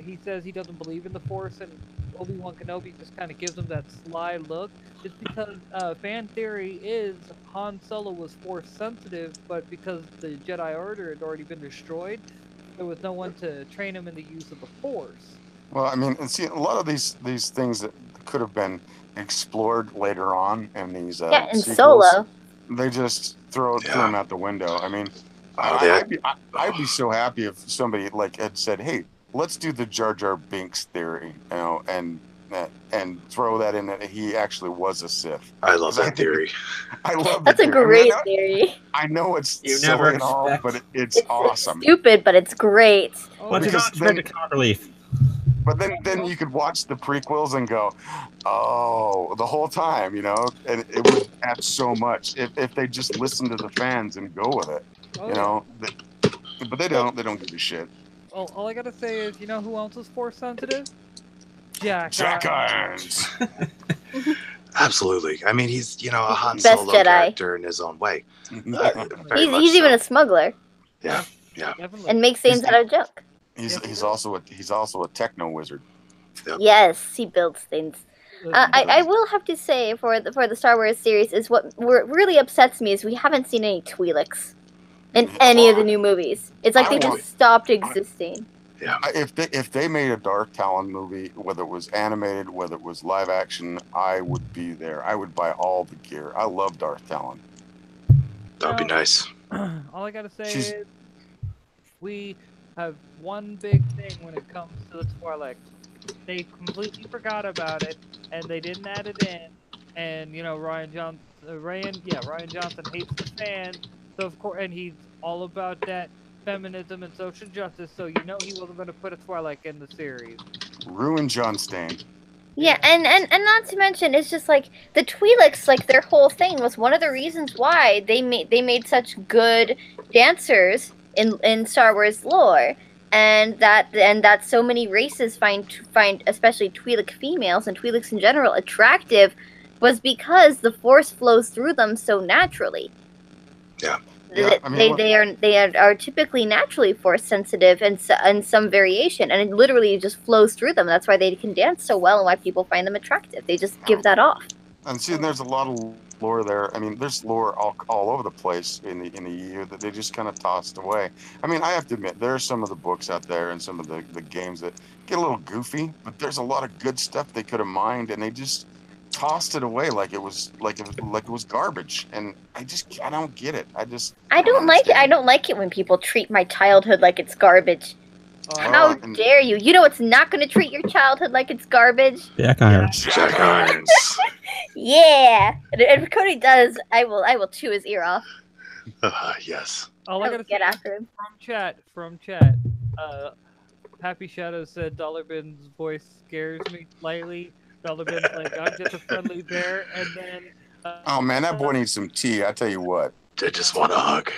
he says he doesn't believe in the Force, and Obi-Wan Kenobi just kind of gives him that sly look. It's because fan theory is Han Solo was Force sensitive, but because the Jedi Order had already been destroyed, there was no one to train him in the use of the Force. Well, I mean, see, a lot of these things that could have been explored later on in these in sequels, Solo, they just throw them out the window. I mean, I'd be so happy if somebody had said, "Hey, let's do the Jar Jar Binks theory," and throw that in that he actually was a Sith. I love that theory. I love that's a great theory. I know it's silly and all, but it's awesome. It's stupid, but it's great. What's the Copperleaf? But then you could watch the prequels and go, oh, the whole time, and it would add so much if they just listen to the fans and go with it, But they don't. They don't give a shit. Well, all I gotta say is, who else is Force sensitive? Jack Irons. Absolutely. I mean, he's a Han Solo character in his own way. He's even a smuggler. Yeah. Definitely. And makes things out of junk. He's also a techno wizard. Yep. Yes, he builds things. I will have to say for the Star Wars series is what really upsets me is we haven't seen any Twi'leks in any of the new movies. It's like they just stopped existing. If they made a Darth Talon movie, whether it was animated, whether it was live action, I would be there. I would buy all the gear. I love Darth Talon. That'd be nice. All I gotta say She's- is we have one big thing when it comes to the Twi'lek. They completely forgot about it, and they didn't add it in. And you know, Ryan Johnson hates the fans, so of course, and he's all about that feminism and social justice. So you know, he wasn't going to put a Twi'lek in the series. Ruin John Stain. Yeah, and not to mention, it's just like the Twi'leks, like their whole thing was one of the reasons why they made such good dancers in Star Wars lore, and that so many races find especially Twi'lek females and Twi'leks in general attractive, was because the Force flows through them so naturally. Yeah. Yeah, I mean, they are typically naturally Force sensitive and some variation, and it literally just flows through them. That's why they can dance so well, and why people find them attractive. They just give that off. And see, there's a lot of lore there. I mean, there's lore all over the place in the EU that they just kind of tossed away. I mean, I have to admit, there are some of the books out there and some of the games that get a little goofy, but there's a lot of good stuff they could have mined, and they just tossed it away like it was garbage. And I don't get it. I don't like it. I don't like it when people treat my childhood like it's garbage. How dare you? You know it's not going to treat your childhood like it's garbage. Jack Irons. Jack Irons. Yeah. And if Cody does, I will chew his ear off. Yes. All I gotta Get say after him. from chat. Happy Shadow said Dollar Bin's voice scares me slightly. Dollar Bin's like, I'm just a friendly bear, and then. Oh man, that boy needs some tea. I tell you what. I just want a hug,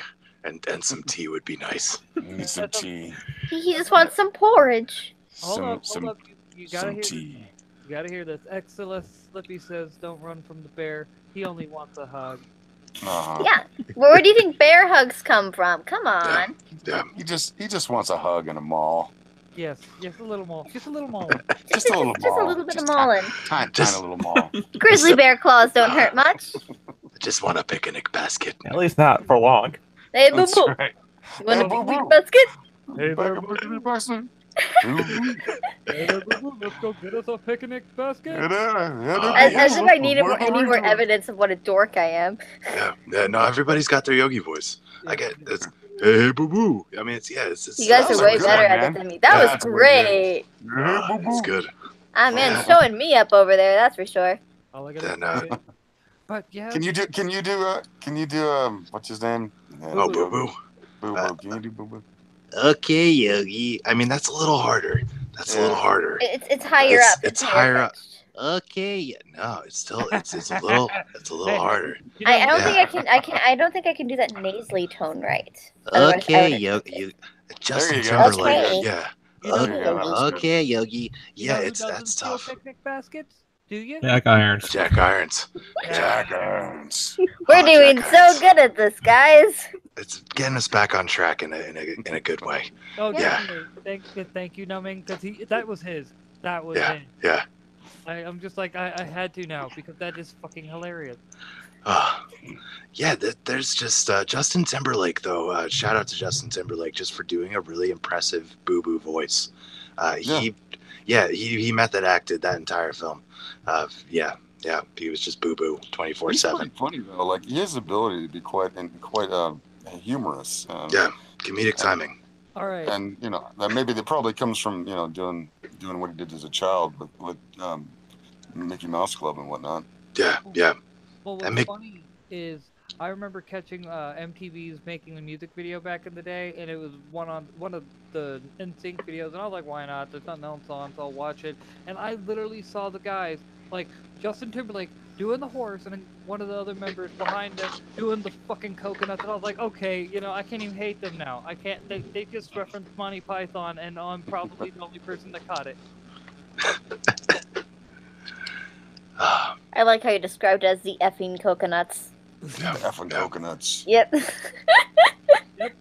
and some tea would be nice. Need some tea. He just wants some porridge. Hold up. You gotta some hear. tea. You gotta hear this. Exilus Slippy says, "Don't run from the bear. He only wants a hug." Uh-huh. Yeah. Where do you think bear hugs come from? Come on. Yeah. He just wants a hug and a maul. Yes, a little more. Just a little more. Just a little Just a maul. little bit of mauling. Tiny Just- little maul. Grizzly bear claws don't hurt much. I just want a picnic basket. At least not for long. Hey, boo That's boo. right. You want a Hey, Boo picnic Boo. basket? Hey there, Picnic basket. hey there, boo-boo. Let's go get us a picnic basket. As if I needed any more evidence of what a dork I am. Yeah. No, everybody's got their Yogi voice. I get it's hey boo boo. I mean, it's You guys That was are way good, better at man. it than me. That was That's great. it's good. Ah, man, showing me up over there, that's for sure. All I gotta Then, say. But yeah. Can you do what's his name? Oh, boo boo. Boo Boo. Can you do Boo Boo? Okay, Yogi. I mean, that's a little harder. That's a little harder. It's higher It's- up. it's higher up. pitched. Okay, no, it's still it's a little harder. You know, I don't Yeah. think I don't think I can do that nasally tone right. Okay, Yogi. Justin There you go. Timberlake. Okay. Yeah. You know who Okay, doesn't- that's good. Okay, Yogi. you Yeah, know who that's doesn't steal tough. Picnic baskets? Do you? Jack Irons. Jack Irons. Jack Irons. We're Oh, doing Jack so Irons. good at this, guys. It's getting us back on track in a good way. Oh, Yeah. definitely. Thank you, Numbing, because that was his. That was Yeah. his. Yeah. I'm just like, I had to now, because that is fucking hilarious. Yeah, there's just Justin Timberlake though. Shout out to Justin Timberlake just for doing a really impressive Boo Boo voice. He method acted that entire film. He was just Boo Boo He's 24/7. pretty funny though. Like he has the ability to be quite humorous. Yeah, comedic timing. All right. And that maybe that probably comes from doing what he did as a child with Mickey Mouse Club and whatnot. Yeah. Well, That what's funny is I remember catching MTV's Making the Music video back in the day, and it was one of the NSYNC videos, and I was like, why not? There's nothing else on, so I'll watch it. And I literally saw the guys, like Justin Timberlake doing the horse, and then one of the other members behind them doing the fucking coconuts, and I was like, okay, I can't even hate them now. I can't. They just referenced Monty Python, and I'm probably the only person that caught it. I like how you described it as the effing coconuts. Effing coconuts. Yep.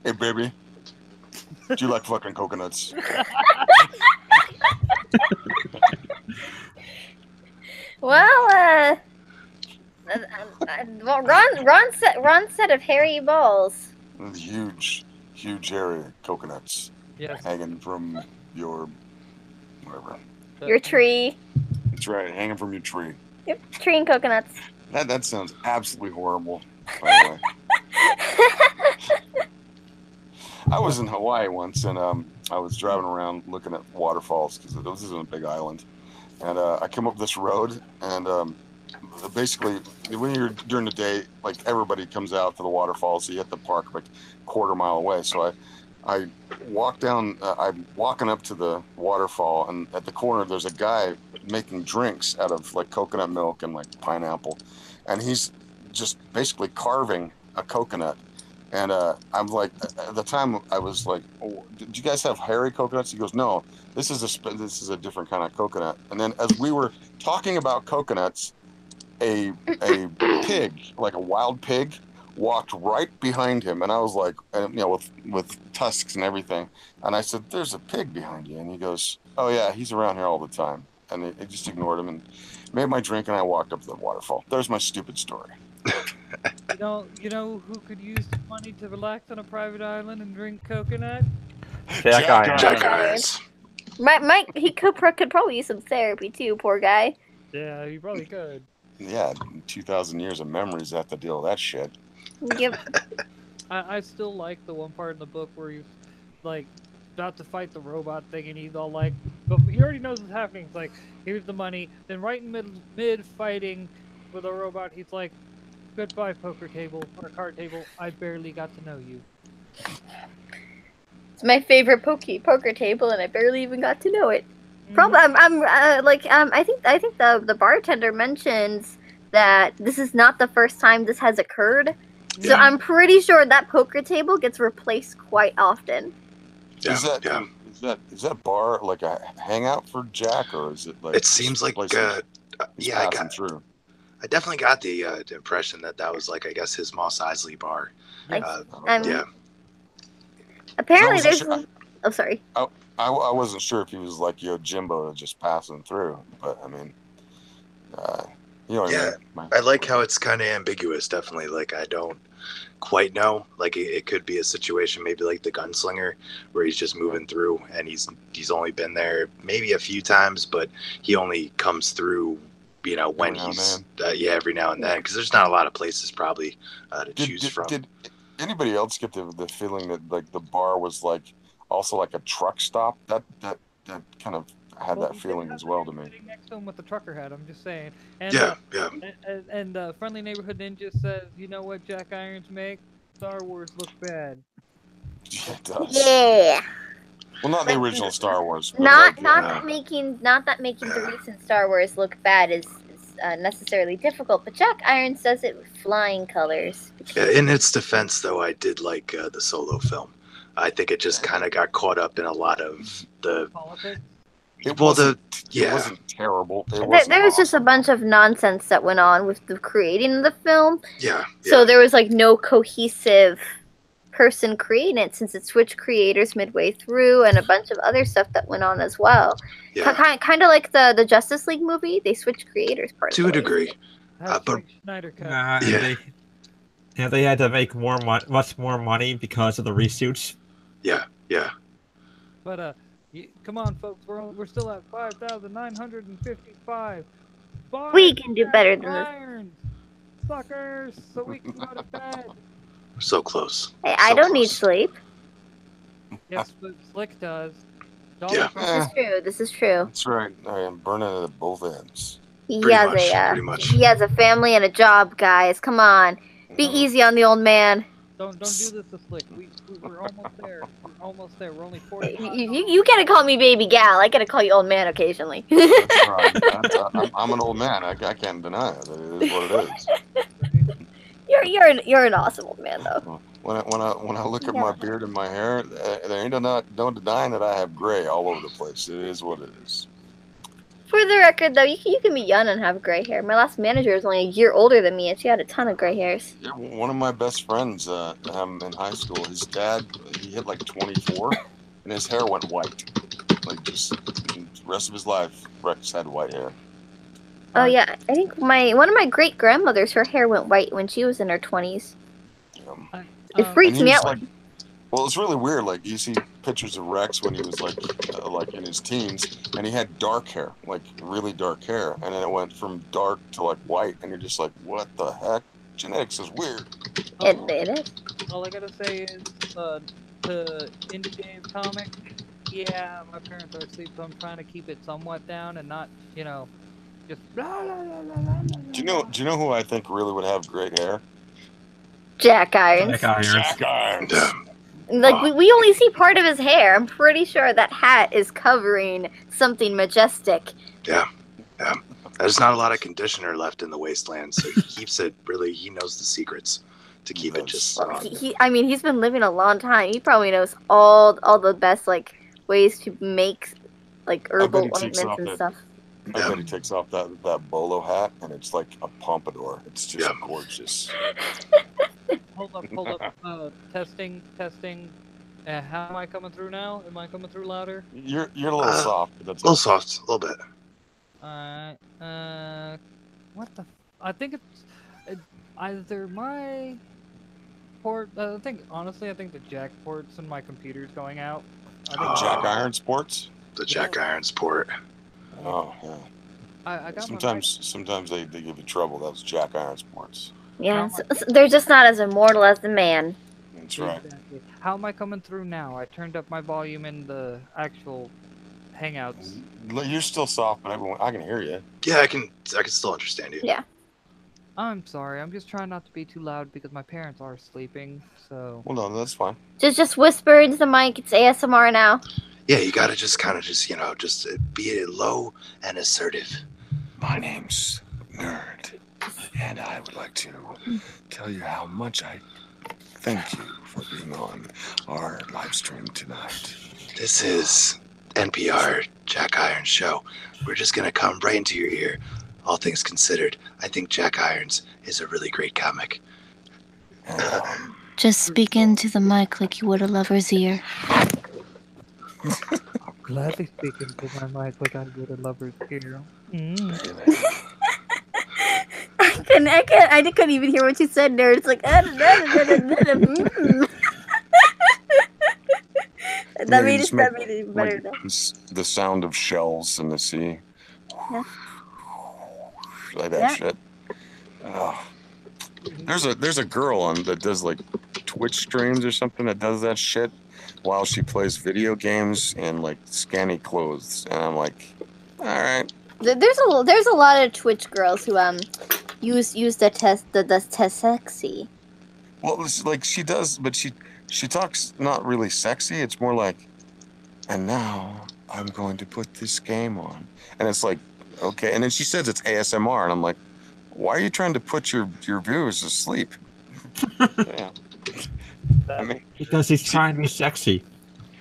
Hey baby, do you like fucking coconuts? Well, Ron said of hairy balls. Huge hairy coconuts Yes. hanging from your whatever. Your tree. That's right, hanging from your tree. Yep, tree and coconuts. That sounds absolutely horrible. By the way, I was in Hawaii once, and I was driving around looking at waterfalls because this is a big island, and I came up this road, and basically when you're during the day, like everybody comes out to the waterfall, so you have to park like a quarter mile away. So I walk down. I'm walking up to the waterfall, and at the corner there's a guy making drinks out of like coconut milk and like pineapple, and he's just basically carving a coconut. And I'm like, at the time I was like, oh, "Did you guys have hairy coconuts?" He goes, "No, this is a different kind of coconut." And then as we were talking about coconuts, a pig, like a wild pig, walked right behind him, and I was like, with tusks and everything. And I said, "There's a pig behind you," and he goes, "Oh yeah, he's around here all the time." And I just ignored him and made my drink, and I walked up to the waterfall. There's my stupid story. You know who could use the money to relax on a private island and drink coconut? Jack Irons. Jack Irons. Mike, he could probably use some therapy too. Poor guy. Yeah, he probably could. Yeah, 2,000 years of memories have to deal with that shit. Yep. I still like the one part in the book where he's like about to fight the robot thing, and he's all like, but he already knows what's happening. It's like, here's the money. Then right in mid fighting with a robot, he's like, "Goodbye, poker table or card table. I barely got to know you." It's my favorite poker table, and I barely even got to know it. Probably, I think the bartender mentions that this is not the first time this has occurred. So I'm pretty sure that poker table gets replaced quite often. Yeah, Is that bar like a hangout for Jack, or is it like? It seems like through. I definitely got the impression that was like, I guess, his Moss Isley bar. Like, Yeah. Apparently, there's. Oh, sorry. I wasn't sure if he was like Jimbo just passing through, but I mean, you know what I mean? I like how it's kind of ambiguous. Definitely, like I don't quite know. Like it could be a situation, maybe like the Gunslinger, where he's just moving through, and he's only been there maybe a few times, but he only comes through, when he's every now and then, because there's not a lot of places probably to choose from. Did anybody else get the feeling that like the bar was like also like a truck stop? That kind of had that feeling as well to me. Sitting next to him with the trucker hat, I'm just saying. And, Yeah. And Friendly Neighborhood Ninja says, "You know what Jack Irons make? Star Wars look bad." Yeah, it does. Yeah. Well, not the original Star Wars. But Not like, that making the recent Star Wars look bad is necessarily difficult, but Jack Irons does it with flying colors. Yeah, in its defense, though, I did like the Solo film. I think it just kind of got caught up in a lot of the politics. It wasn't terrible. There was just a bunch of nonsense that went on with the creating of the film. Yeah. So there was like no cohesive person creating it, since it switched creators midway through, and a bunch of other stuff that went on as well. Yeah. Kind of like the Justice League movie, they switched creators part to a degree. But Snyder cut. They had to make much more money because of the reshoots. Yeah. But come on, folks, we're still at 5,955. We can do better than this. Irons, suckers, so we can go to bed. We're so close. Hey, I don't need sleep. Yes, but Slick does. Yeah. This is true. That's right. I am burning it at both ends. He has a family and a job, guys. Come on. Be easy on the old man. Don't do this to Slick. We're almost there. We're only 40. You gotta call me baby gal. I gotta call you old man occasionally. That's right. I'm an old man. I can't deny it. It is what it is. You're an awesome old man, though. When I look at my beard and my hair, there ain't no denying that I have gray all over the place. It is what it is. For the record, though, you can be young and have gray hair. My last manager is only a year older than me, and she had a ton of gray hairs. Yeah, one of my best friends in high school, his dad, he hit like 24, and his hair went white. Like just the rest of his life, Rex had white hair. Oh yeah, I think one of my great grandmothers, her hair went white when she was in her 20s. It freaks me out. Well, it's really weird. Like you see pictures of Rex when he was like in his teens, and he had dark hair, like really dark hair, and then it went from dark to like white, and you're just like, what the heck? Genetics is weird. It is. All I gotta say is, the Indie Game comic, yeah, my parents are asleep, so I'm trying to keep it somewhat down and not, just blah, blah, blah, blah, blah, blah, Do you know who I think really would have great hair? Jack Irons. Jack Irons. Jack Irons. Like we only see part of his hair. I'm pretty sure that hat is covering something majestic. Yeah. There's not a lot of conditioner left in the wasteland, so he keeps it really. He knows the secrets to keep it just. Well, he's been living a long time. He probably knows all the best like ways to make like herbal ointments and stuff. I bet he takes off that bolo hat, and it's like a pompadour. It's just gorgeous. Hold up. Testing. How am I coming through now? Am I coming through louder? You're a little soft. But that's a little soft, a little bit. What the? I think it's either my port. I think the jack ports and my computer's going out. Jack Irons ports. The Jack Irons port. Oh yeah. I got sometimes they give you trouble. That's Jack Irons ports. Yeah, so they're just not as immortal as the man. That's right. Exactly. How am I coming through now? I turned up my volume in the actual Hangouts. You're still soft, but I can hear you. Yeah, I can still understand you. Yeah. I'm sorry. I'm just trying not to be too loud because my parents are sleeping. So. Well, no, that's fine. Just whisper into the mic. It's ASMR now. Yeah, you gotta just kind of just be low and assertive. My name's Nerd, and I would like to tell you how much I thank you for being on our live stream tonight. This is NPR Jack Irons show. We're just gonna come right into your ear. All things considered, I think Jack Irons is a really great comic. Just speak into the mic like you would a lover's ear. I'll gladly speak into my mic like I would a lover's ear. I couldn't even hear what you said there. It's like that made it better. The sound of shells in the sea. Yeah. Like that shit. Oh. There's a girl that does like Twitch streams or something that does that shit while she plays video games in like scanny clothes, and I'm like, all right. There's a lot of Twitch girls who use the test sexy. Well, it's like she does, but she talks not really sexy. It's more like, and now I'm going to put this game on, and it's like, okay, and then she says it's ASMR, and I'm like, why are you trying to put your viewers to sleep? Yeah. I mean, because he's trying to be sexy.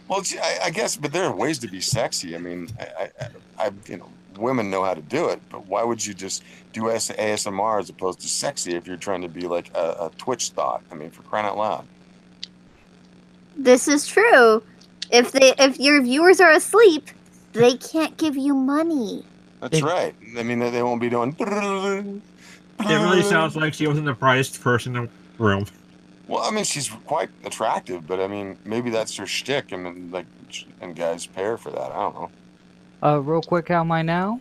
Well, I guess, but there are ways to be sexy. I mean, I women know how to do it, but why would you just do ASMR as opposed to sexy if you're trying to be like a Twitch thought? I mean, for crying out loud. This is true. If your viewers are asleep, they can't give you money. That's right. I mean, they won't be doing. It really sounds like she wasn't the brightest person in the room. Well, I mean, she's quite attractive, but I mean, maybe that's her shtick, and guys pay her for that. I don't know. Real quick, how am I now?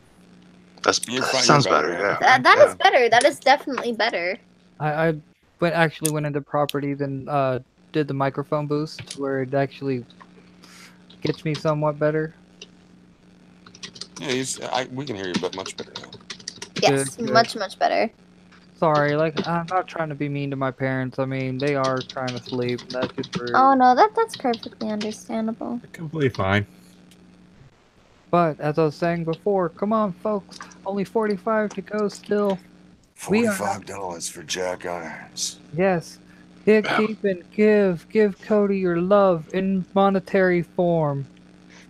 That sounds better. Yeah. That is better. That is definitely better. I actually went into properties and did the microphone boost where it actually gets me somewhat better. Yeah, we can hear you, but much better now. Yes, Good. much better. Sorry, I'm not trying to be mean to my parents. I mean, they are trying to sleep. That's just rude. Oh no, that's perfectly understandable. Completely fine. But as I was saying before, come on, folks. Only 45 to go still. $45 for Jack Irons. Yes. Keep and give Cody your love in monetary form.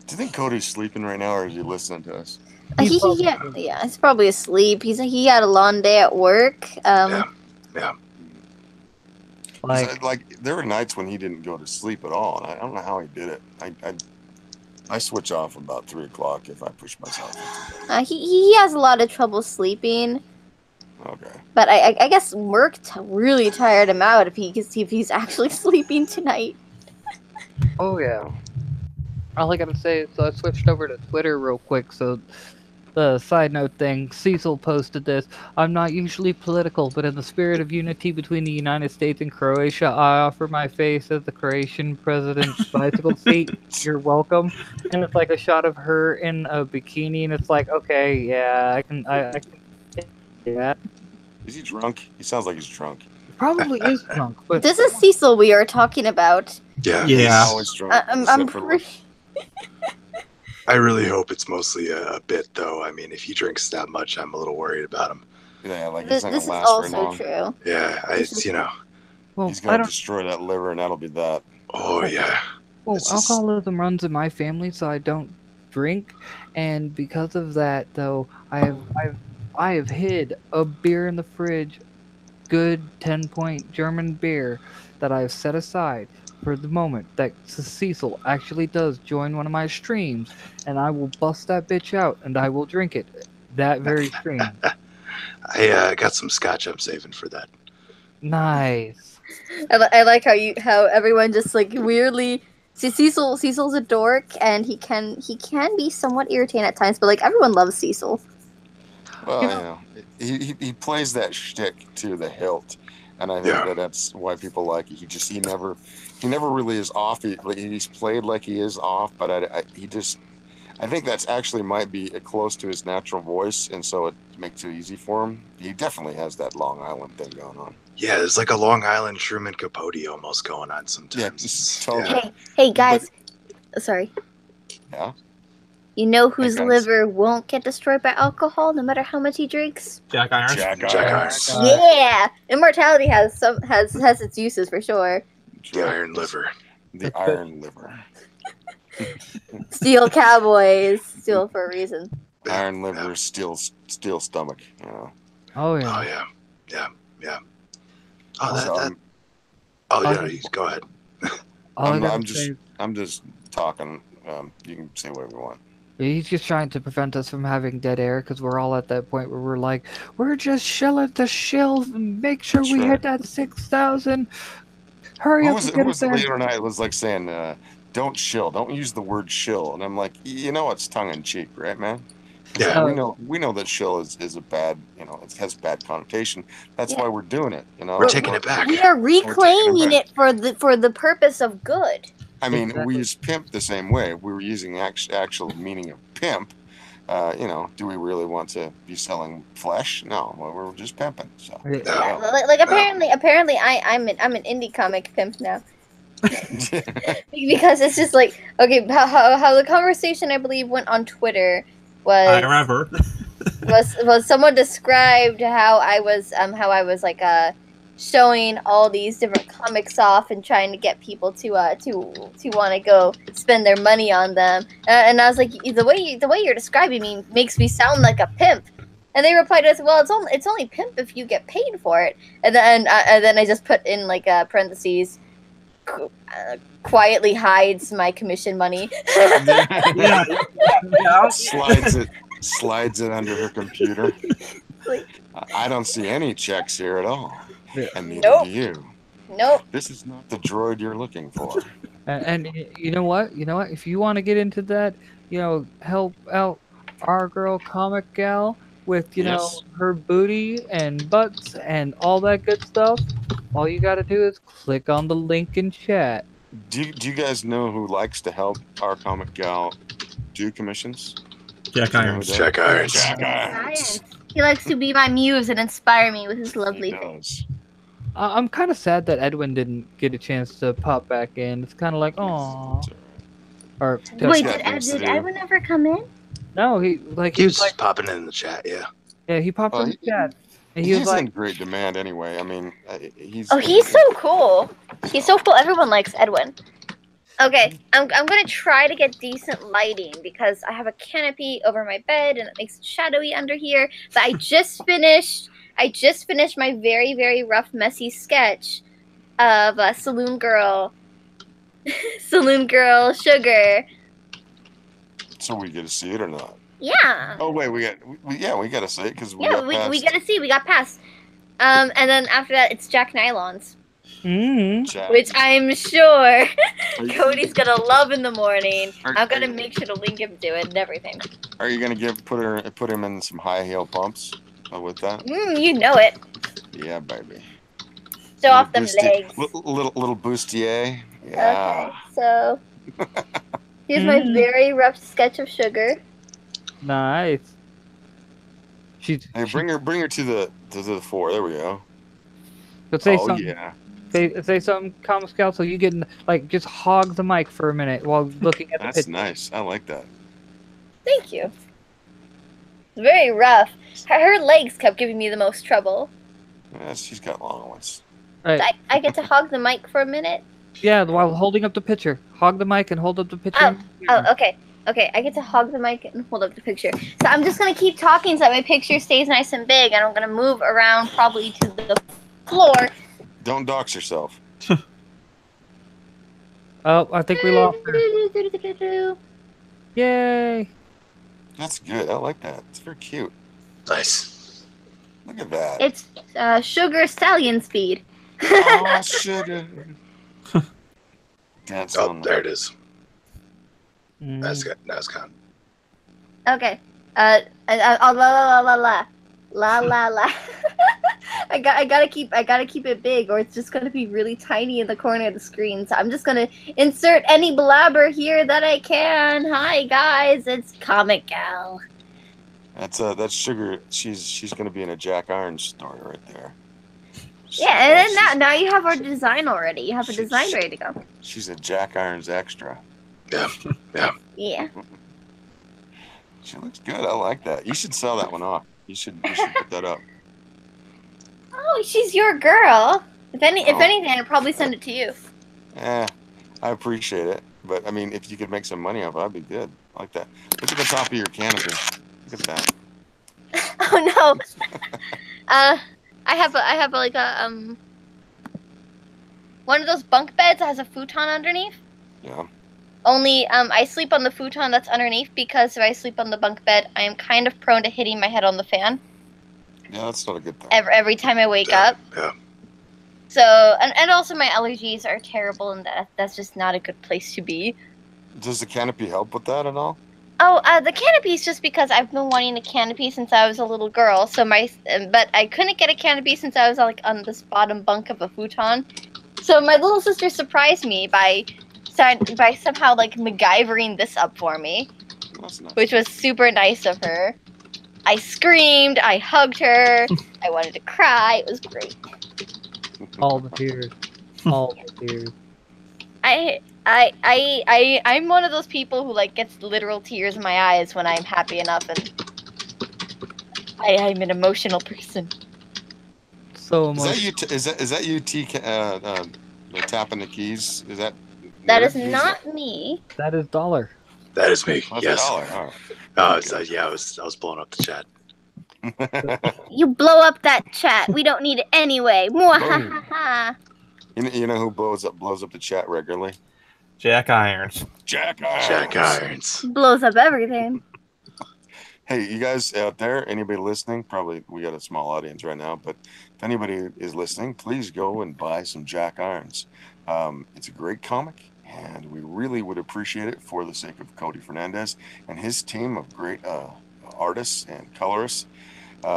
Do you think Cody's sleeping right now, or is he listening to us? Yeah, he's probably asleep. He had a long day at work. Yeah. Like there were nights when he didn't go to sleep at all, and I don't know how he did it. I switch off about 3 o'clock if I push myself into bed. He has a lot of trouble sleeping. Okay. But I guess work really tired him out if he's actually sleeping tonight. Oh yeah. All I gotta say is I switched over to Twitter real quick. So, the side note thing, Cecil posted this. I'm not usually political, but in the spirit of unity between the United States and Croatia, I offer my face as the Croatian president's bicycle seat. You're welcome. And it's like a shot of her in a bikini, and it's like, okay, yeah, I can do that. Is he drunk? He sounds like he's drunk. Probably is drunk, but This is Cecil we are talking about. Yeah. Yeah. He's always drunk. I'm except for- pretty. I really hope it's mostly a bit, though. I mean, if he drinks that much, I'm a little worried about him. Yeah, like This he's not is gonna last very also long. true. Yeah, well, He's I gonna don't. destroy that liver, and that'll be that. oh yeah. Well, It's just- alcoholism runs in my family, so I don't drink, and because of that, though, I have hid a beer in the fridge, good 10-point German beer that I've set aside for the moment that Cecil actually does join one of my streams, and I will bust that bitch out and I will drink it that very stream. I got some scotch I'm saving for that. Nice. I like how everyone just like weirdly. See, Cecil's a dork, and he can be somewhat irritating at times, but like everyone loves Cecil. Well, You you know, he plays that shtick to the hilt, and I think that's why people like it. He never really is off. He's played like he is off, but I think that's actually might be close to his natural voice, and so it makes it easy for him. He definitely has that Long Island thing going on. Yeah, there's like a Long Island Truman Capote almost going on sometimes. Yeah, totally. Yeah. Hey guys, sorry. Yeah. You know whose guys. liver won't get destroyed by alcohol, no matter how much he drinks? Jack Irons. Jack Jack Irons. Irons. Yeah, immortality has its uses for sure. The Iron Liver. The Iron Liver. Steel cowboys, steel for a reason. Iron Liver, steel stomach. You know. Oh yeah. Oh yeah. Oh, So that. Oh yeah. Go ahead. All I I'm gotta just- say- I'm just talking. You can say whatever you want. He's just trying to prevent us from having dead air because we're all at that point where we're like, we're just shelling the shells and make sure That's we right. hit that 6,000. Hurry Who up was and it? get Who us was the there. leader tonight? Was like saying, "Don't shill. Don't use the word shill." And I'm like, you know, it's tongue in cheek, right, man? Yeah. We know that shill is a bad, you know, it has bad connotation. That's Yeah. why we're doing it. You know, We're taking it back. We are reclaiming back. it for the purpose of good. I mean, Exactly. we use pimp the same way. We were using the actual meaning of pimp. You know, do we really want to be selling flesh? No, well, we're just pimping. So. Yeah. Yeah, like apparently I'm an indie comic pimp now. Because it's just like, okay, how the conversation I believe went on Twitter I was remember. was someone described how I was like showing all these different comics off and trying to get people to want to go spend their money on them, and I was like, the way you're describing me makes me sound like a pimp. And they replied to us, well, it's only pimp if you get paid for it. And then I just put in like parentheses, quietly hides my commission money. Yeah. Slides it under her computer. I don't see any checks here at all. Yeah. And neither Nope. do you. Nope. This is not the droid you're looking for. And you know what? If you want to get into that, help out our girl Comic Gal with, Yes. her booty and butts and all that good stuff, all you got to do is click on the link in chat. Do you guys know who likes to help our comic gal do commissions? Jack You know who Irons. does? Jack Irons. Jack Irons. Science. He likes to be my muse and inspire me with his lovely He face. does. I'm kind of sad that Edwin didn't get a chance to pop back in. It's kind of like, oh. Or Wait, got did things to do. Edwin ever come in? no, he He was popping in the chat. Yeah. he popped Oh, in the he- chat, and he He's was like, in great demand anyway. I mean, he's. Oh, he's so cool. He's so cool. Everyone likes Edwin. Okay, I'm gonna try to get decent lighting because I have a canopy over my bed and it makes it shadowy under here. But I just finished my very, very rough, messy sketch of Saloon Girl Sugar. So we get to see it or not? Yeah. Oh wait, we got to see it because We gotta see. We got past. And then after that, it's Jack Nylons. Chat. which I'm sure you- Cody's gonna love in the morning. Are- I'm gonna are- make sure to link him to it and everything. Are you gonna put him in some high heel pumps with that? You know it. Yeah, baby. Show off them Busti- legs. Little bustier. Yeah. Okay, so here's my very rough sketch of Sugar. Nice. Hey, bring her to the floor. There we go. But say Oh something. yeah. Say something, Common Scout, so you can just hog the mic for a minute while looking at the That's picture. nice. I like that. Thank you. It's very rough. Her legs kept giving me the most trouble. Yeah, she's got long ones. Right. I get to hog the mic for a minute. Yeah, while holding up the picture. Hog the mic and hold up the picture. Oh, okay. Okay, I get to hog the mic and hold up the picture. So I'm just going to keep talking so that my picture stays nice and big, and I'm going to move around probably to the floor. Don't dox yourself. Oh, I think we lost her. Yay! That's good. I like that. It's very cute. Nice. Look at that. It's Sugar Stallion speed. Oh, sugar. Dance Oh, on there it is. Mm. That's good. That's kind. Okay. La la la la la la la la. I gotta keep it big, or it's just gonna be really tiny in the corner of the screen. So I'm just gonna insert any blabber here that I can. Hi guys, it's Comic Gal. That's sugar. She's gonna be in a Jack Irons story right there. Yeah, and then now you have our design already. You have a design ready to go. She's a Jack Irons extra. Yeah. Yeah. Yeah. She looks good. I like that. You should sell that one off. You should put that up. Oh, she's your girl. If anything, I'd probably send it to you. I appreciate it, but I mean, if you could make some money off it, that'd be good. I like that. Put it on top of your canopy. Look at that. Oh no. I have like a one of those bunk beds that has a futon underneath. Yeah. Only I sleep on the futon that's underneath because if I sleep on the bunk bed, I am kind of prone to hitting my head on the fan. Yeah, that's not a good thing. Every time I wake up. Yeah. So and also my allergies are terrible, and that's just not a good place to be. Does the canopy help with that at all? Oh, the canopy is just because I've been wanting a canopy since I was a little girl. So but I couldn't get a canopy since I was like on this bottom bunk of a futon. So my little sister surprised me by somehow like MacGyvering this up for me, That's nice. which was super nice of her. I screamed, I hugged her, I wanted to cry. It was great. All the tears. All the tears. I'm one of those people who like gets literal tears in my eyes when I'm happy enough, and I'm an emotional person. So Is emotional. that you? Is that you? Tapping the keys? Is that? That is Who's not me. That is Dollar. That is me. That's Yes. $1. All Oh, so, yeah. I was blowing up the chat. right. You blow up that chat. We don't need it anyway. Mwahaha. You know who blows up the chat regularly? Jack Irons. Jack Irons. Jack Irons. Blows up everything. Hey, you guys out there, anybody listening? Probably we got a small audience right now, but if anybody is listening, please go and buy some Jack Irons. It's a great comic, and we really would appreciate it for the sake of Cody Fernandez and his team of great artists and colorists,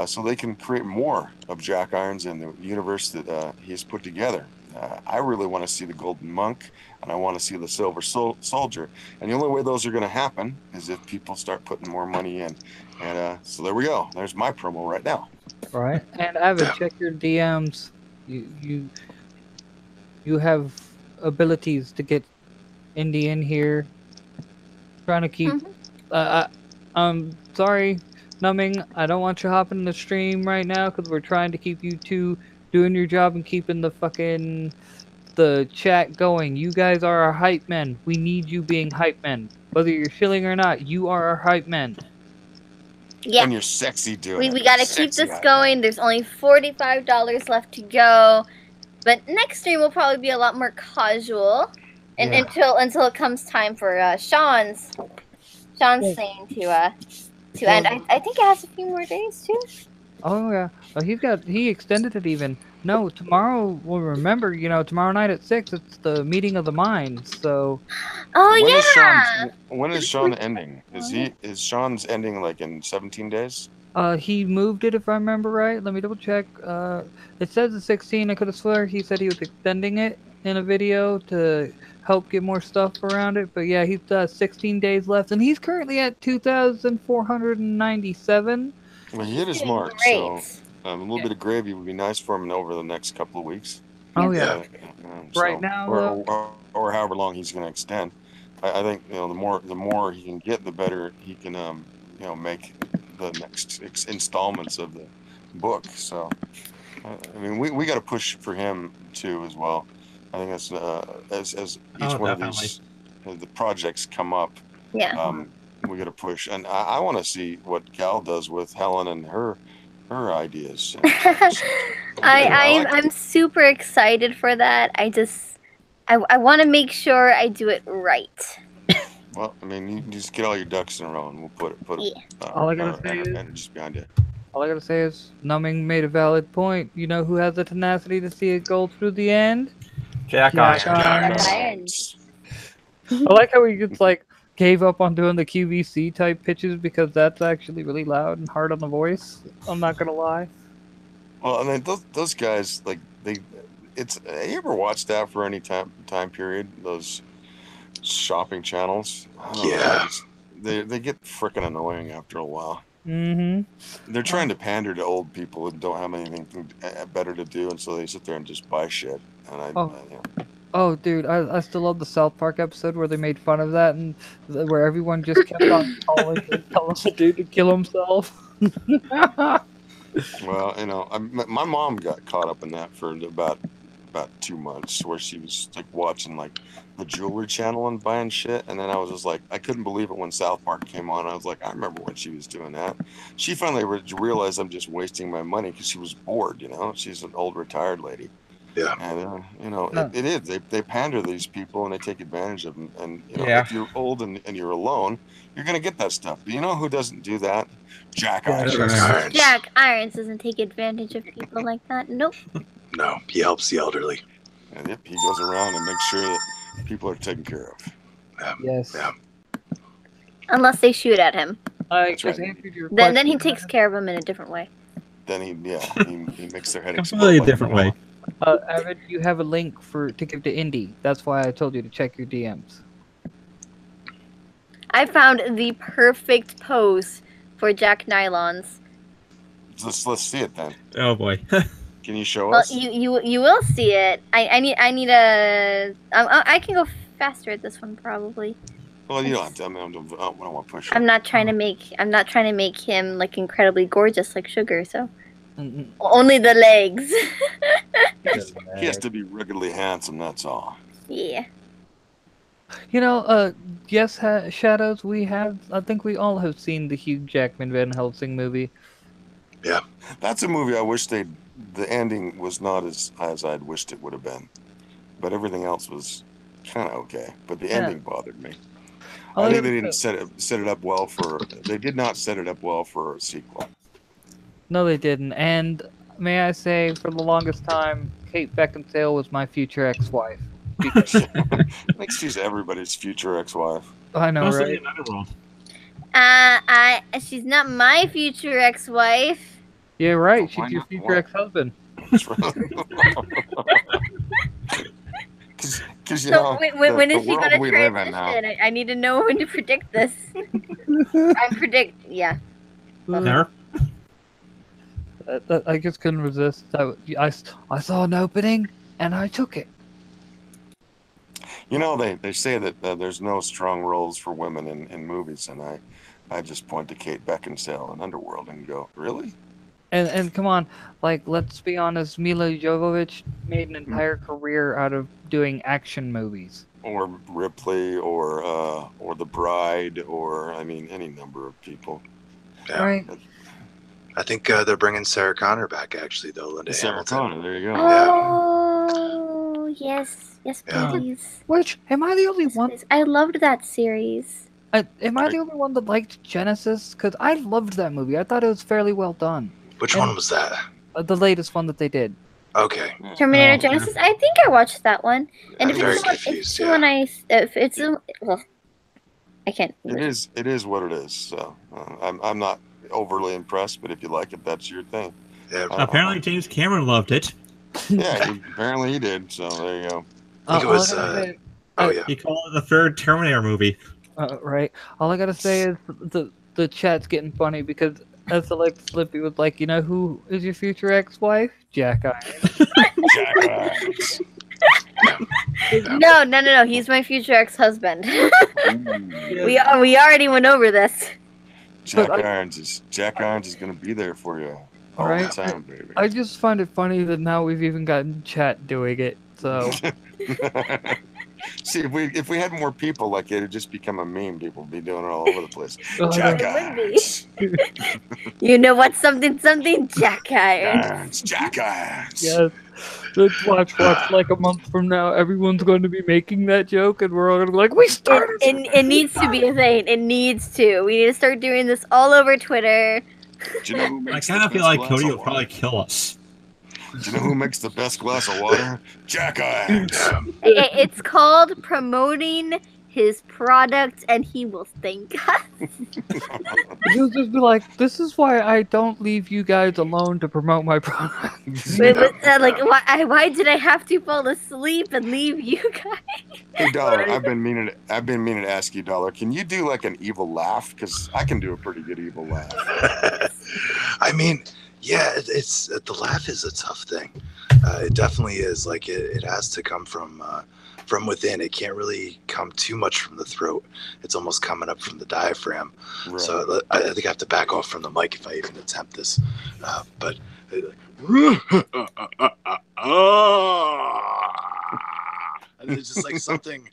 so they can create more of Jack Irons in the universe that he has put together. I really want to see the Golden Monk, and I want to see the Silver Soldier. And the only way those are going to happen is if people start putting more money in. And so there we go. There's my promo right now. Right. And Avid, check your DMs. You have abilities to get Indy in here. Trying to keep. I'm sorry, Numbing. I don't want you hopping the stream right now because we're trying to keep you two doing your job and keeping the chat going. You guys are our hype men. We need you being hype men. Whether you're shilling or not, you are our hype men. Yeah. And you're sexy doing it. We gotta keep this going. There's only $45 left to go. But next stream will probably be a lot more casual. And until it comes time for Sean's thing to end. I think it has a few more days too. Oh yeah, he extended it even. No, tomorrow we'll remember. Tomorrow night at 6, it's the meeting of the minds. So Oh when is Sean ending? Is Sean's ending like in 17 days? he moved it if I remember right. Let me double check. It says the 16. I could have swear he said he was extending it in a video to help get more stuff around it. But yeah, he's 16 days left, and he's currently at 2,497. Well, he hit his mark, so a little bit of gravy would be nice for him over the next couple of weeks. Oh yeah. Right now, or however long he's going to extend. I think the more he can get, the better he can make the next installments of the book. So I mean, we got to push for him too as well. I think that's as each one of these the projects come up. Yeah. We got to push, and I want to see what Gal does with Helen and her ideas. I'm super excited for that. I want to make sure I do it right. Well, I mean, you just get all your ducks in a row, and we'll put it. All I gotta say is, just behind it. All I gotta say is, Numbing made a valid point. You know who has the tenacity to see it go through the end? Jack Irons. I like how he just gave up on doing the QVC type pitches because that's actually really loud and hard on the voice. I'm not gonna lie. Well, I mean, those guys you ever watched that for any time period? Those shopping channels. Yeah. They get freaking annoying after a while. Mm-hmm. They're trying to pander to old people who don't have anything better to do, and so they sit there and just buy shit. And Oh, dude, I still love the South Park episode where they made fun of that and where everyone just kept on telling the dude to kill himself. Well, my mom got caught up in that for about 2 months, where she was watching the Jewelry Channel and buying shit, and then I was just I couldn't believe it when South Park came on. I was like, I remember when she was doing that. She finally realized I'm just wasting my money because she was bored. She's an old retired lady. Yeah. And it is. They pander to these people and they take advantage of them. And if you're old and you're alone, you're gonna get that stuff. But you know who doesn't do that? Jack Irons. Jack Irons doesn't take advantage of people like that. Nope. No, he helps the elderly. And yep, he goes around and makes sure that people are taken care of. Yes. Yeah. Unless they shoot at him. That's right. Then he takes care of them in a different way. Then he makes their head completely explode. Different way. Avid, you have a link to give to Indy. That's why I told you to check your DMs. I found the perfect pose for Jack Nylons. Let's see it then. Oh boy. Can you show us? You will see it. I need a. I can go faster at this one probably. Well, you don't have to. I don't want to push. I'm not trying to make him incredibly gorgeous like Sugar. So only the legs. He has to be regularly handsome. That's all. Yeah. Yes, Shadows. I think we all have seen the Hugh Jackman Van Helsing movie. Yeah. That's a movie I wish the ending was not as I'd wished it would have been, but everything else was kind of okay. But the ending bothered me. I think they didn't set it up well They did not set it up well for a sequel. No, they didn't. And may I say, for the longest time, Kate Beckinsale was my future ex-wife. I think she's everybody's future ex-wife. I know, right? She's not my future ex-wife. Yeah, right. She's your future ex-husband. So when is she gonna transition? I need to know when to predict this. Yeah. Never. I just couldn't resist. I saw an opening and I took it. They say that there's no strong roles for women in movies, and I just point to Kate Beckinsale in Underworld and go, really? And come on, let's be honest, Mila Jovovich made an entire career out of doing action movies. Or Ripley, or The Bride, or any number of people. Yeah. Right. I think they're bringing Sarah Connor back, actually, though. Linda Sarah Hamilton. Connor, there you go. Oh, yes, please. Which, am I the only one? I loved that series. Am I the only one that liked Genesis? Because I loved that movie. I thought it was fairly well done. Which And- one was that? The latest one that they did. Okay. Terminator Oh, yeah. Genesis. I think I watched that one. And I'm if very it's the one, confused, it's the one if it's the, well, I can't. It is what it is. So I'm not overly impressed, but if you like it, that's your thing. Yeah. Apparently, James Cameron loved it. Yeah, apparently he did. So there you go. I think it all was. gotta say- Oh yeah. He called it the third Terminator movie. right. All I gotta say is the chat's getting funny because as Alexa Slippy was like, you know who is your future ex-wife? Jack Irons. Jackass. No. He's my future ex-husband. we already went over this. Jack Irons is gonna be there for you all Right. the time, baby. I just find it funny that now we've even gotten chat doing it. So See, if we had more people like it, it'd just become a meme. People would be doing it all over the place. Oh, Jack It would be. Irons. You know what? Something. Jack Irons. Irons. Jack Irons. yes, let's watch like a month from now. Everyone's going to be making that joke, and we're all going to be like, we started. It needs to be a thing. It needs to. We need to start doing this all over Twitter. Do you know who I makes kind the of feel best like glass Cody of will water? probably kill us. Do you know who makes the best glass of water? Jack Irons. It's called promoting his product, and he will thank us. He'll just be like, this is why I don't leave you guys alone to promote my product. Like, why did I have to fall asleep and leave you guys? Hey Dollar, I've been meaning to ask you, Dollar. Can you do like an evil laugh? Because I can do a pretty good evil laugh. I mean, yeah, it's the laugh is a tough thing. It definitely is. Like it has to come from within. It can't really come too much from the throat. It's almost coming up from the diaphragm. Right. So I think I have to back off from the mic if I even attempt this. But it's just like something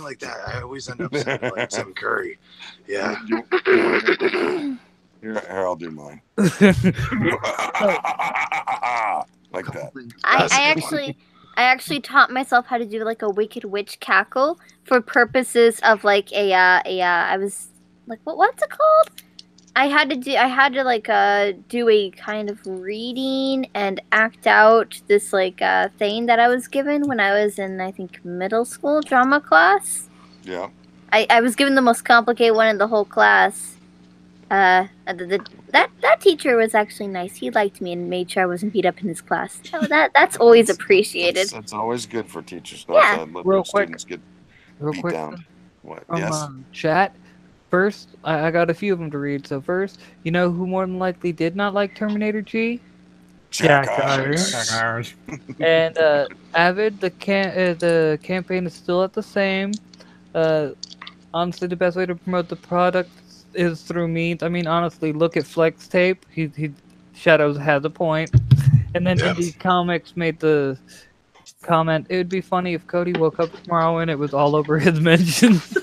like that. I always end up sounding like Tim Curry. Yeah. Here, I'll do mine. Like that. I actually taught myself how to do like a Wicked Witch cackle for purposes of like I was like what's it called? I had to do a kind of reading and act out this like thing that I was given when I was in I think middle school drama class. Yeah. I was given the most complicated one in the whole class. That teacher was actually nice. He liked me and made sure I wasn't beat up in his class. So that's always appreciated. That's always good for teachers. Yeah. Let Real their quick. students get Real beat quick down. What? from Yes. chat. First, I got a few of them to read. So first, you know who more than likely did not like Terminator G? Jack Jack Irons. And Avid, the campaign is still at the same. Honestly, the best way to promote the product is through memes. I mean, honestly, look at Flex Tape. He Shadows has a point. And then Yes. Indie Comics made the comment, it would be funny if Cody woke up tomorrow and it was all over his mentions.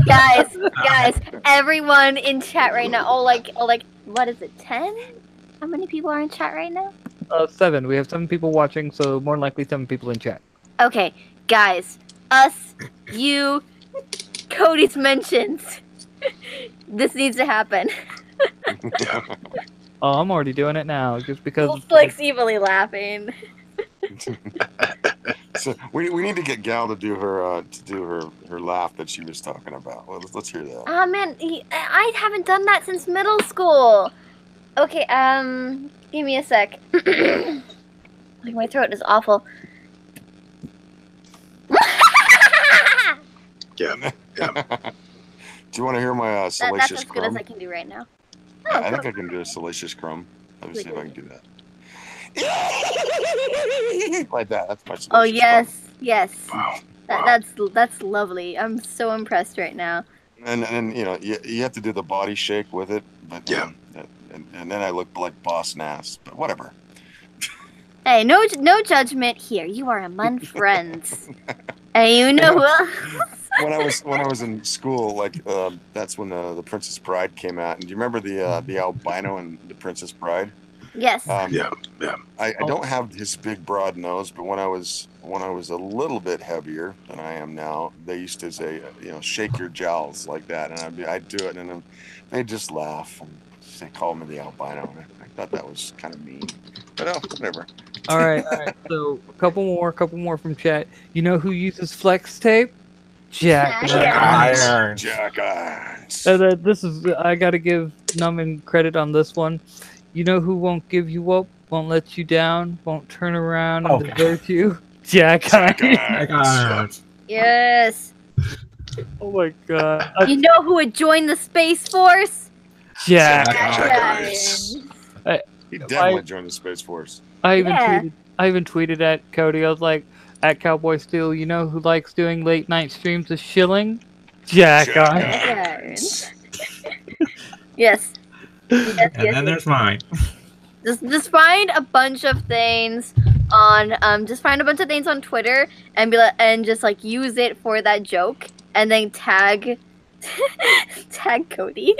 guys, everyone in chat right now. Oh, what is it? 10? How many people are in chat right now? 7. We have 7 people watching, so more than likely 7 people in chat. Okay, guys, us, you, Cody's mentions. This needs to happen. Oh, I'm already doing it now, just because. Flick's evilly laughing. So we need to get Gal to do her laugh that she was talking about. Let's hear that. Oh man, I haven't done that since middle school. Okay, give me a sec. My throat is awful. Yeah. Do you want to hear my That's salacious as good as crumb? I can do right now. Yeah, I think I can do a salacious crumb. Let me see if I can do that. Like that. That's my salacious Oh yes. Wow. That's lovely. I'm so impressed right now. crumb. And you have to do the body shake with it. But Yeah. And then I look like Boss Nass. But whatever. Hey, no judgment here. You are among friends. And you know who else? When I was in school, that's when the Princess Bride came out. And do you remember the albino in the Princess Bride? Yes. Yeah. I don't have his big broad nose, but when I was a little bit heavier than I am now, they used to say, shake your jowls like that, and I'd do it, and then they'd just laugh. they called me the albino. And I thought that was kind of mean. But whatever. All right. So a couple more from chat. You know who uses flex tape? Jack. Irons. Jack Irons. This is I gotta give Numbin credit on this one. You know who won't give you up, won't let you down, won't turn around and desert you? Jack Irons. Yes. Oh my god. You know who would join the Space Force? Jack Irons. He definitely joined the Space Force. I even tweeted at Cody. I was like, at Cowboy Steel, you know who likes doing late night streams of shilling? Jack Irons. Yes. And then there's mine. Just find a bunch of things on on Twitter and just like use it for that joke and then tag Cody.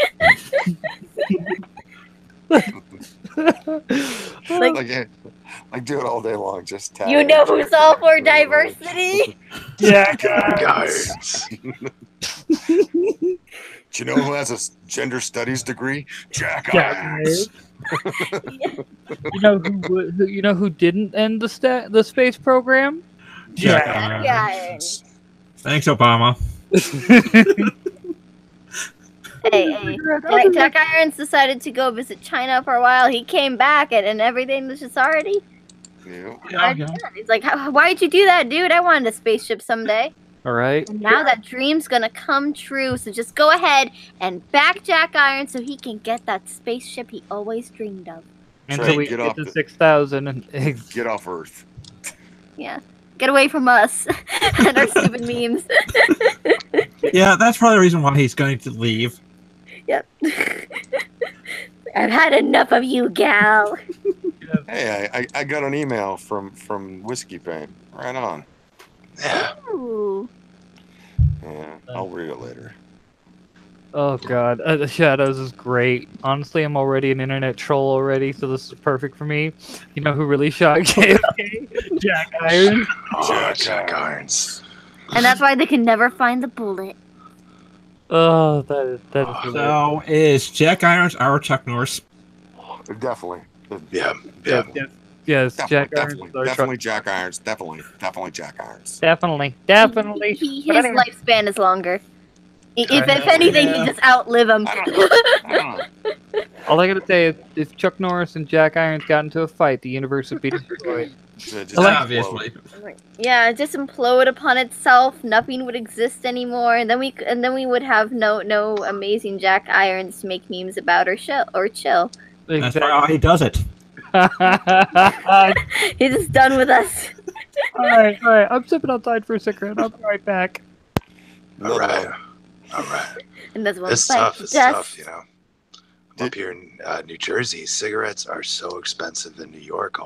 like do it all day long. Just tag. You know who's all for diversity? Jack Irons. Do you know who has a gender studies degree? Jack Irons. You know who didn't end the space program? Jack Irons. Thanks, Obama. Hey. Jack Irons decided to go visit China for a while. He came back and everything was just already. Yeah. He's like, why'd you do that, dude? I wanted a spaceship someday. All right. And now that dream's gonna come true. So just go ahead and back Jack Irons so he can get that spaceship he always dreamed of. Until we get to 6,000 and get off Earth. Yeah. Get away from us and our stupid memes. Yeah, that's probably the reason why he's going to leave. Yep. I've had enough of you, gal. Hey, I got an email from Whiskey Fame. Right on. Yeah. Ooh. Yeah, I'll read it later. Oh god, the Shadows is great. Honestly, I'm already an internet troll already, so this is perfect for me. You know who really shot JFK? Jack Irons. Jack Irons. And that's why they can never find the bullet. Oh, that is So is Jack Irons our Chuck Norris? Definitely. Yeah. Yes, Jack Irons. Definitely Jack Irons. Definitely Jack Irons. Definitely. His lifespan is longer. If anything, he just outlive him. All I gotta say is, if Chuck Norris and Jack Irons got into a fight, the universe would be destroyed. Obviously. Yeah, just implode upon itself. Nothing would exist anymore, and then we would have no amazing Jack Irons to make memes about or chill. Exactly. That's why he does it. He's just done with us. All right. I'm stepping outside for a second. I'll be right back. All right. And that's one It's tough. It's tough, you know. I'm up here in New Jersey. Cigarettes are so expensive in New York.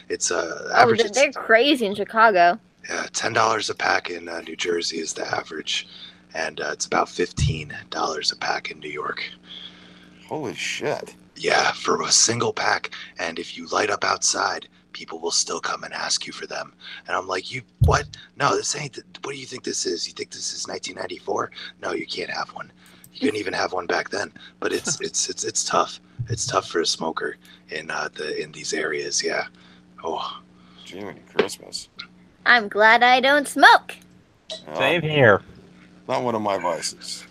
It's average. They're crazy in Chicago. Yeah, $10 a pack in New Jersey is the average, and it's about $15 a pack in New York. Holy shit! Yeah, for a single pack, and if you light up outside, people will still come and ask you for them. And I'm like, you what? No, this ain't. What do you think this is? You think this is 1994? No, you can't have one. You couldn't even have one back then. But it's tough. It's tough for a smoker in these areas. Yeah. Oh. Jiminy Christmas. I'm glad I don't smoke. Same here. Not one of my vices.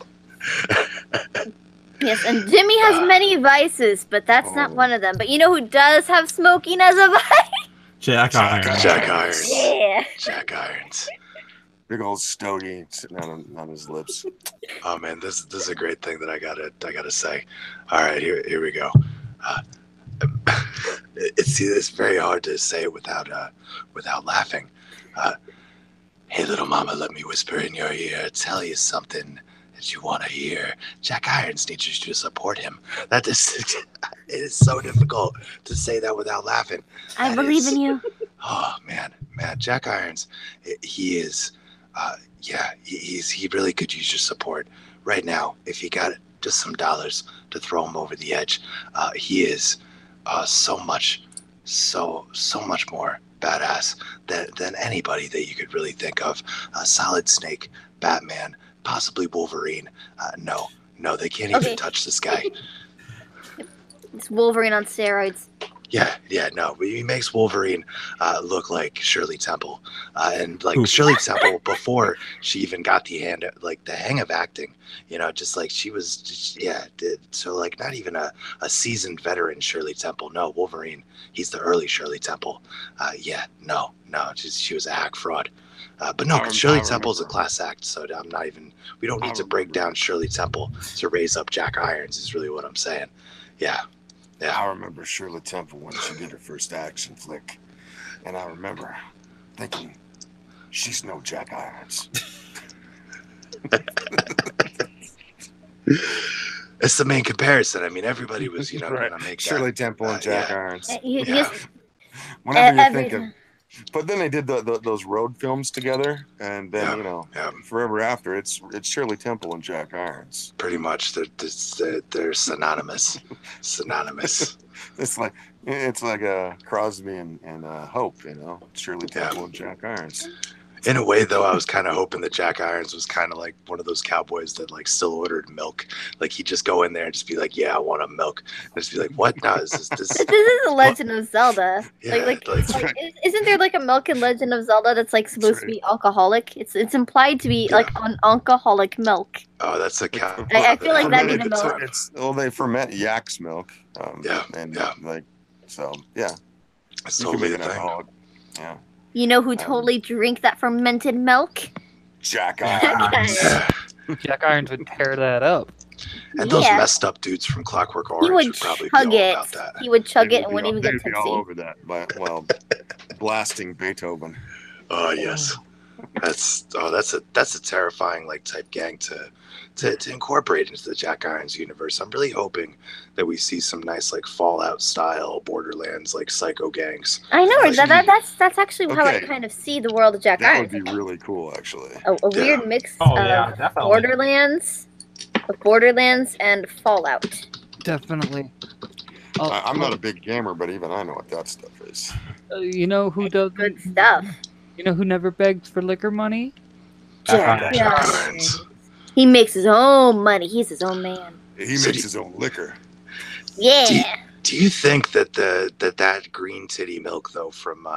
Yes, and Jimmy has many vices, but that's not one of them. But you know who does have smoking as a vice? Jack Irons. Jack Irons. Yeah. Jack Irons. Big old stogie sitting on his lips. Oh man, this is a great thing that I gotta say. All right, here we go. It's very hard to say it without laughing. Hey, little mama, let me whisper in your ear, tell you something that you want to hear. Jack Irons needs you to support him. It is so difficult to say that without laughing. I believe in you. Oh man, Jack Irons, he is, he really could use your support right now. If he got just some dollars to throw him over the edge, he is so much more badass than anybody that you could really think of. Solid Snake, Batman, possibly Wolverine. No, they can't even touch this guy. It's Wolverine on steroids. Yeah, no. He makes Wolverine look like Shirley Temple, and like Shirley Temple before she even got the hang of acting. You know, just like she was, so like not even a seasoned veteran Shirley Temple. No, Wolverine, he's the early Shirley Temple. No, she was a hack fraud. But no, Shirley Temple's a class act, so I'm not even. We don't need to break down Shirley Temple to raise up Jack Irons. Is really what I'm saying. Yeah. I remember Shirley Temple when she did her first action flick, and I remember thinking, she's no Jack Irons. It's the main comparison. I mean, everybody was, going to make Shirley that. Temple and Jack Irons. Whenever you think of. But then they did those road films together, and then forever after, it's Shirley Temple and Jack Irons. Pretty much, they're synonymous. Synonymous. It's like Crosby and Hope, Shirley Temple and Jack Irons. In a way, though, I was kind of hoping that Jack Irons was kind of like one of those cowboys that like still ordered milk. Like he'd just go in there and just be like, "Yeah, I want a milk." And just be like, "What? No, this is." This is the Legend of Zelda. Isn't there like a milk in Legend of Zelda that's like supposed to be alcoholic? It's implied to be like an alcoholic milk. Oh, that's a cow. I feel like that'd be the milk. They ferment yak's milk. So yeah. It's totally a thing. Yeah. You know who totally drink that fermented milk? Jack Irons. Jack Irons would tear that up. And those messed up dudes from Clockwork Orange would probably be all about that. He would chug it and wouldn't even get tipsy. All over that, blasting Beethoven. Oh yes, that's a terrifying like type gang to incorporate into the Jack Irons universe. I'm really hoping that we see some nice like Fallout style Borderlands like psycho gangs. I know that's actually how I kind of see the world of Jack Irons. That would be really cool, actually. A weird mix of Borderlands and Fallout. Definitely. I'm not a big gamer, but even I know what that stuff is. You know who does good stuff? You know who never begs for liquor money? Jack Irons. He makes his own money. He's his own man. He makes his own liquor. Yeah. Do you think that that green titty milk though from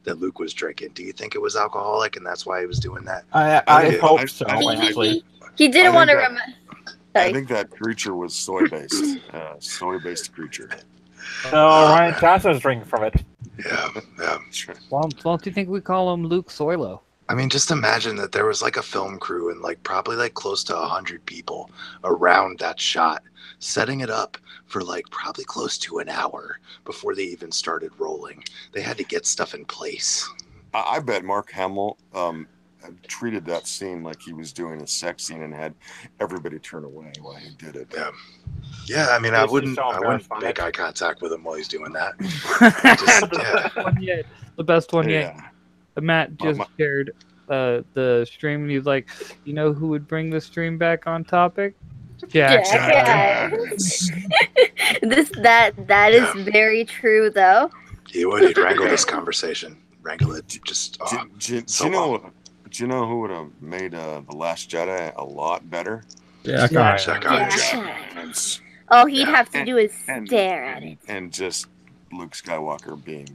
that Luke was drinking? Do you think it was alcoholic and that's why he was doing that? I hope so. Actually, he didn't want to remember. I think that creature was soy-based. Soy-based creature. No, Ryan Johnson was drinking from it. Yeah. Well, don't you think we call him Luke Soilo? I mean, just imagine that there was like a film crew and like probably like close to 100 people around that shot, setting it up for like probably close to an hour before they even started rolling. They had to get stuff in place. I bet Mark Hamill treated that scene like he was doing a sex scene and had everybody turn away while he did it. Yeah. I mean, I wouldn't make eye contact with him while he's doing that. The best one yet. Matt just shared the stream, and he's like, "You know who would bring the stream back on topic? Jack." That is very true, though. He would. He'd wrangle this conversation. Wrangle it. Just. Do you know who would have made The Last Jedi a lot better? Jack Irons. All he'd have to do is stare at it. And just Luke Skywalker being,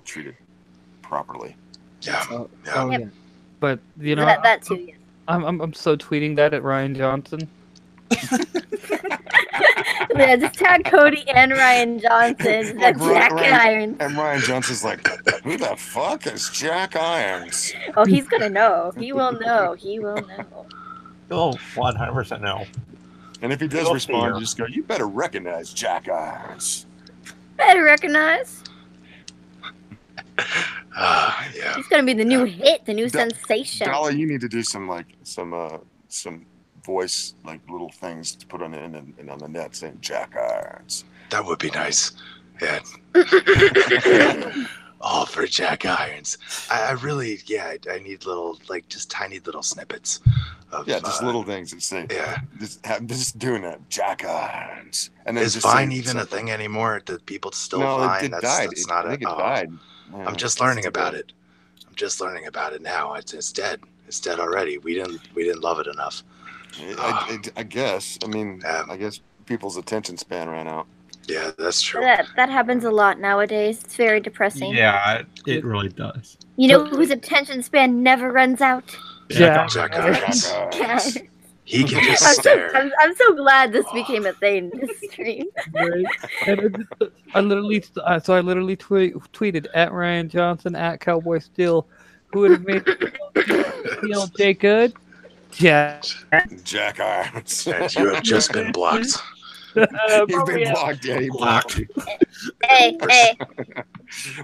treated properly. Yeah. But that too. Yes. I'm so tweeting that at Ryan Johnson. Yeah, just tag Cody and Ryan Johnson. Jack Irons. And Ryan Johnson's like, who the fuck is Jack Irons? Oh, he's gonna know. He will know. He will know. He'll 100% know. And if he does respond, you just go, you better recognize Jack Irons. Better recognize. Yeah. He's gonna be the new hit, the new sensation. Dolly, you need to do some voice little things to put on the end and on the net saying Jack Irons. That would be nice. Yeah. All for Jack Irons. I really, I need little, just tiny little snippets of. Yeah, just little things that say. Yeah. Just doing that, Jack Irons. And then is Vine even a thing anymore? That people still Vine? It died. That's not I think it died. Yeah, I'm just learning about it. I'm just learning about it now. It's dead. It's dead already. We didn't love it enough. I guess. I mean, I guess people's attention span ran out. Yeah, that's true. That happens a lot nowadays. It's very depressing. Yeah, it really does. You know whose attention span never runs out? Jack. Jack Irons. Guys. He can just stare. I'm so glad this became a thing in this stream. Right. And I literally tweeted at Ryan Johnson at Cowboy Steel, who would have made Steel J good? Jack Irons. And you have just been blocked. You've been blocked. Yeah, he blocked you. Hey.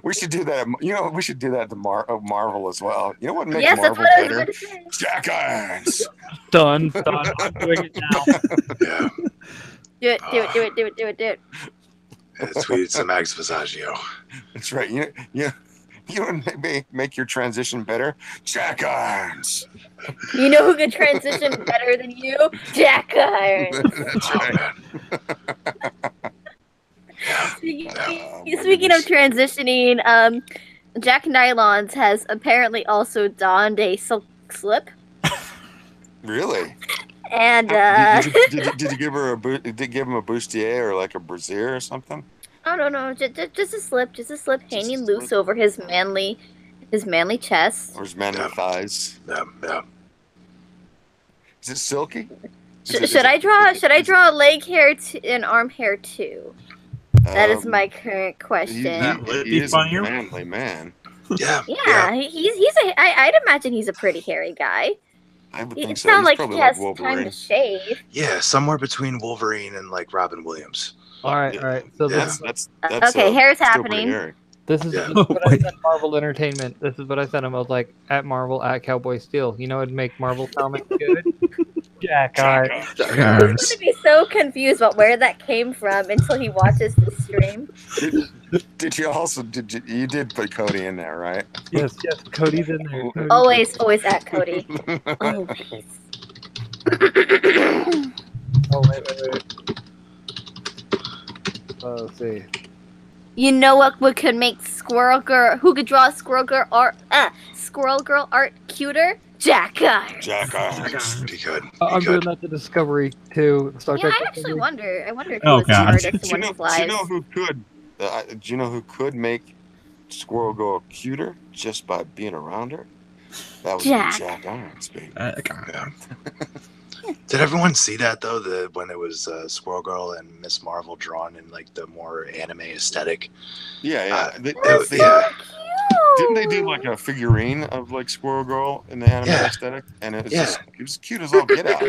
We should do that. We should do that to Marvel as well. You know what makes Yes, that's Marvel what I was better? going to say. Jack Irons. Done. I'm doing it now. Yeah. Do it. I tweeted some Max Visaggio. That's right. You would make your transition better. Jack Irons. You know who could transition better than you? Jack Irons. That's right. Speaking of transitioning, Jack Nylons has apparently also donned a silk slip. Really? And did you give her give him a bustier or like a brassiere or something? I don't know, just a slip hanging loose over his manly chest. Or his manly thighs. Yeah. Is it silky? Should I draw leg hair and arm hair too? That is my current question. He is a manly man. Yeah. I'd imagine he's a pretty hairy guy. I would It think so. sounds He's like he probably has Wolverine. time to shave. Yeah, somewhere between Wolverine and like Robin Williams. All right. So That's okay, hair's still happening. pretty hairy. this is what I sent Marvel Entertainment. This is what I sent him. I was like, at Marvel, at Cowboy Steel. You know what'd make Marvel comics good? Jack Irons. He's going to be so confused about where that came from until he watches the stream. Did you did put Cody in there, right? Yes, Cody's in there. Cody. Always at Cody. Always. Oh, wait. Let's see. You know what could make Squirrel Girl? Who could draw Squirrel Girl art? Squirrel Girl art cuter? Jack Irons. Jack Irons. Pretty good. I'm doing that to Discovery too. Star Yeah, Trek I actually wonder. I wonder if Oh, he was the God. artist Do in you one know, of his lives. do you know who could make Squirrel Girl cuter just by being around her? That would Jack. be Jack Irons, baby. Yeah. Did everyone see that though? When it was Squirrel Girl and Miss Marvel drawn in like the more anime aesthetic. Yeah. Yeah. Didn't they do like a figurine of like Squirrel Girl in the anime aesthetic? And it was cute as all get out.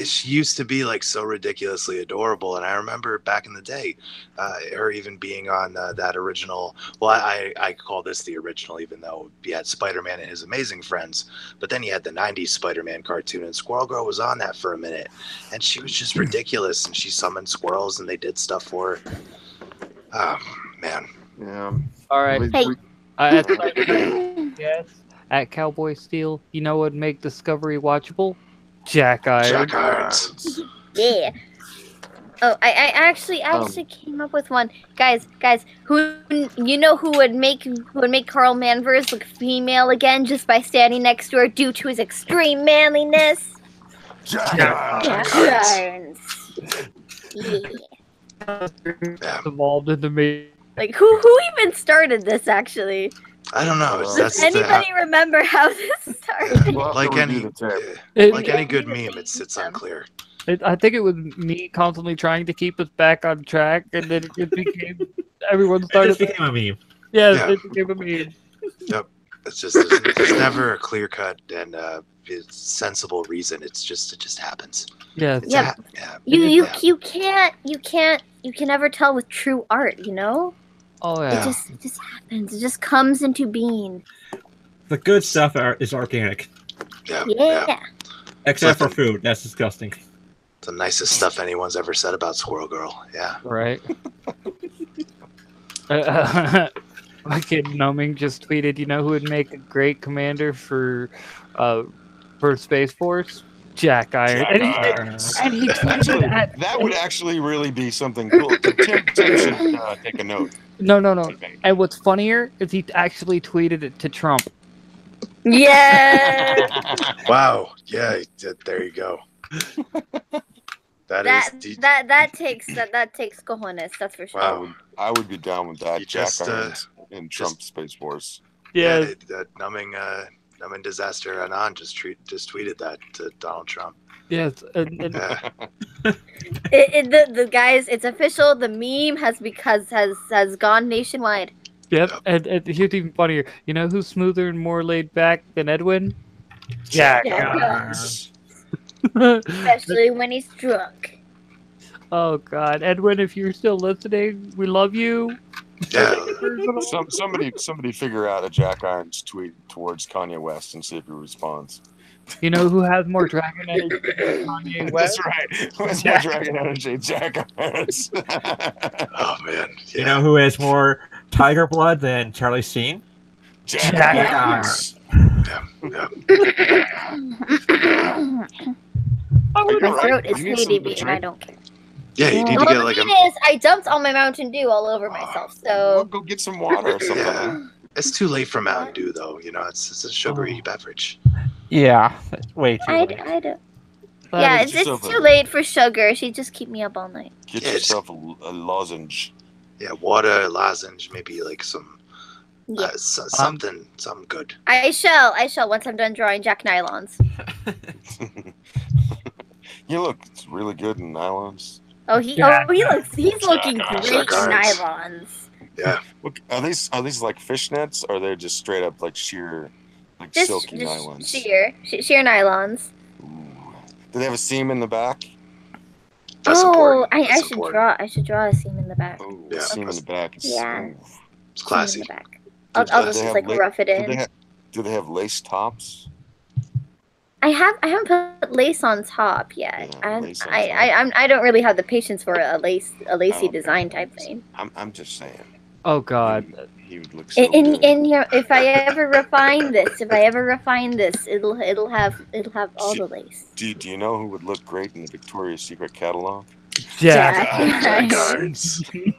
She used to be like so ridiculously adorable, and I remember back in the day, her even being on that original. Well, I call this the original, even though you had Spider-Man and His Amazing Friends, but then you had the '90s Spider-Man cartoon, and Squirrel Girl was on that for a minute, and she was just ridiculous, and she summoned squirrels, and they did stuff for her. Oh man. Yeah. All right. Hey. Yes. At Cowboy Steel, you know what would make Discovery watchable? Jack Irons. Jack Irons. Yeah. Oh, I actually came up with one, guys. Who would make Carl Manvers look female again just by standing next to her due to his extreme manliness? Jack Irons. Yeah. Evolved into me. Like who even started this actually? I don't know. Does anybody remember how this started? Like any good meme, it's unclear. I think it was me constantly trying to keep us back on track, and then it became everyone started. It just became a meme. Yeah, it became a meme. Yep. It's just there's never a clear cut and sensible reason. It just happens. Yeah. You can never tell with true art, you know? Oh yeah. It just happens. It just comes into being. The good stuff is organic. Yeah. Except for food. That's disgusting. It's the nicest stuff anyone's ever said about Squirrel Girl. Yeah. Right. My kid Numbing just tweeted, you know who would make a great commander for Space Force? Jack Irons. And he tweeted at... That would actually really be something cool. Tim should take a note. No. And what's funnier is he actually tweeted it to Trump. Yeah. Wow. Yeah. There you go. that takes cojones. That's for sure. Wow. I would be down with that. You Jack just, Irons in Trump Space Force. Yeah. That numbing disaster Anon just tweeted that to Donald Trump. Yes. And Yeah. The guys, it's official. The meme has gone nationwide. Yep. And here's even funnier. You know who's smoother and more laid back than Edwin? Jack. Especially when he's drunk. Oh God, Edwin, if you're still listening, we love you. Yeah. Somebody figure out a Jack Irons tweet towards Kanye West and see if he responds. You know who has more dragon energy than Kanye West? That's right. Who has more dragon energy? Jack Irons. Oh man. Yeah. You know who has more tiger blood than Charlie Sheen? Jack Irons. Yeah. My throat is hating me, and I don't care. Yeah, you need to get like the thing is, I dumped all my Mountain Dew all over myself, so... Go get some water or something. Yeah. It's too late for Mountain Dew, though. You know, it's a sugary beverage. Yeah, way too late. I don't... Yeah, it's too late for sugar. She'd just keep me up all night. Get yourself a lozenge. Yeah, water, lozenge, maybe like some... something good. I shall, once I'm done drawing Jack Nylons. You look really good in nylons. He's looking great in nylons. Yeah. Look, are these like fishnets, or are they just straight up like sheer, like silky nylons? Sheer nylons. Ooh. Do they have a seam in the back? That's important. I should draw a seam in the back. Oh, yeah. A seam in the back. It's classy. In the back. I'll just like rough it in. Do they have lace tops? I haven't put lace on top yet. Yeah, I don't really have the patience for a lacy design type thing. I'm just saying. Oh God. He would look so good. If I ever refine this, it'll have all the lace. Do you know who would look great in the Victoria's Secret catalog? Jack Irons. I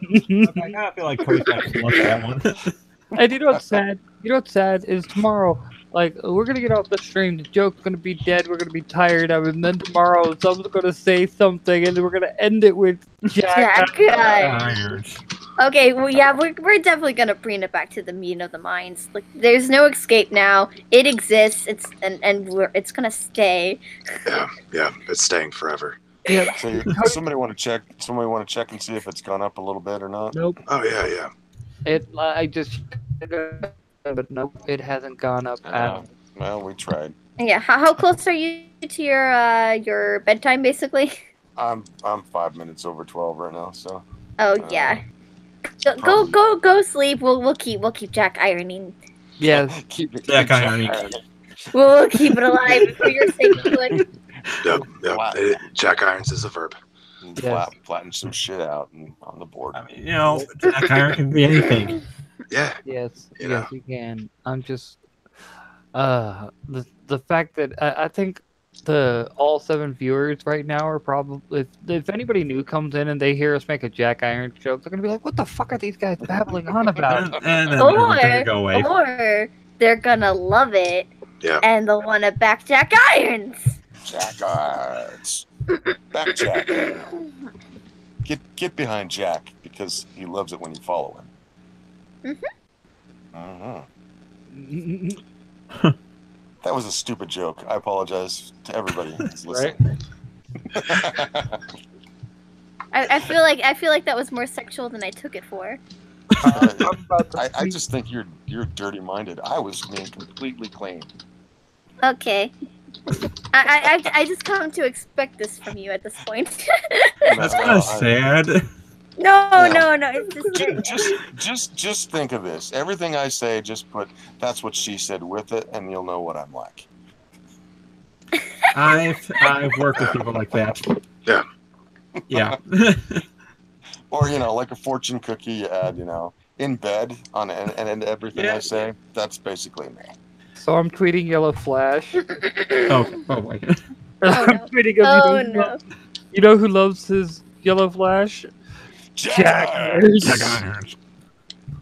kind of feel like Cody's not to look at that one. And you know what's sad? Is tomorrow, like, we're gonna get off the stream, the joke's gonna be dead, we're gonna be tired of it, and then tomorrow someone's gonna say something, and then we're gonna end it with Jack Irons. Okay, well, yeah, we're definitely gonna bring it back to the meeting of the minds. Like, there's no escape now. It exists. It's gonna stay. Yeah, it's staying forever. Yeah. So somebody want to check and see if it's gone up a little bit or not? Nope. Oh yeah. But nope, it hasn't gone up at all. Well, we tried. Yeah, how close are you to your bedtime, basically? I'm 5 minutes over 12 right now, so. Oh yeah. Go sleep. We'll keep Jack ironing. Yeah. Keep Jack ironing. We'll keep it alive for your sake, good. Yep. Jack Irons is a verb. Flatten some shit out and on the board. I mean, Jack Iron can be anything. Yeah. Yes, you can. I'm just the fact that I think all 7 viewers right now are probably, if anybody new comes in and they hear us make a Jack Irons joke, they're gonna be like, "What the fuck are these guys babbling on about?" And then they're gonna go away. Or they're gonna love it. Yeah. And they'll want to back Jack Irons. Jack Irons. Back Jack. Get behind Jack because he loves it when you follow him. That was a stupid joke. I apologize to everybody who's listening. I feel like that was more sexual than I took it for. I just think you're dirty-minded. I was being completely clean. Okay. I just come to expect this from you at this point. That's kind of sad. No. It's just think of this. Everything I say, just put "that's what she said" with it, and you'll know what I'm like. I've worked with people like that. Yeah. Yeah. Or like a fortune cookie you add, in bed on and everything I say. That's basically me. So I'm tweeting Yellow Flash. Oh my God. I'm tweeting him. No. You know who loves his Yellow Flash? Jack Irons.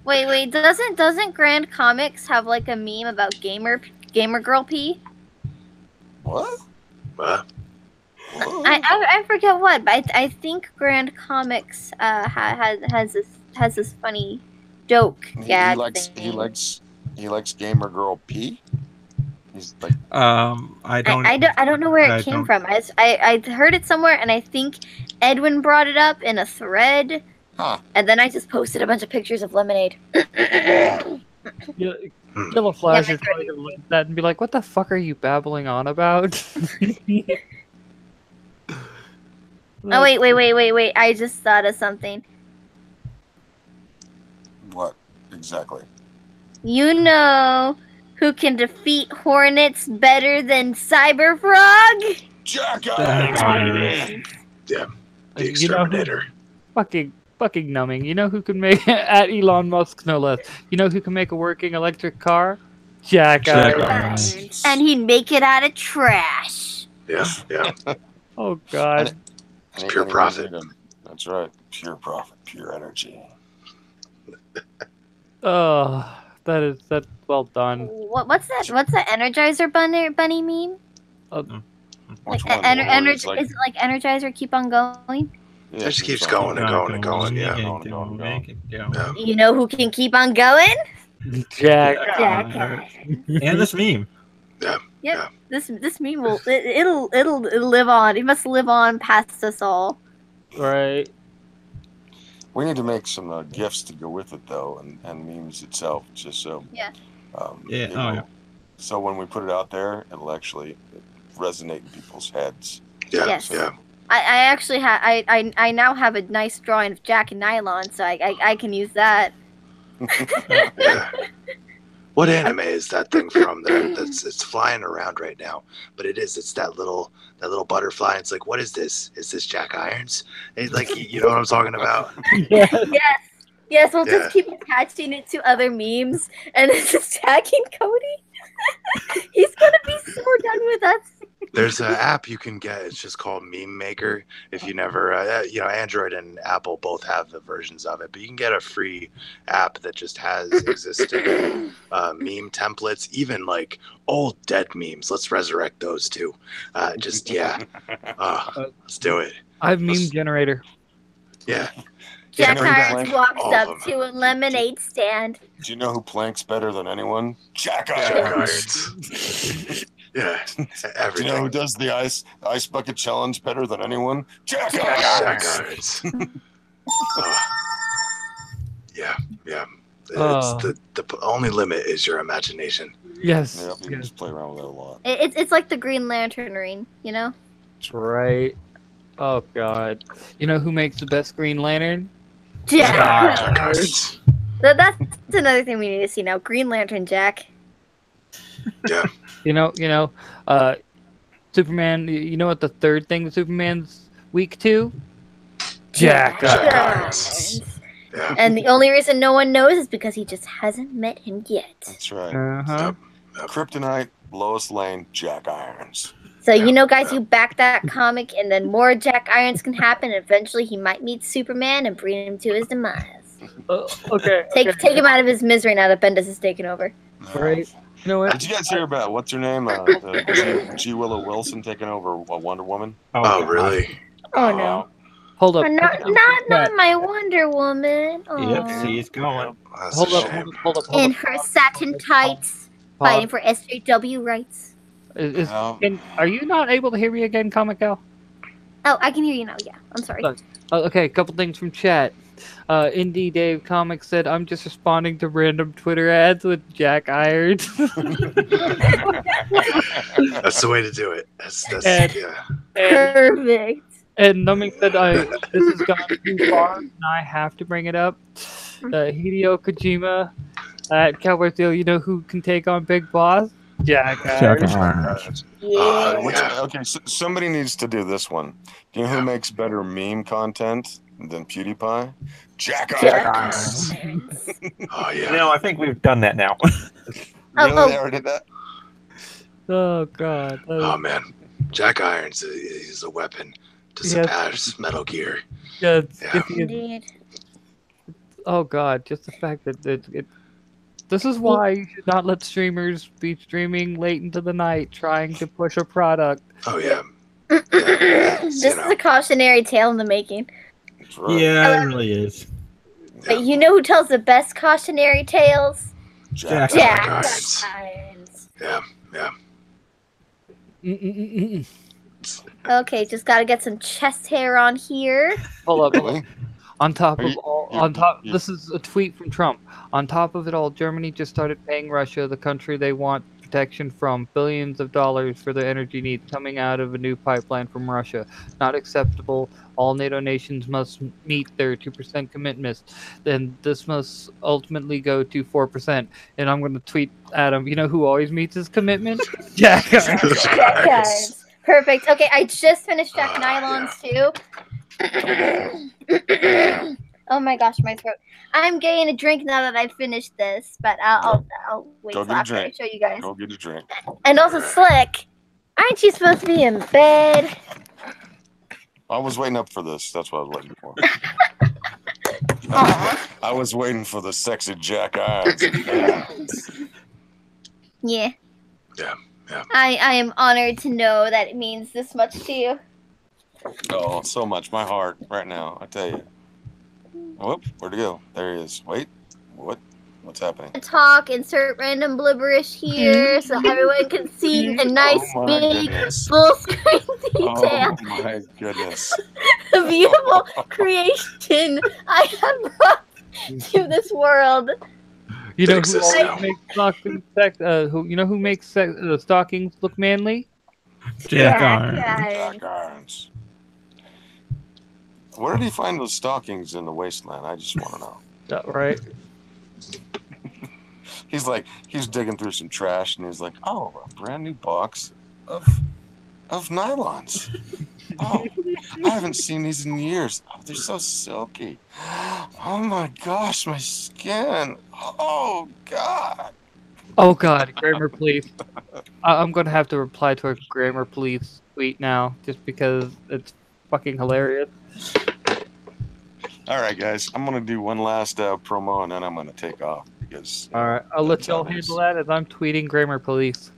Wait, doesn't Grand Comics have like a meme about gamer girl pee? What? I forget what, but I think Grand Comics has this funny joke. He likes Gamer Girl P. He's like, I don't know where I it came don't- from. I heard it somewhere, and I think Edwin brought it up in a thread, and then I just posted a bunch of pictures of lemonade. Yellow Flash is probably gonna look at that and be like, "What the fuck are you babbling on about?" Oh wait! I just thought of something. what exactly? You know who can defeat hornets better than Cyberfrog? Jack Irons. Yeah, the You know who- exterminator. fucking numbing. You know who can make at Elon Musk, no less. You know who can make a working electric car? Jack Irons. And he'd make it out of trash. Yeah. Oh God. It's pure profit. That's right. Pure profit, pure energy. Oh, that's well done. What's that? What's that Energizer bunny meme? Which Like, one? Where it's like- is it like Energizer keep on going? Yeah, It just keeps on. going and going and going. Yeah. Yeah. You know who can keep on going? Jack. Jack. And this meme. Yep. This meme will it'll live on. It must live on past us all. Right. We need to make some gifts to go with it, though, and memes itself, just so. Yeah. Yeah, it oh, will- yeah. So when we put it out there, it'll actually resonate in people's heads. Yeah. Yes. Yeah. I actually have I now have a nice drawing of Jack and Nylon, so I can use that. Yeah. What anime is that thing from? It's flying around right now, but it's that little butterfly. It's like, what is this? Is this Jack Irons? It's like, you know what I'm talking about? Yes, we'll Yeah. just keep attaching it to other memes, and it's just tagging Cody. He's gonna be so done with us. There's an app you can get. It's just called Meme Maker. If you never, Android and Apple both have the versions of it, but you can get a free app that just has existing meme templates, even like old dead memes. Let's resurrect those too. Let's do it. I have meme generator. Yeah. Jack know who Irons Plank- walks all of up them. to a lemonade stand. Do you know who planks better than anyone? Jack Jack Irons. Irons. Yeah. Do Everything. you know who does the ice bucket challenge better than anyone? Jack Jack Irons. Irons. Yeah. Oh. It's the only limit is your imagination. Yes. Yep, you can Yes. just play around with it a lot. It's like the Green Lantern ring, you know? That's right. Oh God. You know who makes the best Green Lantern? Jack. Jack Irons. That's another thing we need to see now. Green Lantern Jack. Yeah. You know, Superman. You know what the third thing Superman's weak to? Jack Irons. Yeah. And the only reason no one knows is because he just hasn't met him yet. That's right. Uh-huh. Kryptonite, Lois Lane, Jack Irons. So you know, guys, you back that comic, and then more Jack Irons can happen. And eventually, he might meet Superman and bring him to his demise. Okay. Take him out of his misery now that Bendis is taking over. Right. You know what? Did you guys hear about what's her name? G. Willow Wilson taking over Wonder Woman. Oh, really? Oh no! Hold up. Not my Wonder Woman. Yep, Aw. see, it's going. That's Hold a up. shame. Hold up. In her satin tights, fighting for SJW rights. Are you not able to hear me again, Comic Gal? Oh, I can hear you now. Yeah, I'm sorry. Okay, a couple things from chat. Indie Dave Comics said, "I'm just responding to random Twitter ads with Jack Irons." That's the way to do it. That's And- yeah. Perfect. And Numbing said, "This has gone too far, and I have to bring it up." Hideo Kojima at Cowboy Steel, you know who can take on Big Boss? Jack Irons. Okay, so somebody needs to do this one. Do you know who makes better meme content than PewDiePie? Jack Irons. Oh yeah. No, I think we've done that now. Really? They already did that? Oh God. Oh man, Jack Irons is a weapon to Yes. surpass Metal Gear. Yeah, Yeah. Indeed. Oh God, just the fact that this is why you should not let streamers be streaming late into the night trying to push a product. Oh yeah. This is a cautionary tale in the making. Right. Yeah, it really is. But you know who tells the best cautionary tales? Jack Irons. Yeah, yeah. Okay, just gotta get some chest hair on here. Hold up. Really? On top Are of you- all, you- on top. you- This is a tweet from Trump. On top of it all, Germany just started paying Russia, the country they want protection from, billions of dollars for their energy needs coming out of a new pipeline from Russia. Not acceptable. All NATO nations must meet their 2% commitments. Then this must ultimately go to 4%. And I'm going to tweet Adam. You know who always meets his commitment? Jack Irons. Jack Irons. Perfect. Okay, I just finished Jack Nylons too. Oh my gosh, my throat. I'm getting a drink now that I've finished this, but I'll wait Go till get a after I drink. show you guys. Go get a drink. And also, Slick, aren't you supposed to be in bed? I was waiting up for this. That's what I was waiting for. Aw. I was waiting for the sexy Jack Irons. Yeah. Yeah, yeah. I am honored to know that it means this much to you. Oh, so much. My heart right now. I tell you. Whoop, where'd he go? There he is. Wait, what? What's happening? Talk, insert random blibberish here so everyone can see a nice Oh my big goodness. full screen Oh detail. my goodness. The beautiful creation I have brought to this world. You know who Exists always now. makes stockings who makes stockings look manly? Jack Irons. Jack Irons. Where did he find those stockings in the wasteland? I just want to know. Right. He's digging through some trash and he's like, oh, a brand new box of nylons. Oh, I haven't seen these in years. Oh, they're so silky. Oh my gosh, my skin. Oh God. Oh God, grammar police. I'm gonna have to reply to a grammar police tweet now, just because it's fucking hilarious. All right, guys, I'm gonna do one last promo and then I'm gonna take off because. All right, I'll let that's y'all how it is. handle that as I'm tweeting grammar police.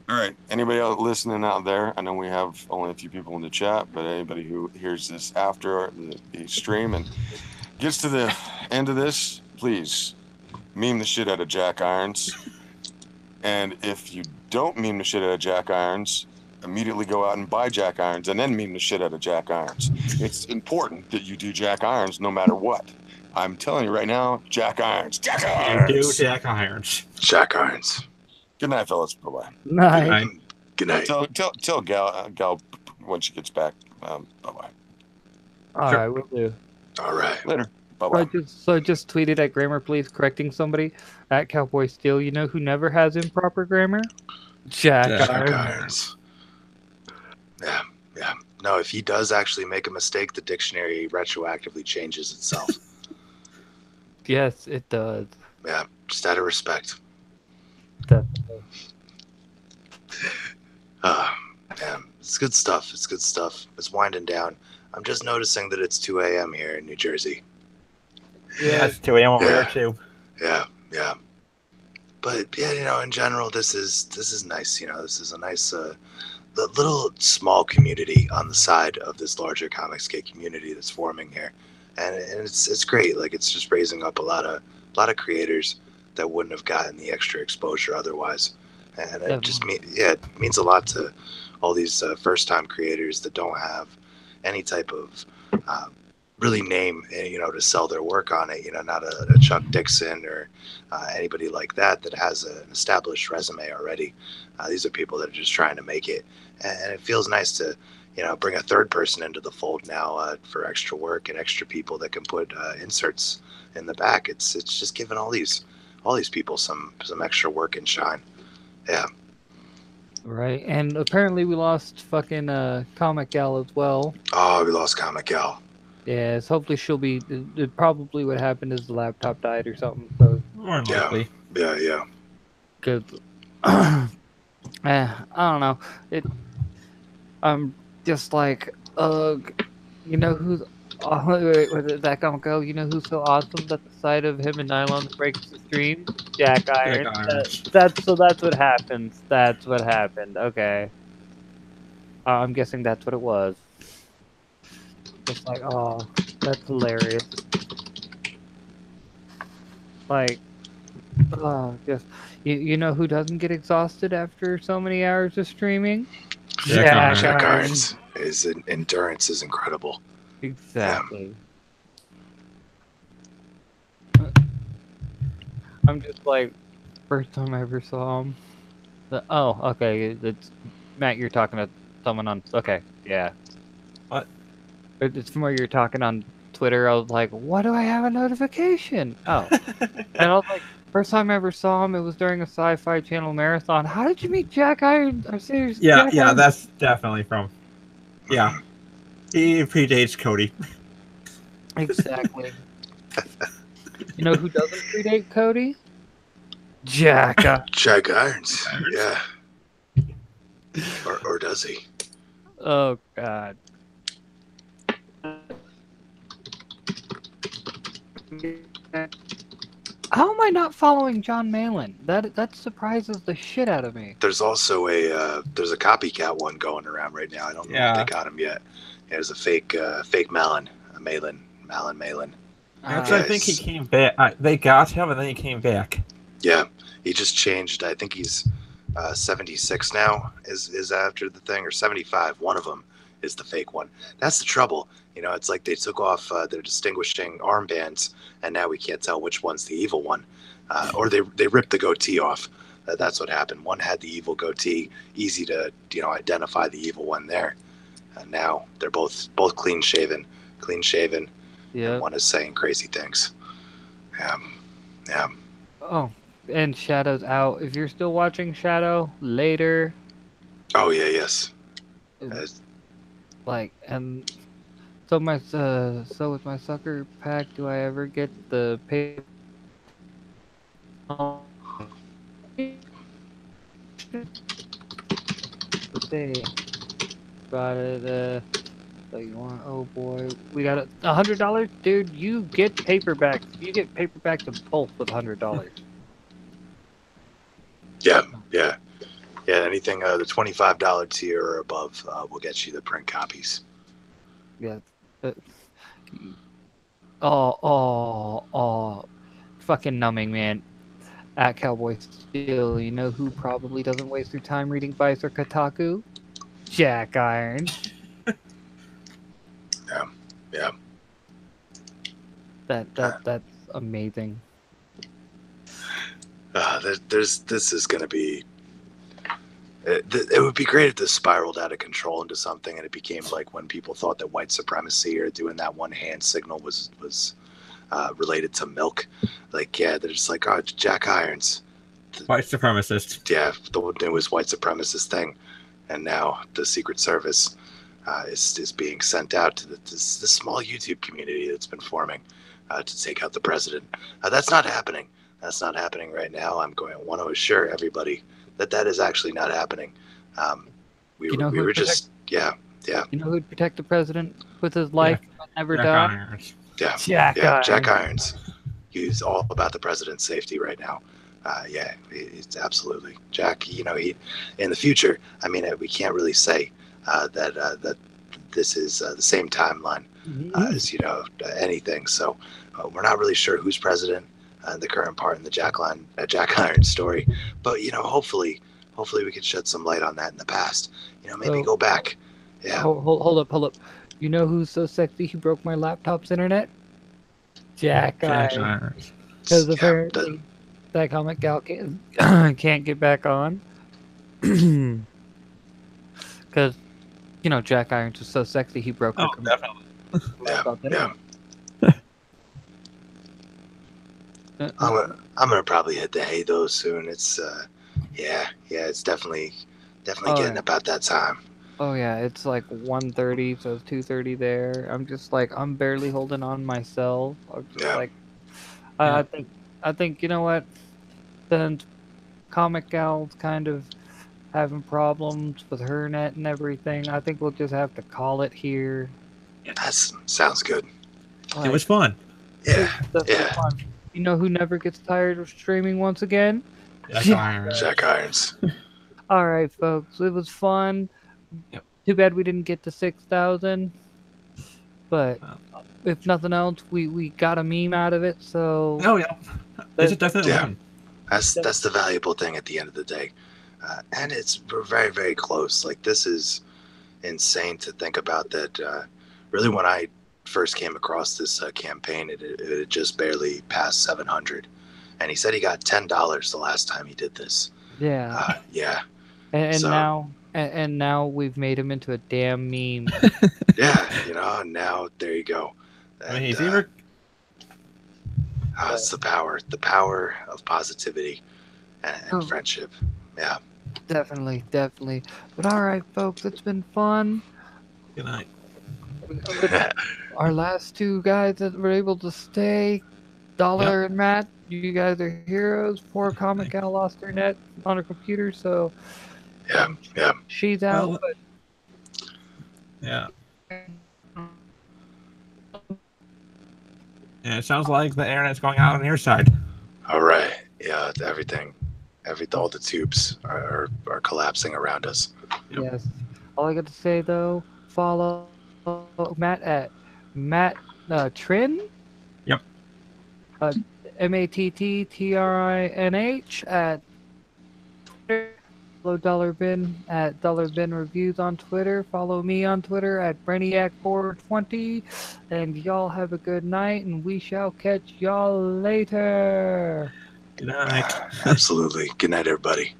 All right. Anybody else listening out there? I know we have only a few people in the chat, but anybody who hears this after the stream and gets to the end of this, please meme the shit out of Jack Irons. And if you don't meme the shit out of Jack Irons, immediately go out and buy Jack Irons and then meme the shit out of Jack Irons. It's important that you do Jack Irons no matter what. I'm telling you right now, Jack Irons. Jack You do Irons. Jack Irons. Jack Irons. Good night, fellas. Bye-bye. Nice. Good night. Tell Gal when she gets back. Bye-bye. All right, we'll do. All right. Later. So Bye-bye. I just tweeted at grammar police correcting somebody at Cowboy Steel. You know who never has improper grammar? Jack Jack Irons. Irons. Yeah, yeah. No, if he does actually make a mistake, the dictionary retroactively changes itself. Yes, it does. Yeah, just out of respect. Definitely. Yeah, it's good stuff. It's good stuff. It's winding down. I'm just noticing that it's 2 a.m. here in New Jersey. Yeah, it's 2 a.m. over Yeah. here too. Yeah, yeah. But yeah, you know, in general, this is nice. You know, this is a nice, the little small community on the side of this larger Comicsgate community that's forming here, and it's great. Like, it's just raising up a lot of creators that wouldn't have gotten the extra exposure otherwise, and it just it means a lot to all these first time creators that don't have any type of really name, you know, to sell their work on it. You know, not a Chuck Dixon or anybody like that has an established resume already. These are people that are just trying to make it, and it feels nice to, you know, bring a third person into the fold now for extra work and extra people that can put inserts in the back. It's just giving all these people some extra work and shine. Yeah. Right, and apparently we lost fucking Comic Gal as well. Oh, we lost Comic Gal. Yes, hopefully she'll be. It probably what happened is the laptop died or something. So More than Yeah. likely. Yeah. good. I don't know. I'm just like, you know who's? Wait, that Comic Gal. You know who's so awesome that the sight of him and Nylons breaks the stream? Jack Irons. Irons. That's what happens. That's what happened. Okay. I'm guessing that's what it was. It's like, oh, that's hilarious. Like, oh, just you know who doesn't get exhausted after so many hours of streaming? Jack Irons. His endurance is incredible. Exactly. I'm just like, first time I ever saw him. Oh, okay. It's Matt. You're talking to someone on. Okay, yeah. What? It's from where you're talking on Twitter. I was like, why do I have a notification? Oh, and I was like, first time I ever saw him, it was during a Sci-Fi Channel marathon. How did you meet Jack Irons? Yeah, Jack yeah, Irons? that's definitely from. Yeah, he predates Cody. Exactly. You know who doesn't predate Cody? Jack. Jack Irons. Yeah. Or does he? Oh God. How am I not following John Malin? That surprises the shit out of me. There's also there's a copycat one going around right now. I don't know if they got him yet. There's a fake Malin. Actually, I think he came back. They got him, and then he came back. Yeah, he just changed. I think he's 76 now. Is after the thing, or 75. One of them is the fake one. That's the trouble. You know, it's like they took off their distinguishing armbands, and now we can't tell which one's the evil one. Or they ripped the goatee off. That's what happened. One had the evil goatee, easy to identify the evil one there. And now they're both clean shaven. Yeah. And one is saying crazy things. Yeah. Oh, and Shadow's out. If you're still watching Shadow, later. Oh yeah, yes. Like, and so with my sucker pack, do I ever get the pay? Let's see. Got it. So you want? Oh boy, we got $100, dude. You get paperbacks. You get paperbacks of both with $100. Yeah. Anything the $25 tier or above will get you the print copies. Yeah. Oh, fucking numbing, man. At Cowboy Steel, you know who probably doesn't waste their time reading Vice or Kotaku? Jack Irons. Yeah. That's amazing. This is gonna be. It would be great if this spiraled out of control into something, and it became like when people thought that white supremacy or doing that one hand signal was related to milk. Like, yeah, they're just like, oh, Jack Irons, White supremacist. Yeah, it was white supremacist thing, and now the Secret Service is being sent out to the small YouTube community that's been forming to take out the president. That's not happening. That's not happening right now. I want to assure everybody that is actually not happening. We were just. Yeah. You know who'd protect the president with his life and never Jack die? Irons. Jack Irons. He's all about the president's safety right now. It's absolutely Jack. You know, he in the future. I mean, we can't really say that this is the same timeline as anything. So we're not really sure who's president. The current part in the Jack Irons story, but hopefully we can shed some light on that in the past. Maybe go back. Yeah. Hold up. You know who's so sexy he broke my laptop's internet? Jack Irons. Because apparently that comic gal can't get back on. Because Jack Irons was so sexy he broke her definitely. Yeah. I'm gonna probably hit the hay though soon. It's it's definitely getting about that time. Oh yeah, it's like 1:30, so it's 2:30 there. I'm just like I'm barely holding on myself. I'm just like I think you know what? Since Comic Gal's kind of having problems with her net and everything, I think we'll just have to call it here. That sounds good. It was fun. Yeah. Fun. You know who never gets tired of streaming once again? Jack Irons. Jack Irons. All right, folks. It was fun. Yep. Too bad we didn't get to 6,000. But if nothing else, we got a meme out of it. So Oh yeah, this is definitely Yeah. one. That's the valuable thing at the end of the day, and we're very, very close. Like, this is insane to think about. That really, when I first came across this campaign, it had just barely passed 700, and he said he got $10 the last time he did this. yeah, Yeah, and so- now we've made him into a damn meme. yeah, and now there you go. I mean, he's And, either it's the power of positivity and Oh. friendship. Yeah. Definitely. But all right, folks, it's been fun. good night. Our last two guys that were able to stay, Dollar and Matt, you guys are heroes. Poor Comic Gal lost her net on her computer, so Yeah. she's out. Well, but Yeah. Yeah, it sounds like the internet's going out on your side. All right. Yeah. All the tubes are collapsing around us. yes, all I got to say though, follow Matt at Matt Trin. Yep. MATTTRINH at Twitter. Follow Dollar Bin at Dollar Bin Reviews on Twitter. Follow me on Twitter at Brainiac420. And y'all have a good night, and we shall catch y'all later. Good night. Absolutely. Good night, everybody.